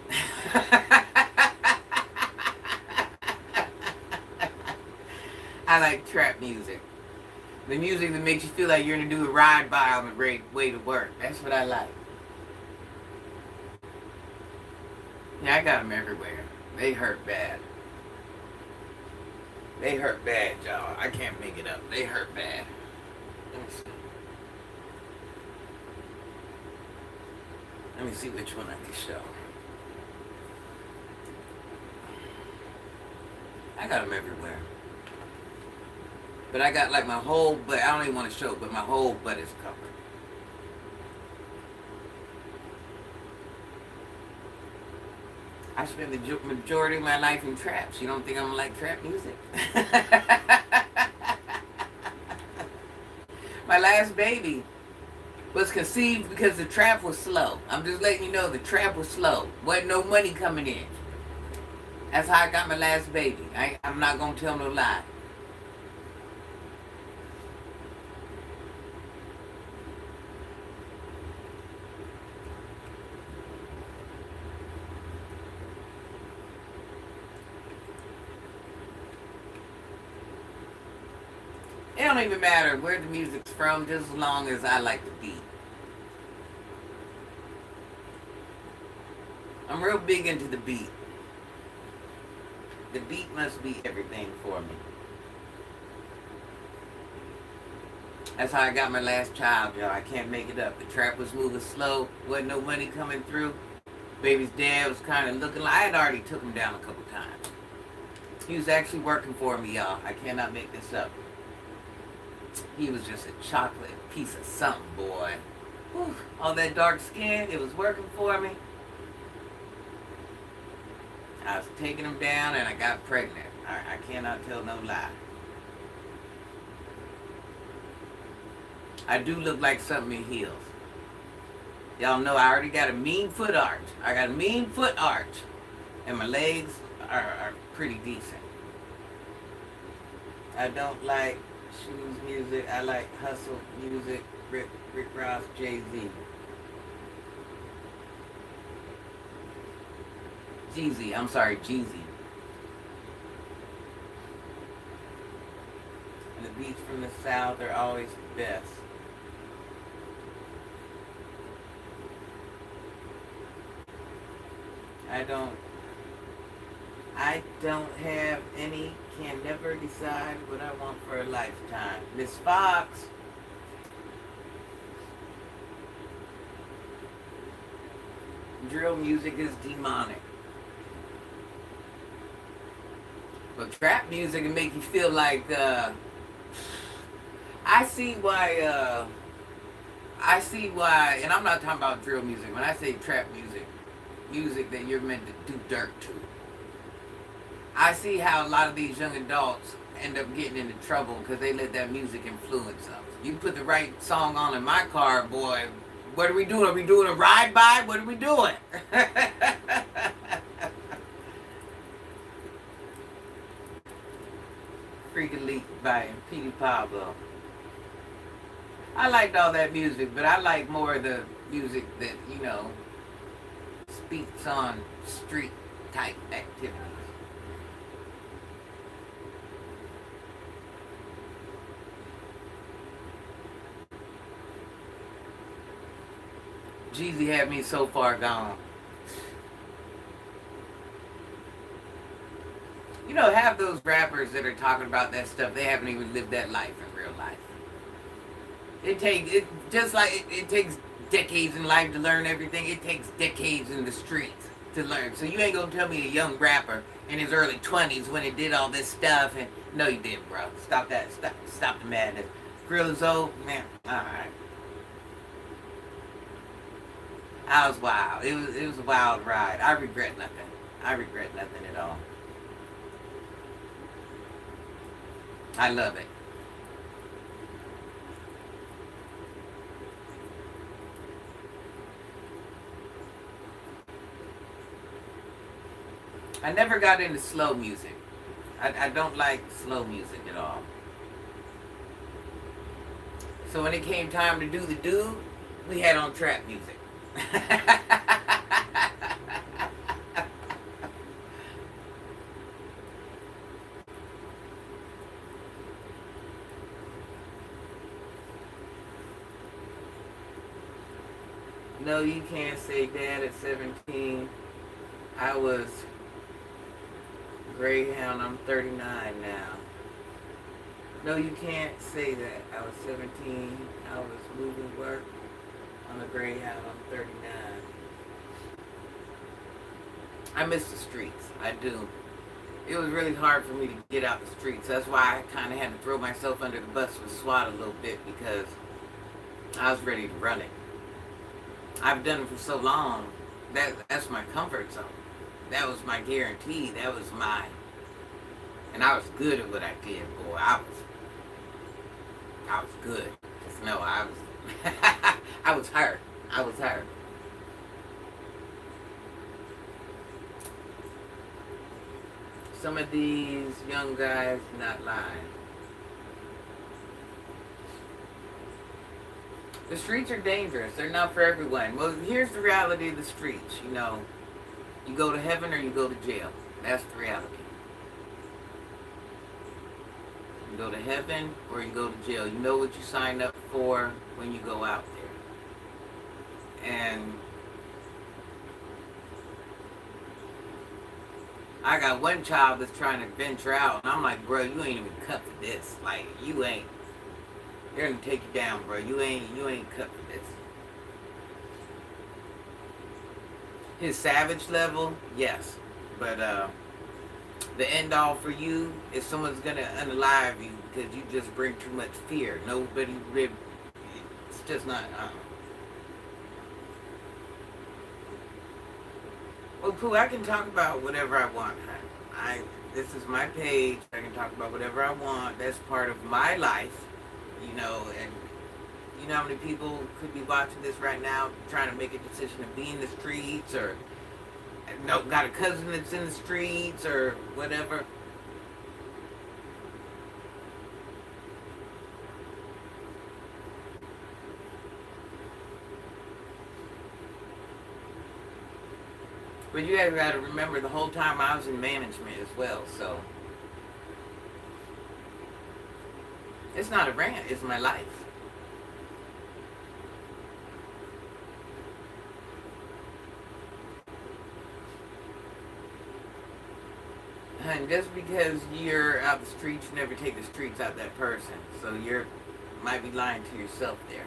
I like trap music. The music that makes you feel like you're gonna do a ride by on the way to work. That's what I like. Yeah, I got them everywhere. They hurt bad. They hurt bad, y'all. I can't make it up. They hurt bad. Let me see. Let me see which one I can show. I got them everywhere. But I got like my whole butt. I don't even want to show it, but my whole butt is covered. I spend the majority of my life in traps. You don't think I'm gonna like trap music? My last baby was conceived because the trap was slow. I'm just letting you know the trap was slow. Wasn't no money coming in. That's how I got my last baby. I'm not gonna tell no lie. It don't even matter where the music's from, just as long as I like the beat. I'm real big into the beat. The beat must be everything for me. That's how I got my last child, y'all. I can't make it up. The trap was moving slow. Wasn't no money coming through. Baby's dad was kind of looking like I had already took him down a couple times. He was actually working for me, y'all. I cannot make this up. He was just a chocolate piece of something, boy. Whew, all that dark skin, it was working for me. I was taking him down and I got pregnant. I cannot tell no lie. I do look like something in heels. Y'all know I already got a mean foot arch. I got a mean foot arch. And my legs are pretty decent. I don't like shoes music. I like hustle music. Rick Ross, Jay-Z. Jeezy. I'm sorry, Jeezy. And the beats from the South are always the best. I don't have any, can never decide what I want for a lifetime. Miss Fox. Drill music is demonic. But trap music can make you feel like, I see why, and I'm not talking about drill music. When I say trap music, music that you're meant to do dirt to. I see how a lot of these young adults end up getting into trouble because they let that music influence them. You put the right song on in my car, boy, what are we doing? Are we doing a ride-by? What are we doing? Freaking Leak by Petey Pablo. I liked all that music, but I like more of the music that, you know, speaks on street type activities. Jeezy had me so far gone. You know, half those rappers that are talking about that stuff, they haven't even lived that life in real life. It takes decades in life to learn everything. It takes decades in the streets to learn. So you ain't gonna tell me a young rapper in his early 20s when he did all this stuff and no you didn't, bro. Stop that. Stop the madness. Grill is old, man. Alright. I was wild. It was a wild ride. I regret nothing. I regret nothing at all. I love it. I never got into slow music. I don't like slow music at all. So when it came time to do the do, we had on trap music. No, you can't say dad at 17. I was Greyhound, I'm 39 now. No, you can't say that. I was 17. I was moving work on a Greyhound. I'm 39. I miss the streets. I do. It was really hard for me to get out the streets. That's why I kind of had to throw myself under the bus with SWAT a little bit, because I was ready to run it. I've done it for so long. That's my comfort zone. That was my guarantee. That was my, and I was good at what I did, boy. I was good. Just know I was I was hurt. I was hurt. Some of these young guys not lying. The streets are dangerous. They're not for everyone. Well, here's the reality of the streets. You know, you go to heaven or you go to jail. That's the reality. You go to heaven or you go to jail. You know what you signed up for when you go out there. And I got one child that's trying to venture out, and I'm like, bro, you ain't even cut for this. Like, you ain't. They're gonna take you down, bro. You ain't cut for this. His savage level, yes. But the end all for you is someone's gonna unalive you because you just bring too much fear. Nobody really, it's just not. Well, Pooh, I can talk about whatever I want. This is my page. I can talk about whatever I want. That's part of my life, you know. And you know how many people could be watching this right now, trying to make a decision to be in the streets, or no, got a cousin that's in the streets, or whatever. But you guys got to remember, the whole time I was in management as well, so it's not a rant, it's my life. And just because you're out the streets, you never take the streets out that person. So you're might be lying to yourself there.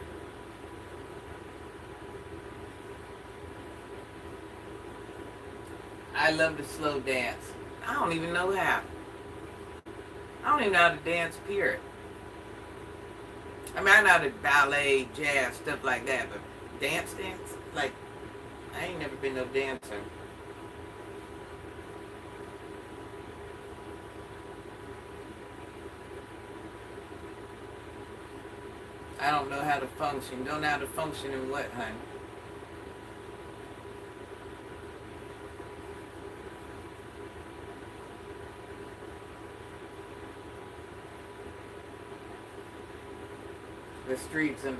I love to slow dance. I don't even know how. I don't even know how to dance, period. I mean, I know how to ballet, jazz, stuff like that, but dance, like, I ain't never been no dancer. I don't know how to function. Don't know how to function in what, honey? The streets, and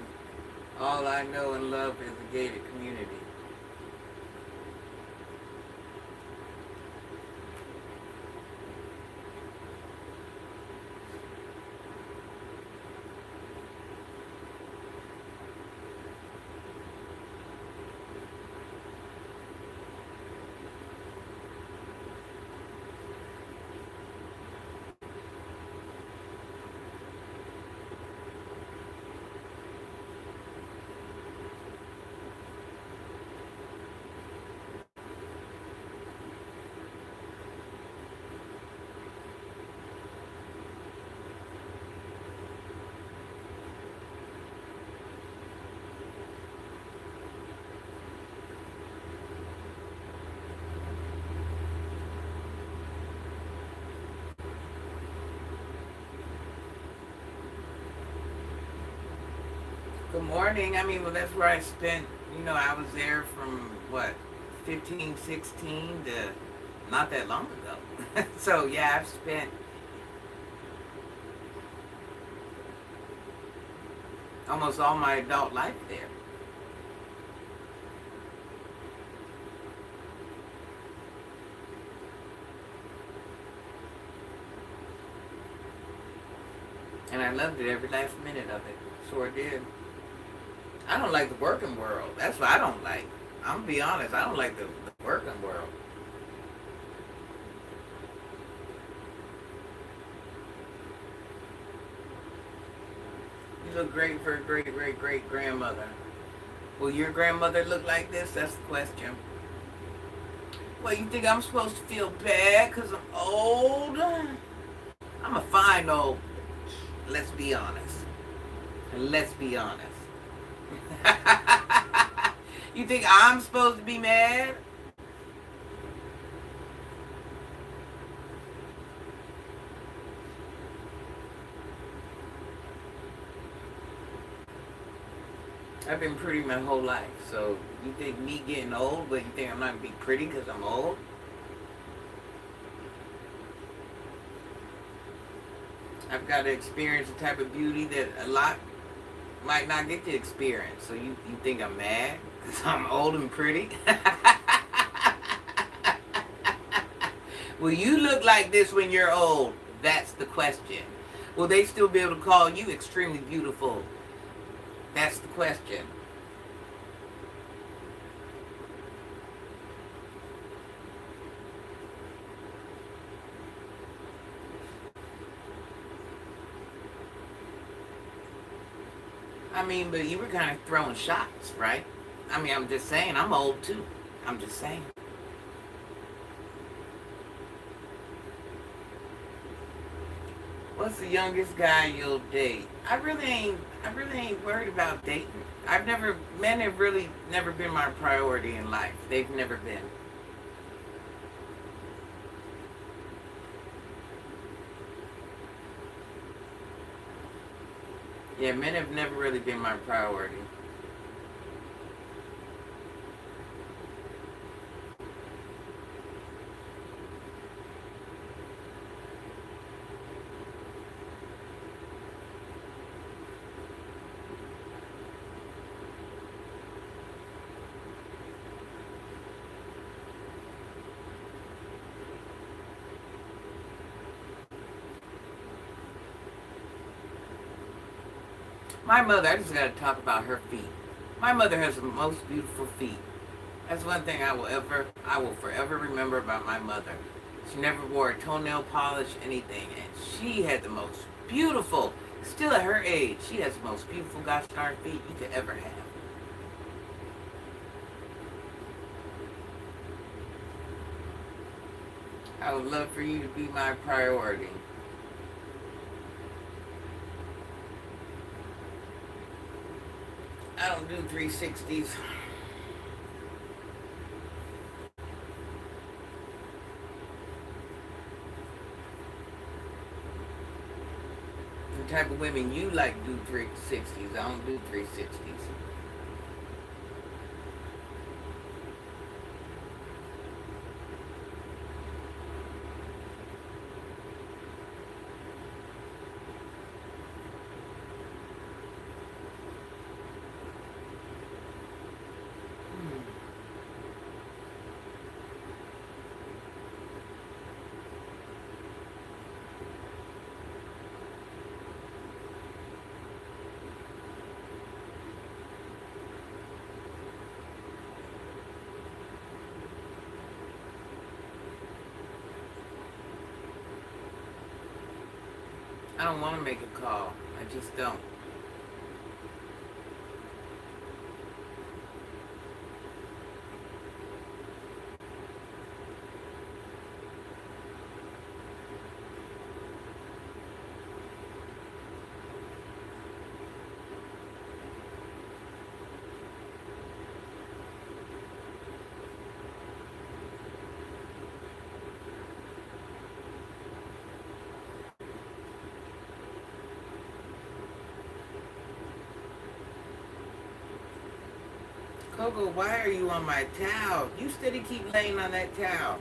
all I know and love is the gated community. Good morning. I mean, well, that's where I spent, you know, I was there from, what, 15, 16 to not that long ago. So, yeah, I've spent almost all my adult life there. And I loved it, every last minute of it. Sure did. I don't like the working world. That's what I don't like. I'm gonna be honest, I don't like the working world. look great for a great grandmother. Will your grandmother look like this? That's the question. Well, you think I'm supposed to feel bad because I'm old? I'm a fine old. Let's be honest. Let's be honest. You think I'm supposed to be mad? I've been pretty my whole life, so you think me getting old, but you think I'm not going to be pretty because I'm old? I've got to experience a type of beauty that a lot might not get to experience. So you think I'm mad because I'm old and pretty? Will you look like this when you're old? That's the question. Will they still be able to call you extremely beautiful? That's the question. I mean, but you were kind of throwing shots, right? I mean, I'm just saying, I'm old too. I'm just saying. What's the youngest guy you'll date? I really ain't worried about dating. Men have really never been my priority in life. They've never been. Yeah, men have never really been my priority. My mother, I just got to talk about her feet. My mother has the most beautiful feet. That's one thing I will forever remember about my mother. She never wore a toenail polish, anything. And she had the most beautiful, still at her age, she has the most beautiful gosh darn feet you could ever have. I would love for you to be my priority. I don't do 360s. The type of women you like do 360s. I don't do 360s. I don't want to make a call. I just don't. Coco, why are you on my towel? You steady keep laying on that towel.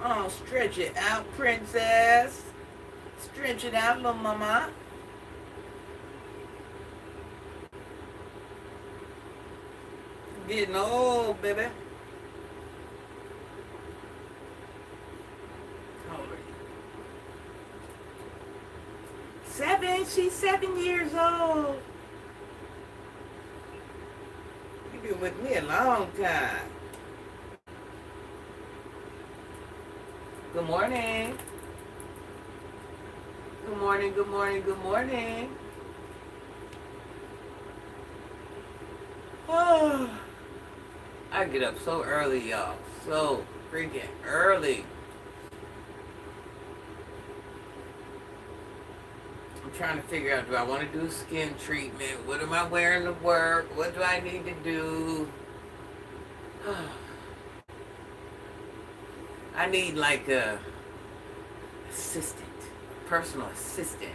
Oh, stretch it out, princess. Stretch it out, little mama. Getting old, baby. How old are you? 7. She's 7 years old. You've been with me a long time. Good morning. Good morning, good morning, good morning. Oh, I get up so early, y'all. So freaking early. I'm trying to figure out, do I want to do skin treatment? What am I wearing to work? What do I need to do? I need like a assistant, personal assistant.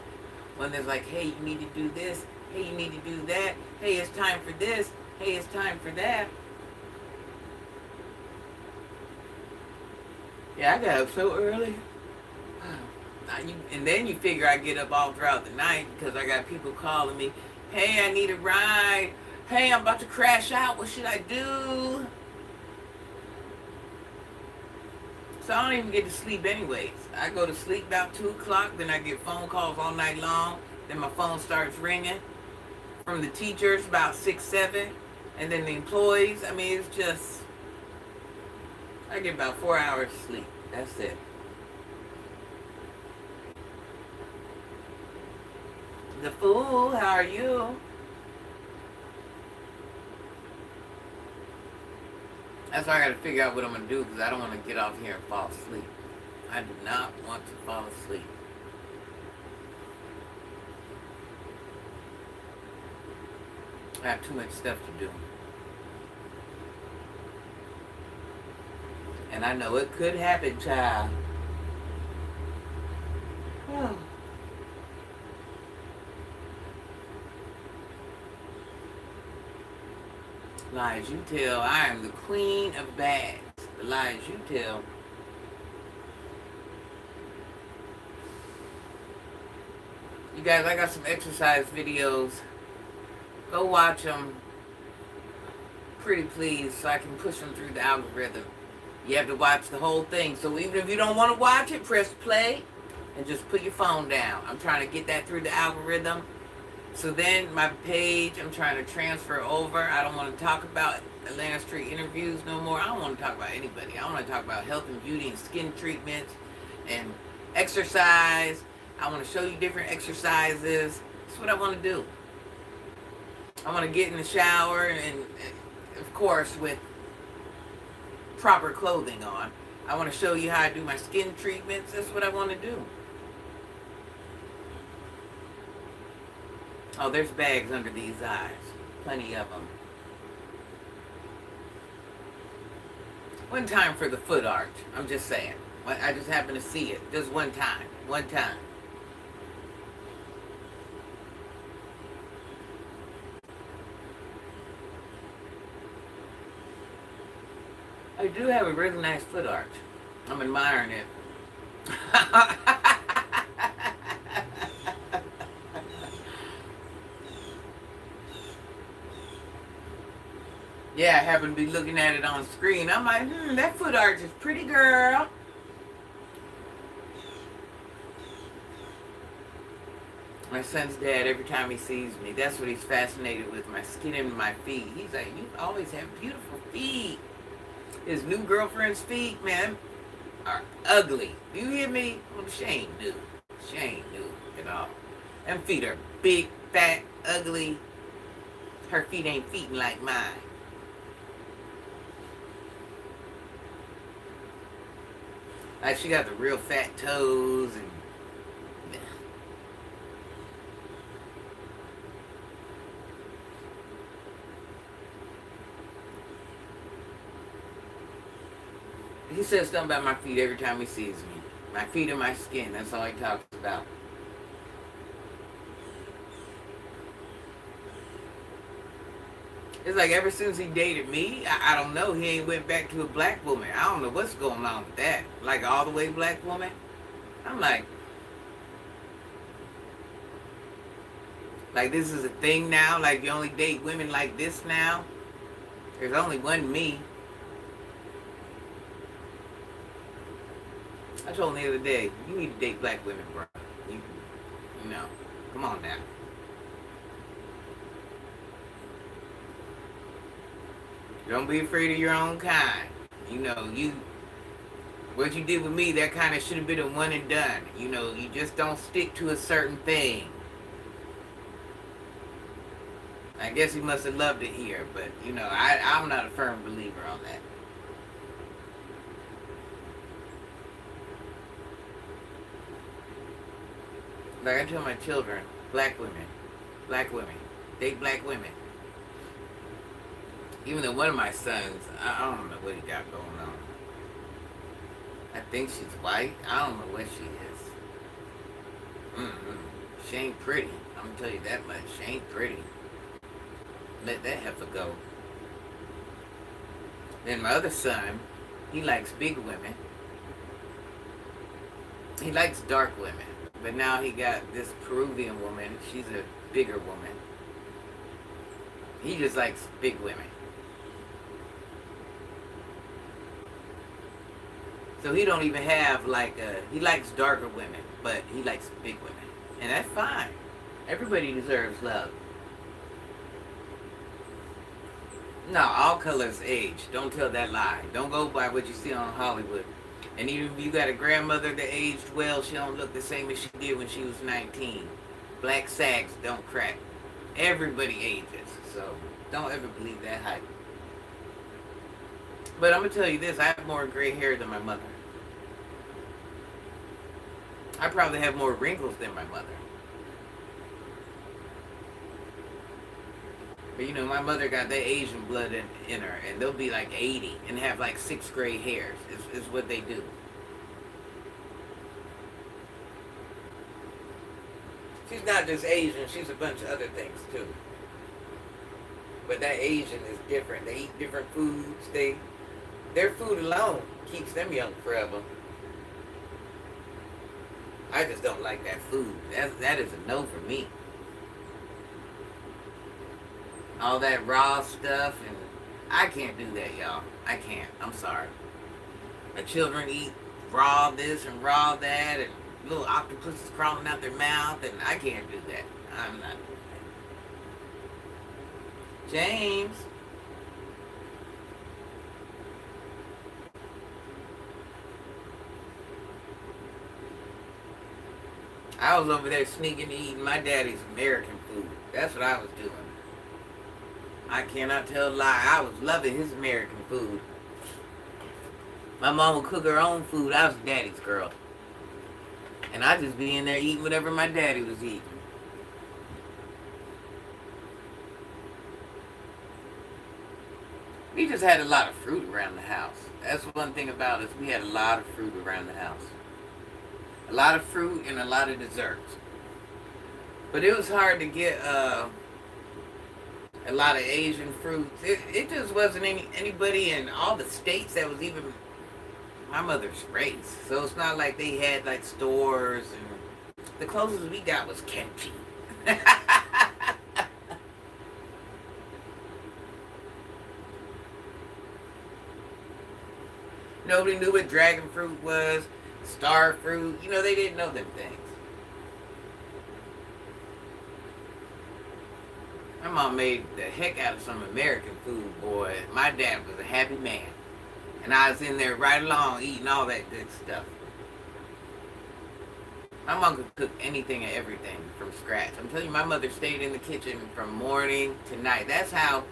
One that's like, hey, you need to do this. Hey, you need to do that. Hey, it's time for this. Hey, it's time for that. Yeah, I got up so early. And then you figure I get up all throughout the night because I got people calling me. Hey, I need a ride. Hey, I'm about to crash out. What should I do? So I don't even get to sleep anyways. I go to sleep about 2 o'clock. Then I get phone calls all night long. Then my phone starts ringing from the teachers about 6, 7. And then the employees. I mean, it's just, I get about 4 hours sleep. That's it. The Fool, how are you? That's why I got to figure out what I'm going to do because I don't want to get off here and fall asleep. I do not want to fall asleep. I have too much stuff to do. And I know it could happen, child. Oh. Lies you tell, I am the queen of bags. The lies you tell. You guys, I got some exercise videos. Go watch them. Pretty please, so I can push them through the algorithm. You have to watch the whole thing. So even if you don't want to watch it, press play and just put your phone down. I'm trying to get that through the algorithm. So then my page, I'm trying to transfer over. I don't want to talk about Atlanta Street interviews no more. I don't want to talk about anybody. I want to talk about health and beauty and skin treatments and exercise. I want to show you different exercises. That's what I want to do. I want to get in the shower and of course, with proper clothing on. I want to show you how I do my skin treatments. That's what I want to do. Oh, there's bags under these eyes. Plenty of them. One time for the foot arch. I'm just saying. I just happened to see it. Just one time. One time. I do have a really nice foot arch. I'm admiring it. Yeah, I happen to be looking at it on screen. I'm like, that foot arch is pretty, girl. My son's dad, every time he sees me, that's what he's fascinated with, my skin and my feet. He's like, you always have beautiful feet. His new girlfriend's feet, man, are ugly. Do you hear me? Well, Shane knew. Shane knew at all. Them feet are big, fat, ugly. Her feet ain't feeting like mine. Like she got the real fat toes and he says something about my feet every time he sees me. My feet and my skin. That's all he talks about. It's like ever since he dated me, I don't know, he ain't went back to a black woman. I don't know what's going on with that. Like all the way black woman. I'm like this is a thing now? Like you only date women like this now? There's only one me. I told him the other day, you need to date black women, bro. You know, come on now. Don't be afraid of your own kind. You know, what you did with me, that kind of should have been a one and done. You know, you just don't stick to a certain thing. I guess he must have loved it here, but you know, I'm not a firm believer on that. Like I tell my children, black women, date black women. Even though one of my sons, I don't know what he got going on. I think she's white. I don't know what she is. She ain't pretty. I'm gonna tell you that much. She ain't pretty. Let that heifer go. Then my other son, he likes big women. He likes dark women. But now he got this Peruvian woman. She's a bigger woman. He just likes big women. So he don't even have like he likes darker women, but he likes big women. And that's fine. Everybody deserves love. No, all colors age. Don't tell that lie. Don't go by what you see on Hollywood. And even if you got a grandmother that aged well, she don't look the same as she did when she was 19. Black sags don't crack. Everybody ages. So don't ever believe that hype. But I'm going to tell you this. I have more gray hair than my mother. I probably have more wrinkles than my mother. But you know, my mother got that Asian blood in her, and they'll be like 80 and have like 6 gray hairs. It's what they do. She's not just Asian, she's a bunch of other things too. But that Asian is different. They eat different foods. Their food alone keeps them young forever. I just don't like that food. That is a no for me. All that raw stuff, and I can't do that, y'all. I can't. I'm sorry. My children eat raw this and raw that, and little octopuses crawling out their mouth, and I can't do that. I'm not doing that. James. I was over there sneaking eating my daddy's American food. That's what I was doing. I cannot tell a lie. I was loving his American food. My mom would cook her own food. I was daddy's girl. And I just be in there eating whatever my daddy was eating. We just had a lot of fruit around the house. That's one thing about us. We had a lot of fruit around the house. A lot of fruit and a lot of desserts. But it was hard to get a lot of Asian fruits. It just wasn't anybody in all the states that was even my mother's race. So it's not like they had like stores, and the closest we got was kimchi. Nobody knew what dragon fruit was, star fruit. You know, they didn't know them things. My mom made the heck out of some American food, boy. My dad was a happy man. And I was in there right along eating all that good stuff. My mom could cook anything and everything from scratch. I'm telling you, my mother stayed in the kitchen from morning to night. That's how,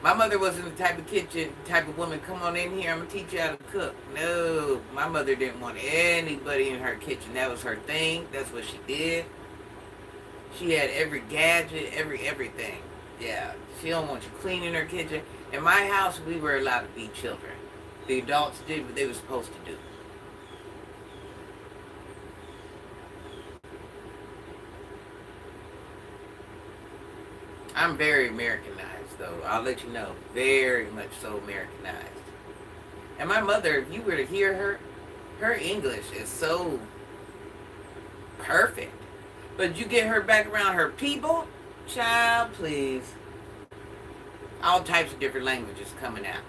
my mother wasn't the type of woman, come on in here, I'm going to teach you how to cook. No, my mother didn't want anybody in her kitchen. That was her thing. That's what she did. She had every gadget, everything. Yeah, she don't want you cleaning her kitchen. In my house, we were allowed to be children. The adults did what they were supposed to do. I'm very Americanized, though. I'll let you know. Very much so Americanized. And my mother, if you were to hear her English is so perfect. But you get her back around her people, child, please. All types of different languages coming out.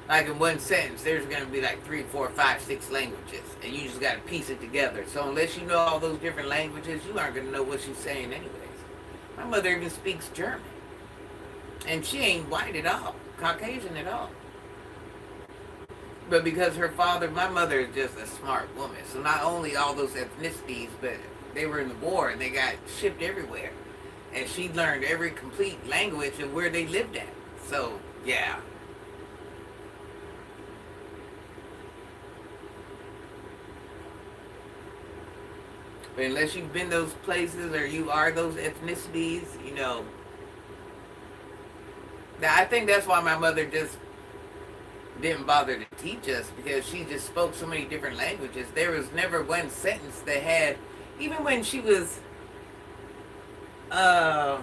Like in one sentence, there's going to be like 3, 4, 5, 6 languages. And you just got to piece it together. So unless you know all those different languages, you aren't going to know what she's saying anyways. My mother even speaks German. And she ain't white at all. Caucasian at all. But because her father, my mother is just a smart woman. So not only all those ethnicities, but they were in the war and they got shipped everywhere. And she learned every complete language of where they lived at. So, yeah. But unless you've been those places or you are those ethnicities, you know. Now, I think that's why my mother just didn't bother to teach us, because she just spoke so many different languages. There was never one sentence that had, even when she was, let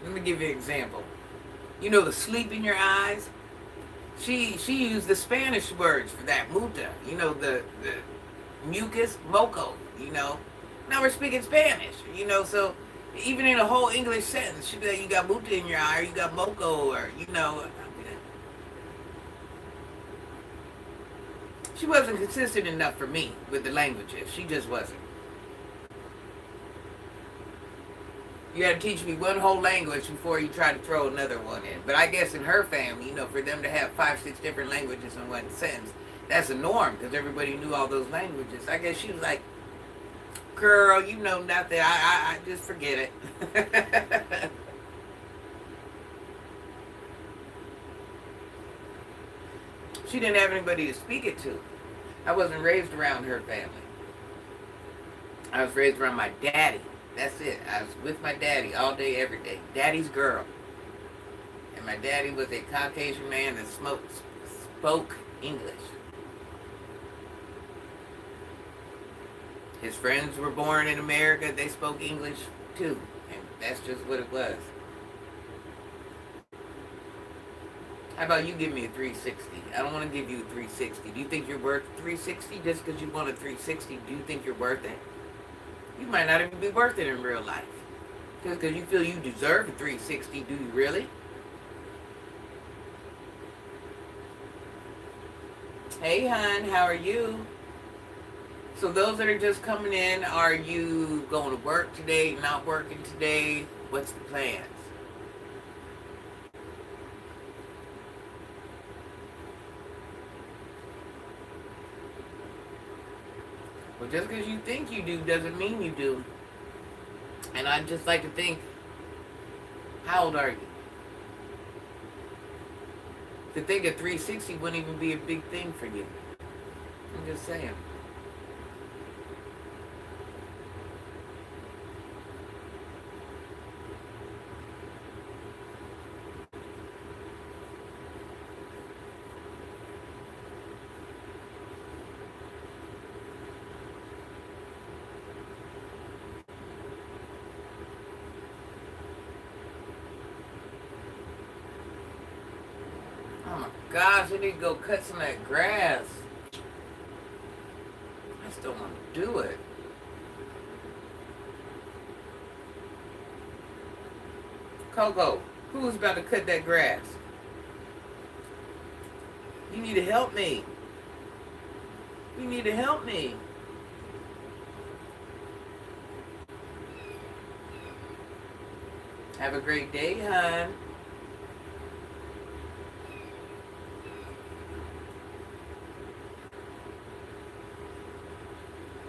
me give you an example. You know, the sleep in your eyes? She used the Spanish words for that, muta. You know, the mucus, moco, you know. Now we're speaking Spanish, you know, so even in a whole English sentence, she'd be like, you got muta in your eye, or you got moco, or, you know. She wasn't consistent enough for me with the languages. She just wasn't. You had to teach me one whole language before you try to throw another one in. But I guess in her family, you know, for them to have 5, 6 different languages in one sentence, that's a norm, because everybody knew all those languages. I guess she was like, girl, you know nothing. I just forget it. She didn't have anybody to speak it to. I wasn't raised around her family. I was raised around my daddy. That's it. I was with my daddy all day, every day. Daddy's girl. And my daddy was a Caucasian man that spoke English. His friends were born in America. They spoke English too. And that's just what it was. How about you give me a 360? I don't want to give you a 360. Do you think you're worth 360 just because you want a 360? Do you think you're worth it? You might not even be worth it in real life. Just because you feel you deserve a 360, do you really? Hey, hon, how are you? So those that are just coming in, are you going to work today, not working today? What's the plans? Well, just because you think you do doesn't mean you do. And I'd just like to think, how old are you? To think a 360 wouldn't even be a big thing for you. I'm just saying. Oh my gosh, I need to go cut some of that grass. I still want to do it. Coco, who's about to cut that grass? You need to help me. You need to help me. Have a great day, hon.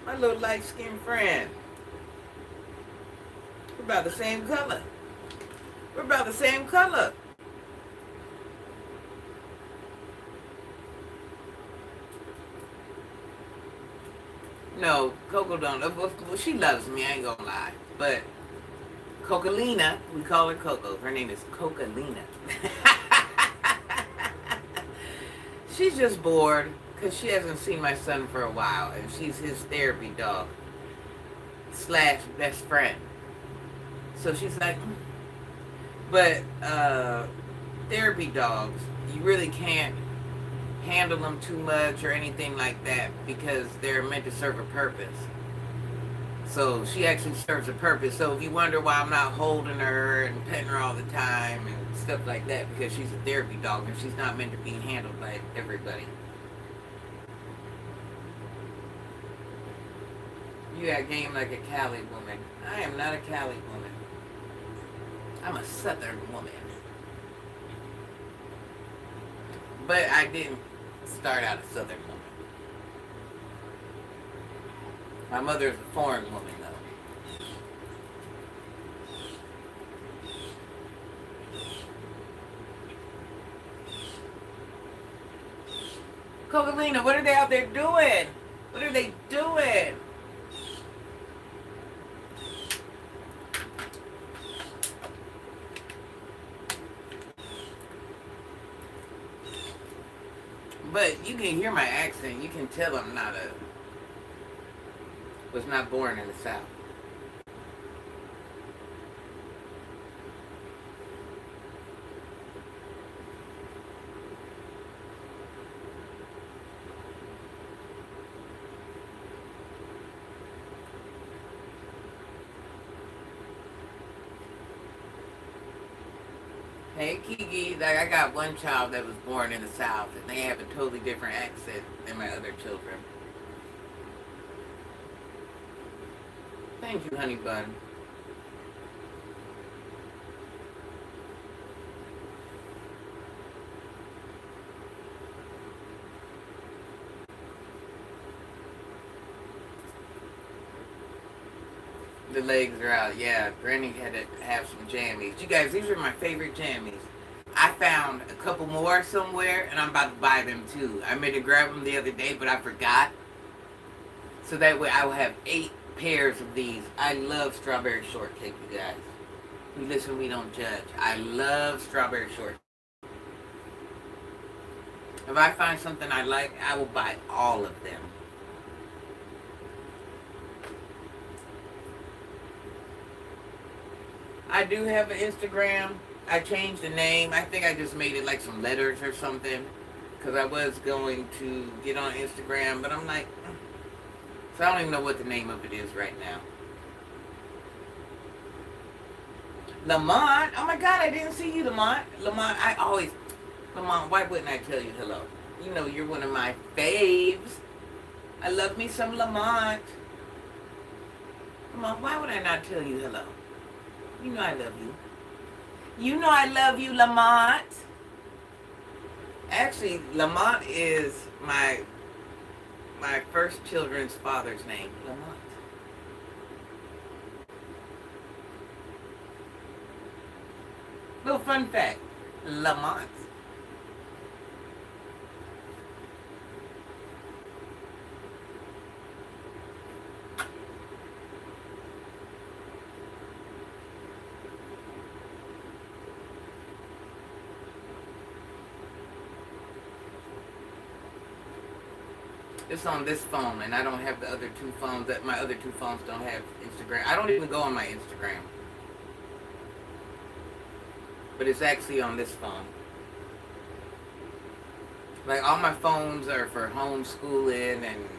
My little light-skinned friend. We're about the same color. We're about the same color. No, Coco don't. Well, she loves me, I ain't gonna lie. But Cocalina, we call her Coco. Her name is Cocalina. She's just bored because she hasn't seen my son for a while, and she's his therapy dog / best friend. So she's like, but therapy dogs, you really can't handle them too much or anything like that because they're meant to serve a purpose. So she actually serves a purpose. So if you wonder why I'm not holding her and petting her all the time and stuff like that, because she's a therapy dog and she's not meant to be handled by everybody. You got game like a Cali woman. I am not a Cali woman. I'm a Southern woman. But I didn't start out a Southern woman. My mother is a foreign woman, though. Cocolina, what are they out there doing? What are they doing? But you can hear my accent. You can tell I'm not was not born in the South. Hey Kiki, like I got one child that was born in the South and they have a totally different accent than my other children. Thank you, honey bun. The legs are out. Yeah, Granny had to have some jammies. You guys, these are my favorite jammies. I found a couple more somewhere, and I'm about to buy them too. I meant to grab them the other day, but I forgot. So that way I will have 8 pairs of these. I love strawberry shortcake, you guys. We listen, we don't judge. I love strawberry shortcake. If I find something I like, I will buy all of them. I do have an Instagram. I changed the name. I think I just made it like some letters or something. Because I was going to get on Instagram, but I'm like, so I don't even know what the name of it is right now. Lamont. Oh my God, I didn't see you, Lamont. Lamont, Lamont, why wouldn't I tell you hello? You know you're one of my faves. I love me some Lamont. Lamont, why would I not tell you hello? You know I love you. You know I love you, Lamont. Actually, Lamont is my first children's father's name, Lamont. Little fun fact, Lamont. It's on this phone, and I don't have the other 2 phones. That my other 2 phones don't have Instagram. I don't even go on my Instagram. But it's actually on this phone. Like, all my phones are for homeschooling, and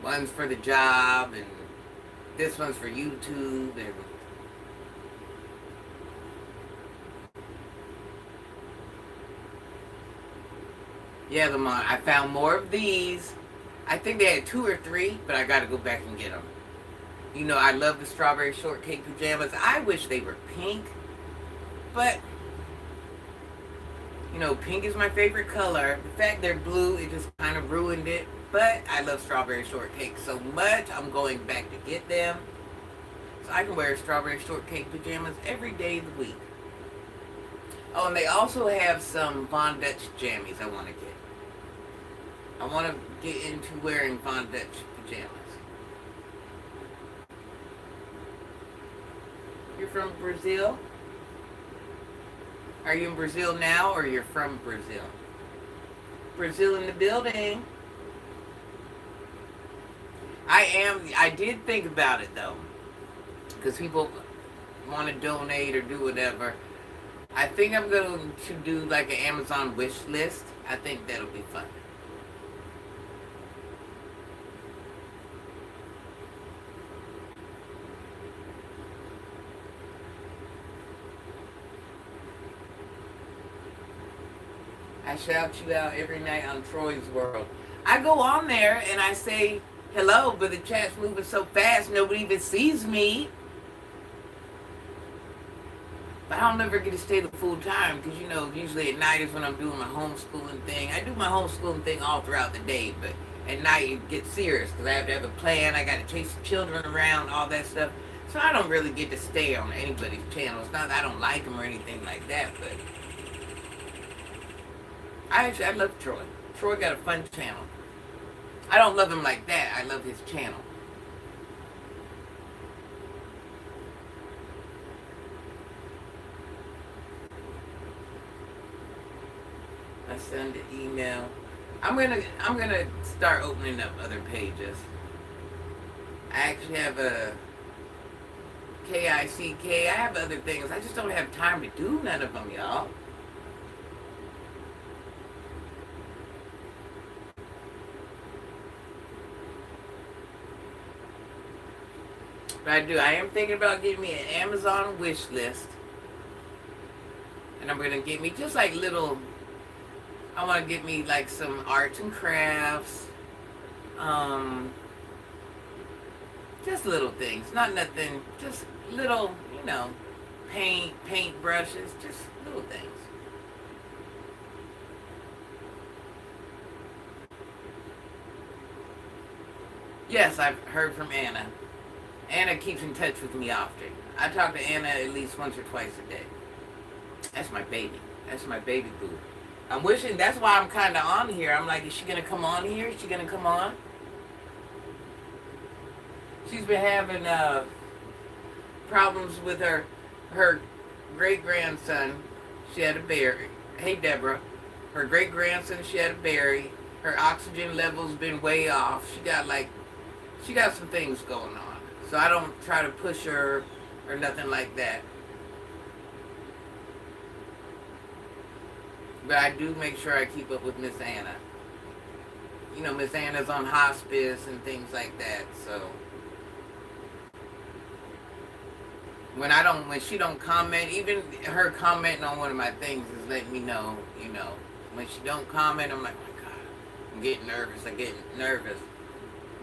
one's for the job, and this one's for YouTube, and yeah, Lamont, I found more of these. I think they had 2 or 3, but I gotta go back and get them. You know, I love the strawberry shortcake pajamas. I wish they were pink, but, you know, pink is my favorite color. The fact they're blue, it just kind of ruined it. But I love strawberry shortcake so much, I'm going back to get them. So I can wear strawberry shortcake pajamas every day of the week. Oh, and they also have some Von Dutch jammies I want to get. I want to get into wearing Von Dutch pajamas. You're from Brazil? Are you in Brazil now, or you're from Brazil? Brazil in the building. I did think about it though, because people want to donate or do whatever. I think I'm going to do like an Amazon wish list. I think that'll be fun. I shout you out every night on Troy's World. I go on there and I say hello, but the chat's moving so fast nobody even sees me. But I don't ever get to stay the full time because, you know, usually at night is when I'm doing my homeschooling thing. I do my homeschooling thing all throughout the day, but At night it gets serious because I have to have a plan. I got to chase the children around, all that stuff. So I don't really get to stay on anybody's channel. It's not that I don't like them or anything like that, but I love Troy. Troy got a fun channel. I don't love him like that. I love his channel. I send an email. I'm gonna start opening up other pages. I actually have a KICK. I have other things. I just don't have time to do none of them, y'all. But I am thinking about getting me an Amazon wish list. And I'm gonna get me just like little, I wanna get me like some arts and crafts. Just little things. Not nothing, just little, paint brushes, just little things. Yes, I've heard from Anna. Anna keeps in touch with me often. I talk to Anna at least once or twice a day. That's my baby. That's my baby boo. I'm wishing, that's why I'm kind of on here. I'm like, is she going to come on here? Is she going to come on? She's been having problems with her great-grandson. She had a berry. Hey, Deborah. Her great-grandson, she had a berry. Her oxygen level's been way off. She got some things going on. So I don't try to push her or nothing like that. But I do make sure I keep up with Miss Anna. Miss Anna's on hospice and things like that, so when she don't comment, even her commenting on one of my things is letting me know, when she don't comment, I'm like, oh my God, I'm getting nervous. I get nervous.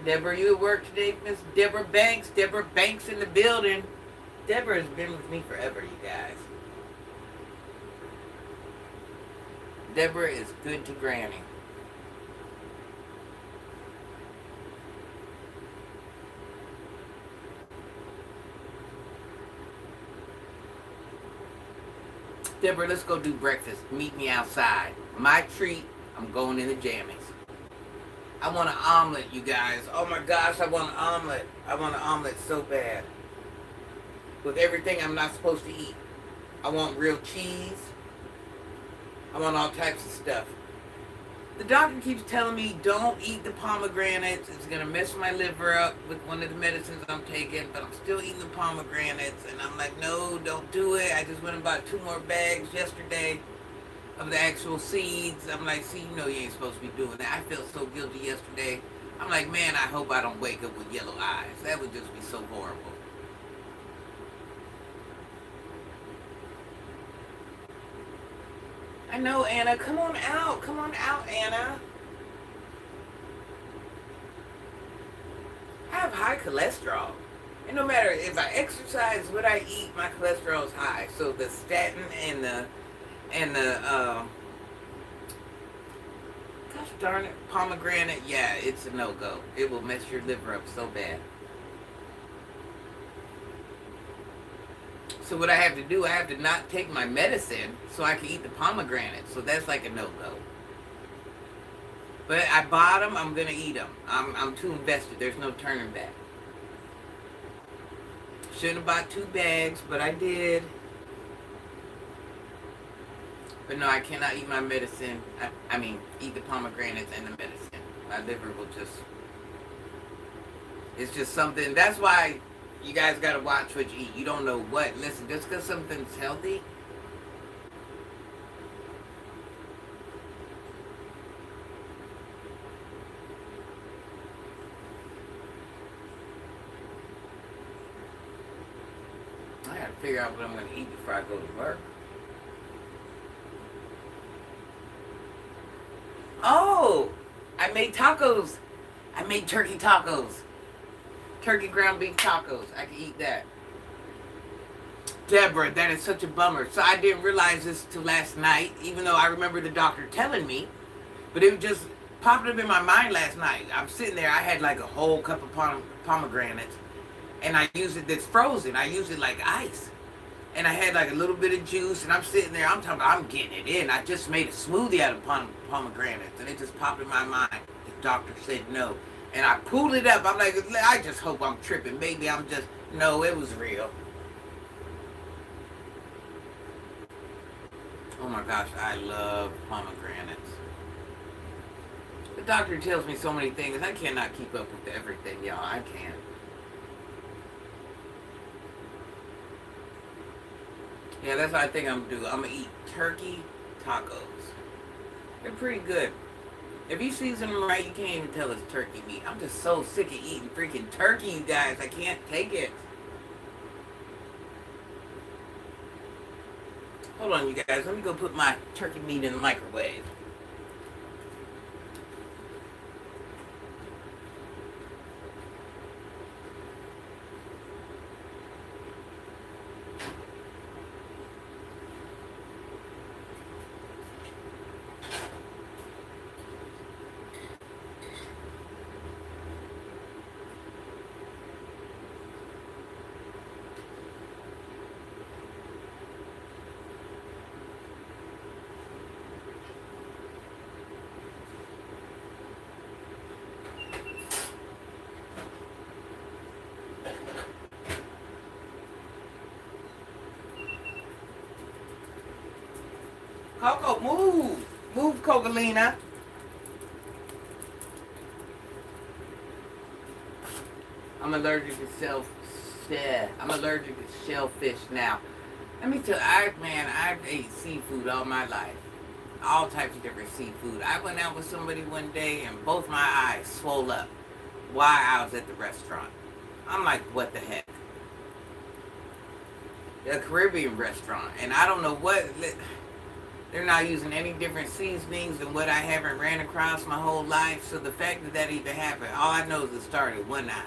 Deborah, you at work today? Miss Deborah Banks. Deborah Banks in the building. Deborah has been with me forever, you guys. Deborah is good to Granny. Deborah, let's go do breakfast. Meet me outside. My treat, I'm going in the jammies. I want an omelet, you guys. Oh my gosh, I want an omelet. I want an omelet so bad. With everything I'm not supposed to eat. I want real cheese. I want all types of stuff. The doctor keeps telling me don't eat the pomegranates. It's going to mess my liver up with one of the medicines I'm taking. But I'm still eating the pomegranates. And I'm like, no, don't do it. I just went and bought 2 more bags yesterday of the actual seeds. I'm like, see, you ain't supposed to be doing that. I felt so guilty yesterday. I'm like, man, I hope I don't wake up with yellow eyes. That would just be so horrible. I know, Anna. Come on out. Come on out, Anna. I have high cholesterol. And no matter if I exercise, what I eat, my cholesterol is high. So the statin and the gosh darn it, pomegranate, yeah, it's a no-go. It will mess your liver up so bad. So what I have to do, I have to not take my medicine so I can eat the pomegranate. So that's like a no-go. But I bought them, I'm going to eat them. I'm too invested. There's no turning back. Shouldn't have bought 2 bags, but I did. But no, I cannot eat my medicine. I mean, eat the pomegranates and the medicine. My liver will just... It's just something... That's why you guys got to watch what you eat. You don't know what. Listen, just because something's healthy... I got to figure out what I'm going to eat before I go to work. Oh, I made tacos. I made turkey tacos. Turkey ground beef tacos. I can eat that. Deborah, that is such a bummer. So I didn't realize this till last night, even though I remember the doctor telling me. But it was just, popped up in my mind last night. I'm sitting there. I had like a whole cup of pomegranates, and I used it that's frozen. I used it like ice, and I had like a little bit of juice, and I'm sitting there. I'm talking about I'm getting it in. I just made a smoothie out of pomegranates, and it just popped in my mind. The doctor said no, and I pulled it up. I'm like, I just hope I'm tripping. Maybe I'm just no. It was real. Oh my gosh, I love pomegranates. The doctor tells me so many things. I cannot keep up with everything, y'all. I can't. Yeah, that's what I think I'm gonna do. I'm gonna eat turkey tacos. They're pretty good. If you season them right, you can't even tell it's turkey meat. I'm just so sick of eating freaking turkey, you guys. I can't take it. Hold on, you guys. Let me go put my turkey meat in the microwave. Coco, move! Move, Cocolina. I'm allergic to I'm allergic to shellfish now. Let me tell you, I've ate seafood all my life. All types of different seafood. I went out with somebody one day and both my eyes swole up while I was at the restaurant. I'm like, what the heck? A Caribbean restaurant. And I don't know what... They're not using any different seasonings than what I haven't ran across my whole life. So the fact that that even happened, all I know is it started one eye.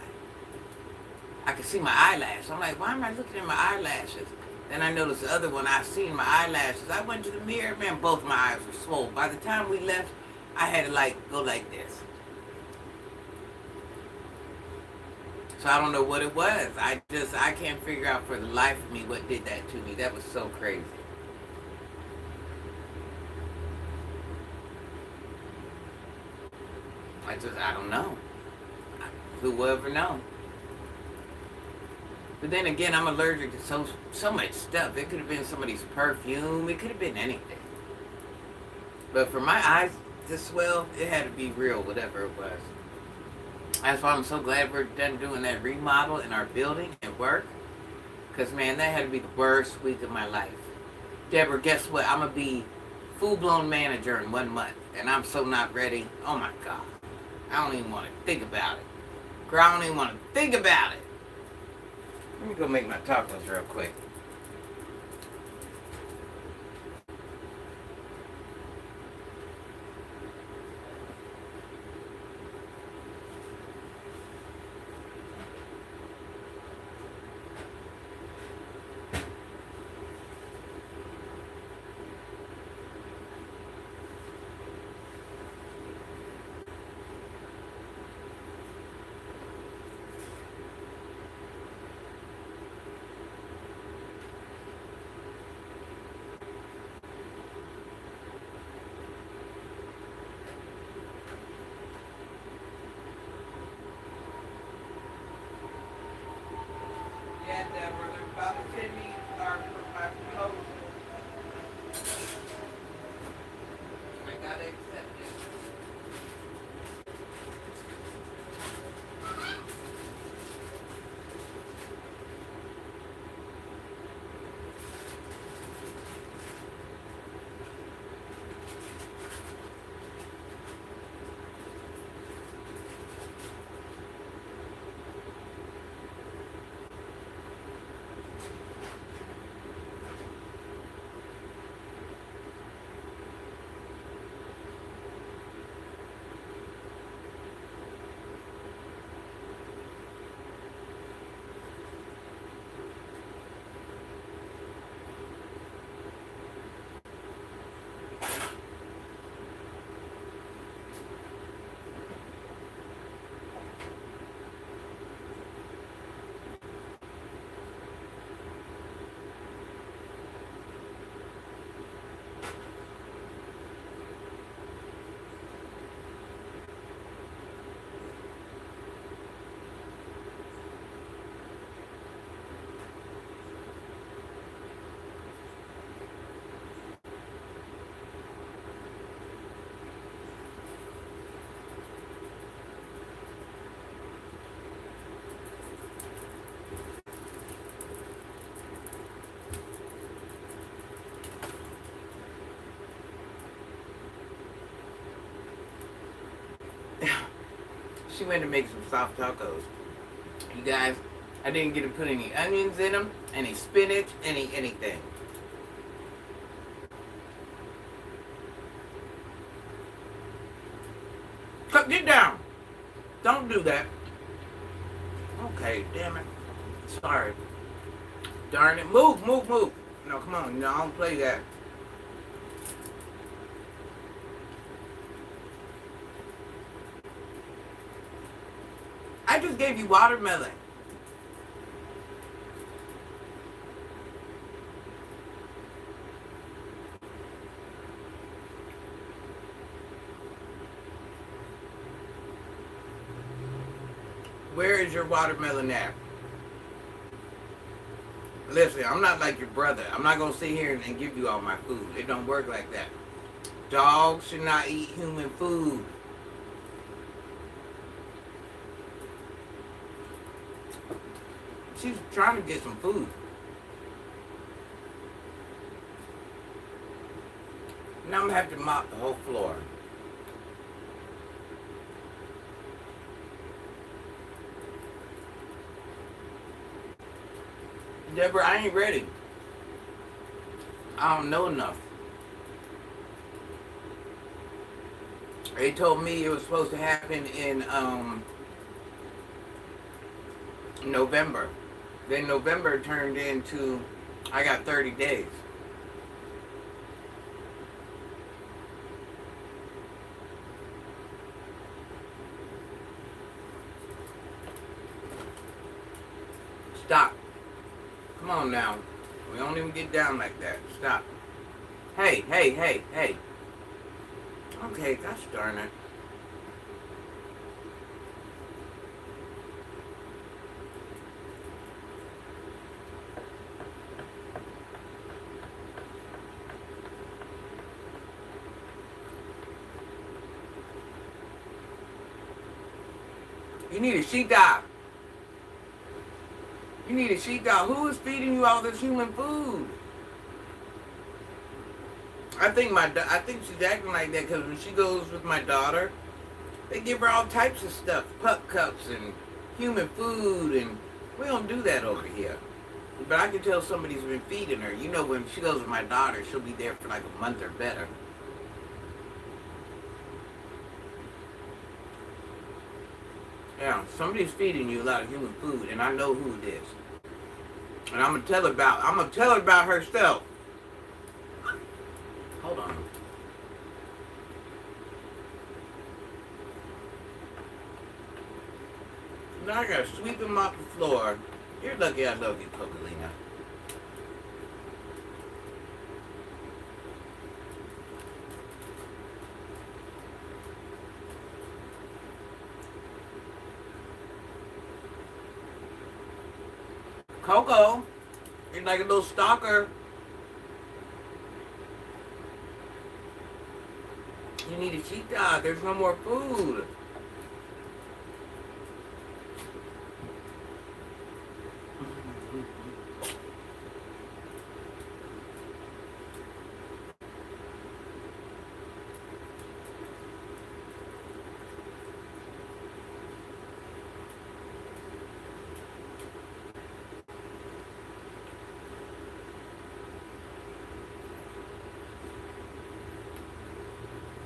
I could see my eyelash. I'm like, why am I looking at my eyelashes? Then I noticed the other one, I seen my eyelashes. I went to the mirror, man, both my eyes were swollen. By the time we left, I had to like go like this. So I don't know what it was. I can't figure out for the life of me what did that to me. That was so crazy. I don't know. Who will ever know? But then again, I'm allergic to so much stuff. It could have been somebody's perfume. It could have been anything. But for my eyes to swell, it had to be real, whatever it was. That's why I'm so glad we're done doing that remodel in our building at work. Because, man, that had to be the worst week of my life. Deborah, guess what? I'm going to be full-blown manager in 1 month. And I'm so not ready. Oh, my God. I don't even want to think about it. Girl, I don't even want to think about it. Let me go make my tacos real quick. Yeah, Deborah, they're about to send me my proposal. I gotta accept it. she went to make some soft tacos. You guys, I didn't get to put any onions in them, any spinach, anything. Get down. Don't do that. Okay, damn it. Sorry. Darn it. Move. No, come on. No, I don't play that. I just gave you watermelon. Where is your watermelon at? Listen, I'm not like your brother. I'm not going to sit here and give you all my food. It don't work like that. Dogs should not eat human food. She's trying to get some food. Now I'm going to have to mop the whole floor. Deborah, I ain't ready. I don't know enough. They told me it was supposed to happen in November. Then November turned into, I got 30 days. Stop. Come on now. We don't even get down like that. Stop. Hey. Okay, gosh darn it. You need a sheepdog. You need a sheepdog. Who is feeding you all this human food? I think she's acting like that because when she goes with my daughter, they give her all types of stuff, pup cups and human food, and we don't do that over here. But I can tell somebody's been feeding her. You know, when she goes with my daughter, she'll be there for like a month or better. Yeah, somebody's feeding you a lot of human food, and I know who it is. And I'm gonna tell her about herself. Hold on. Now I gotta sweep him off the floor. You're lucky I love you, Cocolina. Coco, you're like a little stalker. You need a sheepdog. There's no more food.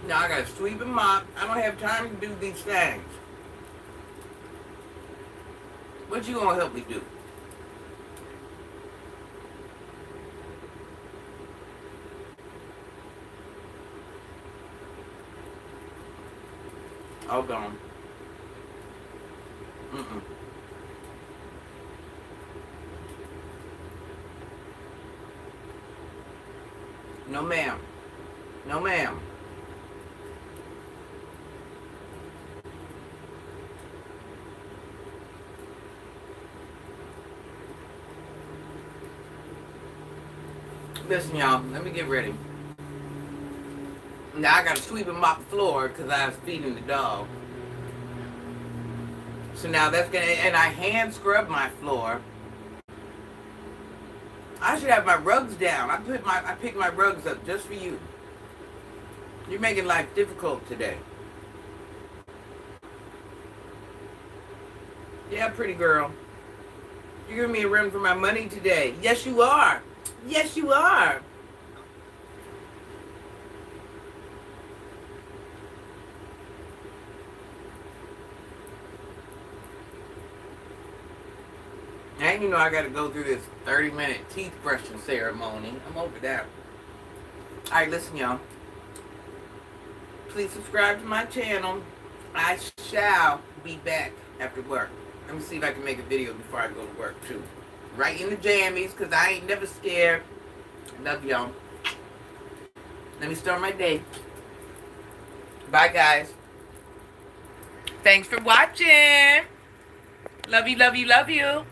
Now I gotta sweep and mop. I don't have time to do these things. What you gonna help me do? All gone. No ma'am. No ma'am. Listen, y'all, let me get ready. Now I gotta sweep and mop the floor because I was feeding the dog. So now that's gonna, and I hand scrub my floor. I should have my rugs down. I picked my rugs up just for you. You're making life difficult today. Yeah, pretty girl. You're giving me a run for my money today. Yes, you are. Yes, you are. And you know I gotta go through this 30-minute teeth brushing ceremony. I'm over that. Alright, listen, y'all. Please subscribe to my channel. I shall be back after work. Let me see if I can make a video before I go to work, too. Right in the jammies, because I ain't never scared. Love y'all. Let me start my day. Bye, guys. Thanks for watching. Love you, love you, love you.